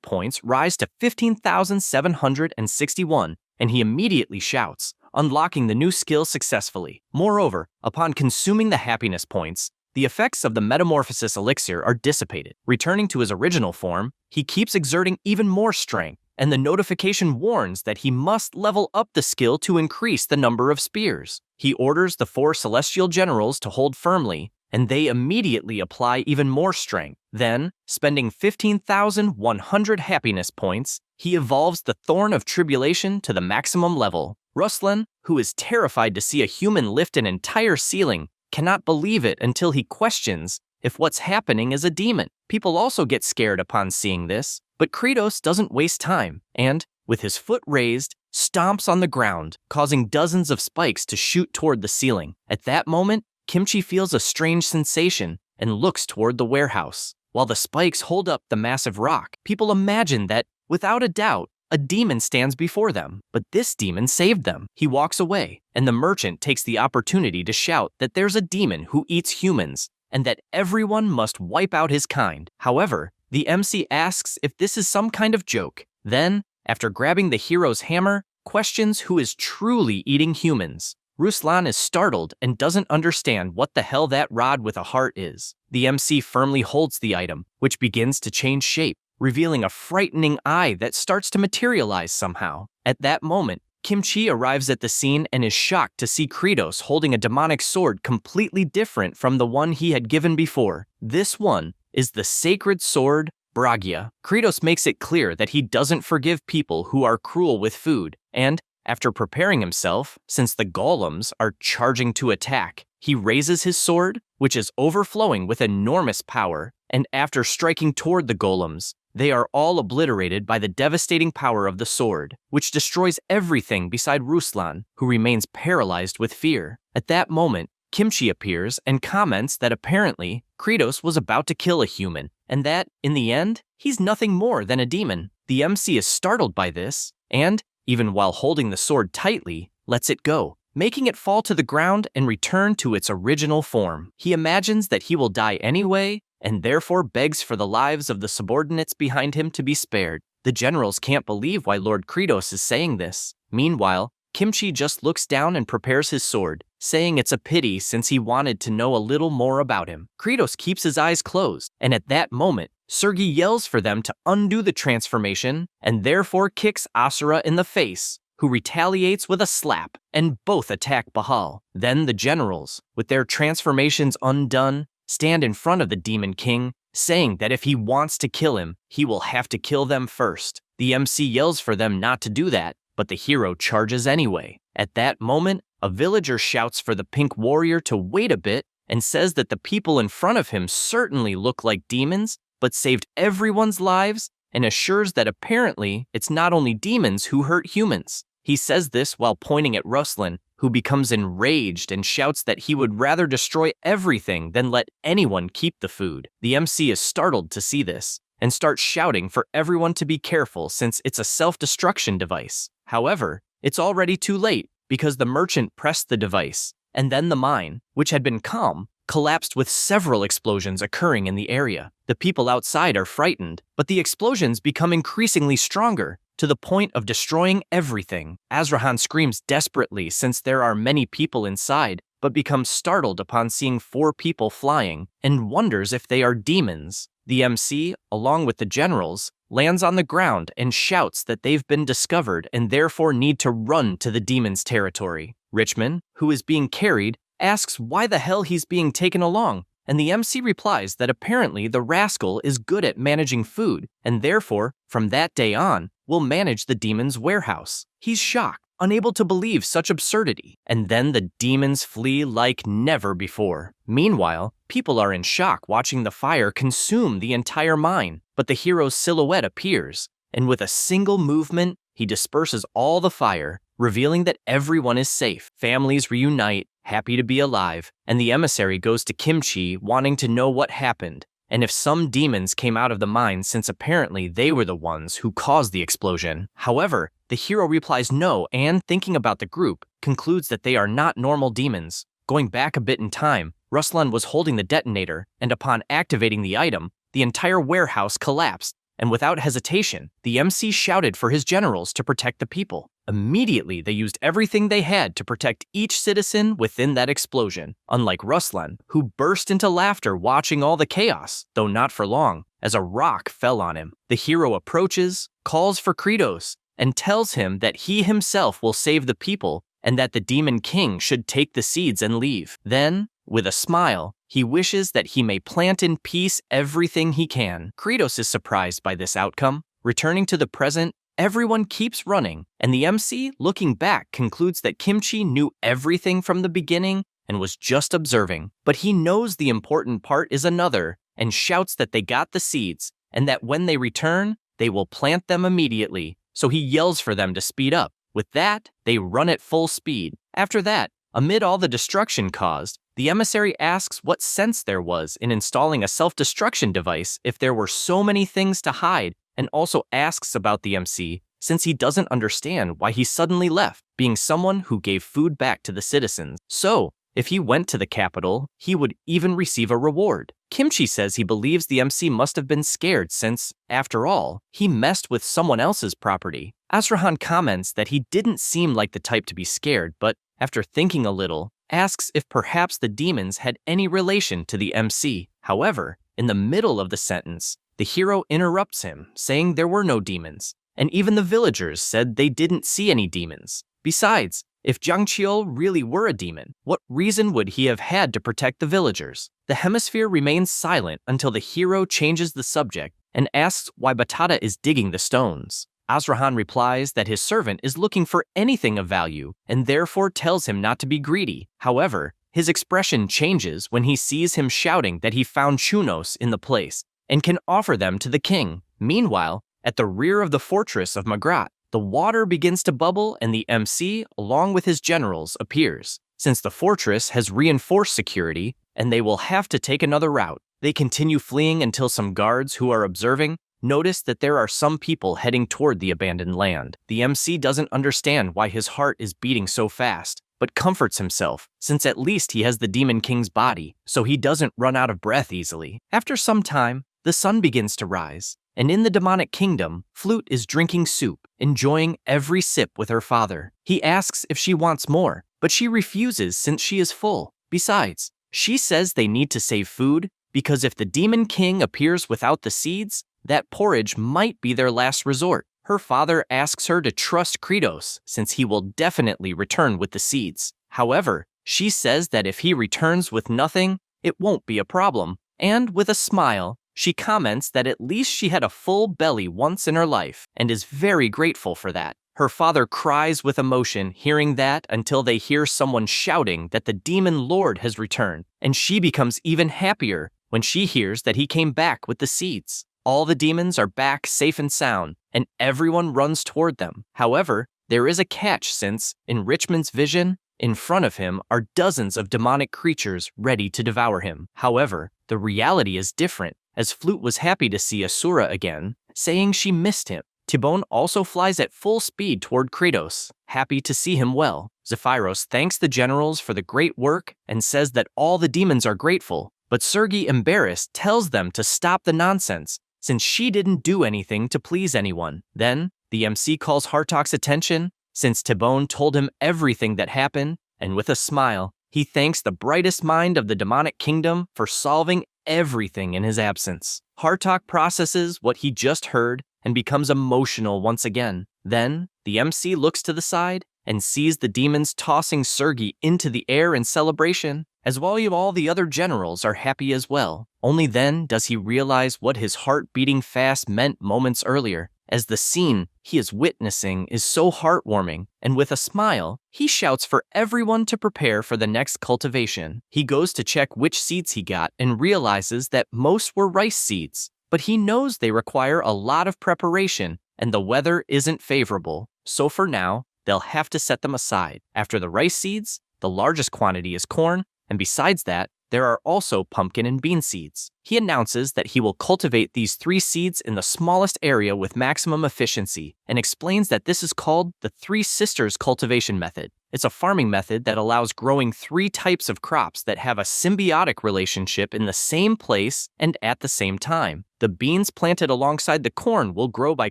points rise to 15,761, and he immediately shouts, unlocking the new skill successfully. Moreover, upon consuming the happiness points, the effects of the metamorphosis elixir are dissipated. Returning to his original form, he keeps exerting even more strength, and the notification warns that he must level up the skill to increase the number of spears. He orders the 4 celestial generals to hold firmly, and they immediately apply even more strength. Then, spending 15,100 happiness points, he evolves the Thorn of Tribulation to the maximum level. Ruslan, who is terrified to see a human lift an entire ceiling, cannot believe it until he questions if what's happening is a demon. People also get scared upon seeing this, but Kratos doesn't waste time, and, with his foot raised, stomps on the ground, causing dozens of spikes to shoot toward the ceiling. At that moment, Kimchi feels a strange sensation and looks toward the warehouse. While the spikes hold up the massive rock, people imagine that, without a doubt, a demon stands before them, but this demon saved them. He walks away, and the merchant takes the opportunity to shout that there's a demon who eats humans, and that everyone must wipe out his kind. However, the MC asks if this is some kind of joke. Then, after grabbing the hero's hammer, questions who is truly eating humans. Ruslan is startled and doesn't understand what the hell that rod with a heart is. The MC firmly holds the item, which begins to change shape, revealing a frightening eye that starts to materialize somehow. At that moment, Kimchi arrives at the scene and is shocked to see Kratos holding a demonic sword completely different from the one he had given before. This one is the sacred sword, Bragya. Kratos makes it clear that he doesn't forgive people who are cruel with food, and, after preparing himself, since the golems are charging to attack, he raises his sword, which is overflowing with enormous power, and after striking toward the golems, they are all obliterated by the devastating power of the sword, which destroys everything beside Ruslan, who remains paralyzed with fear. At that moment, Kimchi appears and comments that apparently Kratos was about to kill a human, and that, in the end, he's nothing more than a demon. The MC is startled by this, and, even while holding the sword tightly, lets it go, making it fall to the ground and return to its original form. He imagines that he will die anyway, and therefore begs for the lives of the subordinates behind him to be spared. The generals can't believe why Lord Kratos is saying this. Meanwhile, Kimchi just looks down and prepares his sword, saying it's a pity since he wanted to know a little more about him. Kratos keeps his eyes closed, and at that moment, Sergei yells for them to undo the transformation and therefore kicks Asura in the face, who retaliates with a slap, and both attack Bahal. Then the generals, with their transformations undone, stand in front of the Demon King, saying that if he wants to kill him, he will have to kill them first. The MC yells for them not to do that, but the hero charges anyway. At that moment, a villager shouts for the Pink Warrior to wait a bit and says that the people in front of him certainly look like demons, but saved everyone's lives, and assures that apparently it's not only demons who hurt humans. He says this while pointing at Ruslan, who becomes enraged and shouts that he would rather destroy everything than let anyone keep the food. The MC is startled to see this and starts shouting for everyone to be careful since it's a self-destruction device. However, it's already too late because the merchant pressed the device, and then the mine, which had been calm, collapsed with several explosions occurring in the area. The people outside are frightened, but the explosions become increasingly stronger to the point of destroying everything. Azrahan screams desperately since there are many people inside, but becomes startled upon seeing 4 people flying and wonders if they are demons. The MC, along with the generals, lands on the ground and shouts that they've been discovered and therefore need to run to the demons' territory. Richmond, who is being carried, asks why the hell he's being taken along, and the MC replies that apparently the rascal is good at managing food, and therefore, from that day on, will manage the demon's warehouse. He's shocked, unable to believe such absurdity, and then the demons flee like never before. Meanwhile, people are in shock watching the fire consume the entire mine, but the hero's silhouette appears, and with a single movement, he disperses all the fire, revealing that everyone is safe. Families reunite, happy to be alive, and the emissary goes to Kimchi wanting to know what happened, and if some demons came out of the mine since apparently they were the ones who caused the explosion. However, the hero replies no and, thinking about the group, concludes that they are not normal demons. Going back a bit in time, Ruslan was holding the detonator, and upon activating the item, the entire warehouse collapsed, and without hesitation, the MC shouted for his generals to protect the people. Immediately, they used everything they had to protect each citizen within that explosion, unlike Ruslan, who burst into laughter watching all the chaos, though not for long, as a rock fell on him. The hero approaches, calls for Kratos, and tells him that he himself will save the people and that the Demon King should take the seeds and leave. Then, with a smile, he wishes that he may plant in peace everything he can. Kratos is surprised by this outcome. Returning to the present, everyone keeps running, and the MC, looking back, concludes that Kimchi knew everything from the beginning and was just observing. But he knows the important part is another, and shouts that they got the seeds, and that when they return, they will plant them immediately. So he yells for them to speed up. With that, they run at full speed. After that, amid all the destruction caused, the emissary asks what sense there was in installing a self-destruction device if there were so many things to hide, and also asks about the MC since he doesn't understand why he suddenly left, being someone who gave food back to the citizens. So, if he went to the capital, he would even receive a reward. Kimchi says he believes the MC must have been scared since, after all, he messed with someone else's property. Azrahan comments that he didn't seem like the type to be scared, but after thinking a little, asks if perhaps the demons had any relation to the MC. However, in the middle of the sentence, the hero interrupts him, saying there were no demons, and even the villagers said they didn't see any demons. Besides, if Jiangqiu really were a demon, what reason would he have had to protect the villagers? The hemisphere remains silent until the hero changes the subject and asks why Batata is digging the stones. Azrahan replies that his servant is looking for anything of value and therefore tells him not to be greedy. However, his expression changes when he sees him shouting that he found Chunos in the place and can offer them to the king. Meanwhile, at the rear of the fortress of Magrat, the water begins to bubble and the MC, along with his generals, appears. Since the fortress has reinforced security and they will have to take another route, they continue fleeing until some guards who are observing notice that there are some people heading toward the abandoned land. The MC doesn't understand why his heart is beating so fast, but comforts himself, since at least he has the Demon King's body, so he doesn't run out of breath easily. After some time, the sun begins to rise, and in the demonic kingdom, Flute is drinking soup, enjoying every sip with her father. He asks if she wants more, but she refuses since she is full. Besides, she says they need to save food, because if the Demon King appears without the seeds, that porridge might be their last resort. Her father asks her to trust Kratos, since he will definitely return with the seeds. However, she says that if he returns with nothing, it won't be a problem. And with a smile, she comments that at least she had a full belly once in her life, and is very grateful for that. Her father cries with emotion hearing that until they hear someone shouting that the Demon Lord has returned, and she becomes even happier when she hears that he came back with the seeds. All the demons are back safe and sound, and everyone runs toward them. However, there is a catch since, in Richmond's vision, in front of him are dozens of demonic creatures ready to devour him. However, the reality is different, as Flute was happy to see Asura again, saying she missed him. Tibone also flies at full speed toward Kratos, happy to see him well. Zephyros thanks the generals for the great work and says that all the demons are grateful, but Sergei, embarrassed, tells them to stop the nonsense, since she didn't do anything to please anyone. Then, the MC calls Hartok's attention, since Tibone told him everything that happened, and with a smile, he thanks the brightest mind of the demonic kingdom for solving everything in his absence. Hartok processes what he just heard and becomes emotional once again. Then, the MC looks to the side and sees the demons tossing Sergei into the air in celebration, as well as all the other generals are happy as well. Only then does he realize what his heart beating fast meant moments earlier, as the scene he is witnessing is so heartwarming, and with a smile, he shouts for everyone to prepare for the next cultivation. He goes to check which seeds he got and realizes that most were rice seeds, but he knows they require a lot of preparation and the weather isn't favorable, so for now, they'll have to set them aside. After the rice seeds, the largest quantity is corn, and besides that, there are also pumpkin and bean seeds. He announces that he will cultivate these 3 seeds in the smallest area with maximum efficiency and explains that this is called the Three Sisters cultivation method. It's a farming method that allows growing 3 types of crops that have a symbiotic relationship in the same place and at the same time. The beans planted alongside the corn will grow by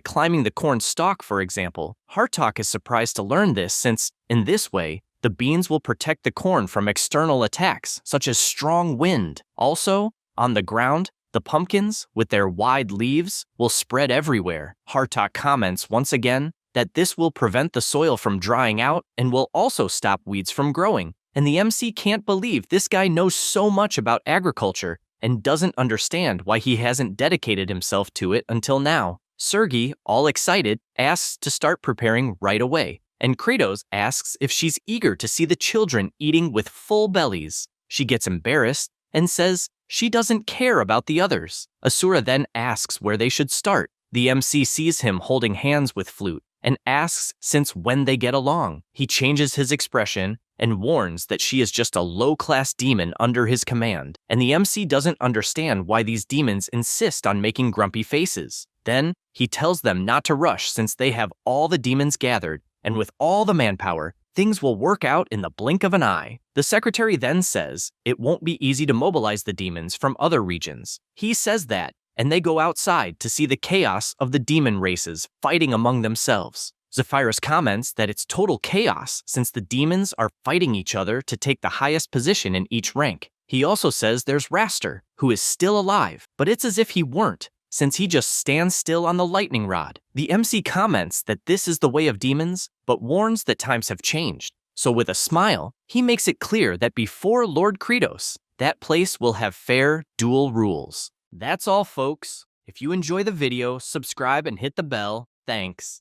climbing the corn stalk, for example. Hartok is surprised to learn this since, in this way, the beans will protect the corn from external attacks, such as strong wind. Also, on the ground, the pumpkins, with their wide leaves, will spread everywhere. Hartok comments once again that this will prevent the soil from drying out and will also stop weeds from growing. And the MC can't believe this guy knows so much about agriculture and doesn't understand why he hasn't dedicated himself to it until now. Sergei, all excited, asks to start preparing right away, and Kratos asks if she's eager to see the children eating with full bellies. She gets embarrassed and says she doesn't care about the others. Asura then asks where they should start. The MC sees him holding hands with Flute and asks since when they get along. He changes his expression and warns that she is just a low-class demon under his command, and the MC doesn't understand why these demons insist on making grumpy faces. Then, he tells them not to rush since they have all the demons gathered, and with all the manpower, things will work out in the blink of an eye. The secretary then says it won't be easy to mobilize the demons from other regions. He says that, and they go outside to see the chaos of the demon races fighting among themselves. Zephyros comments that it's total chaos since the demons are fighting each other to take the highest position in each rank. He also says there's Raster, who is still alive, but it's as if he weren't, since he just stands still on the lightning rod. The MC comments that this is the way of demons, but warns that times have changed. So with a smile, he makes it clear that before Lord Kratos, that place will have fair dual rules. That's all, folks. If you enjoy the video, subscribe and hit the bell. Thanks.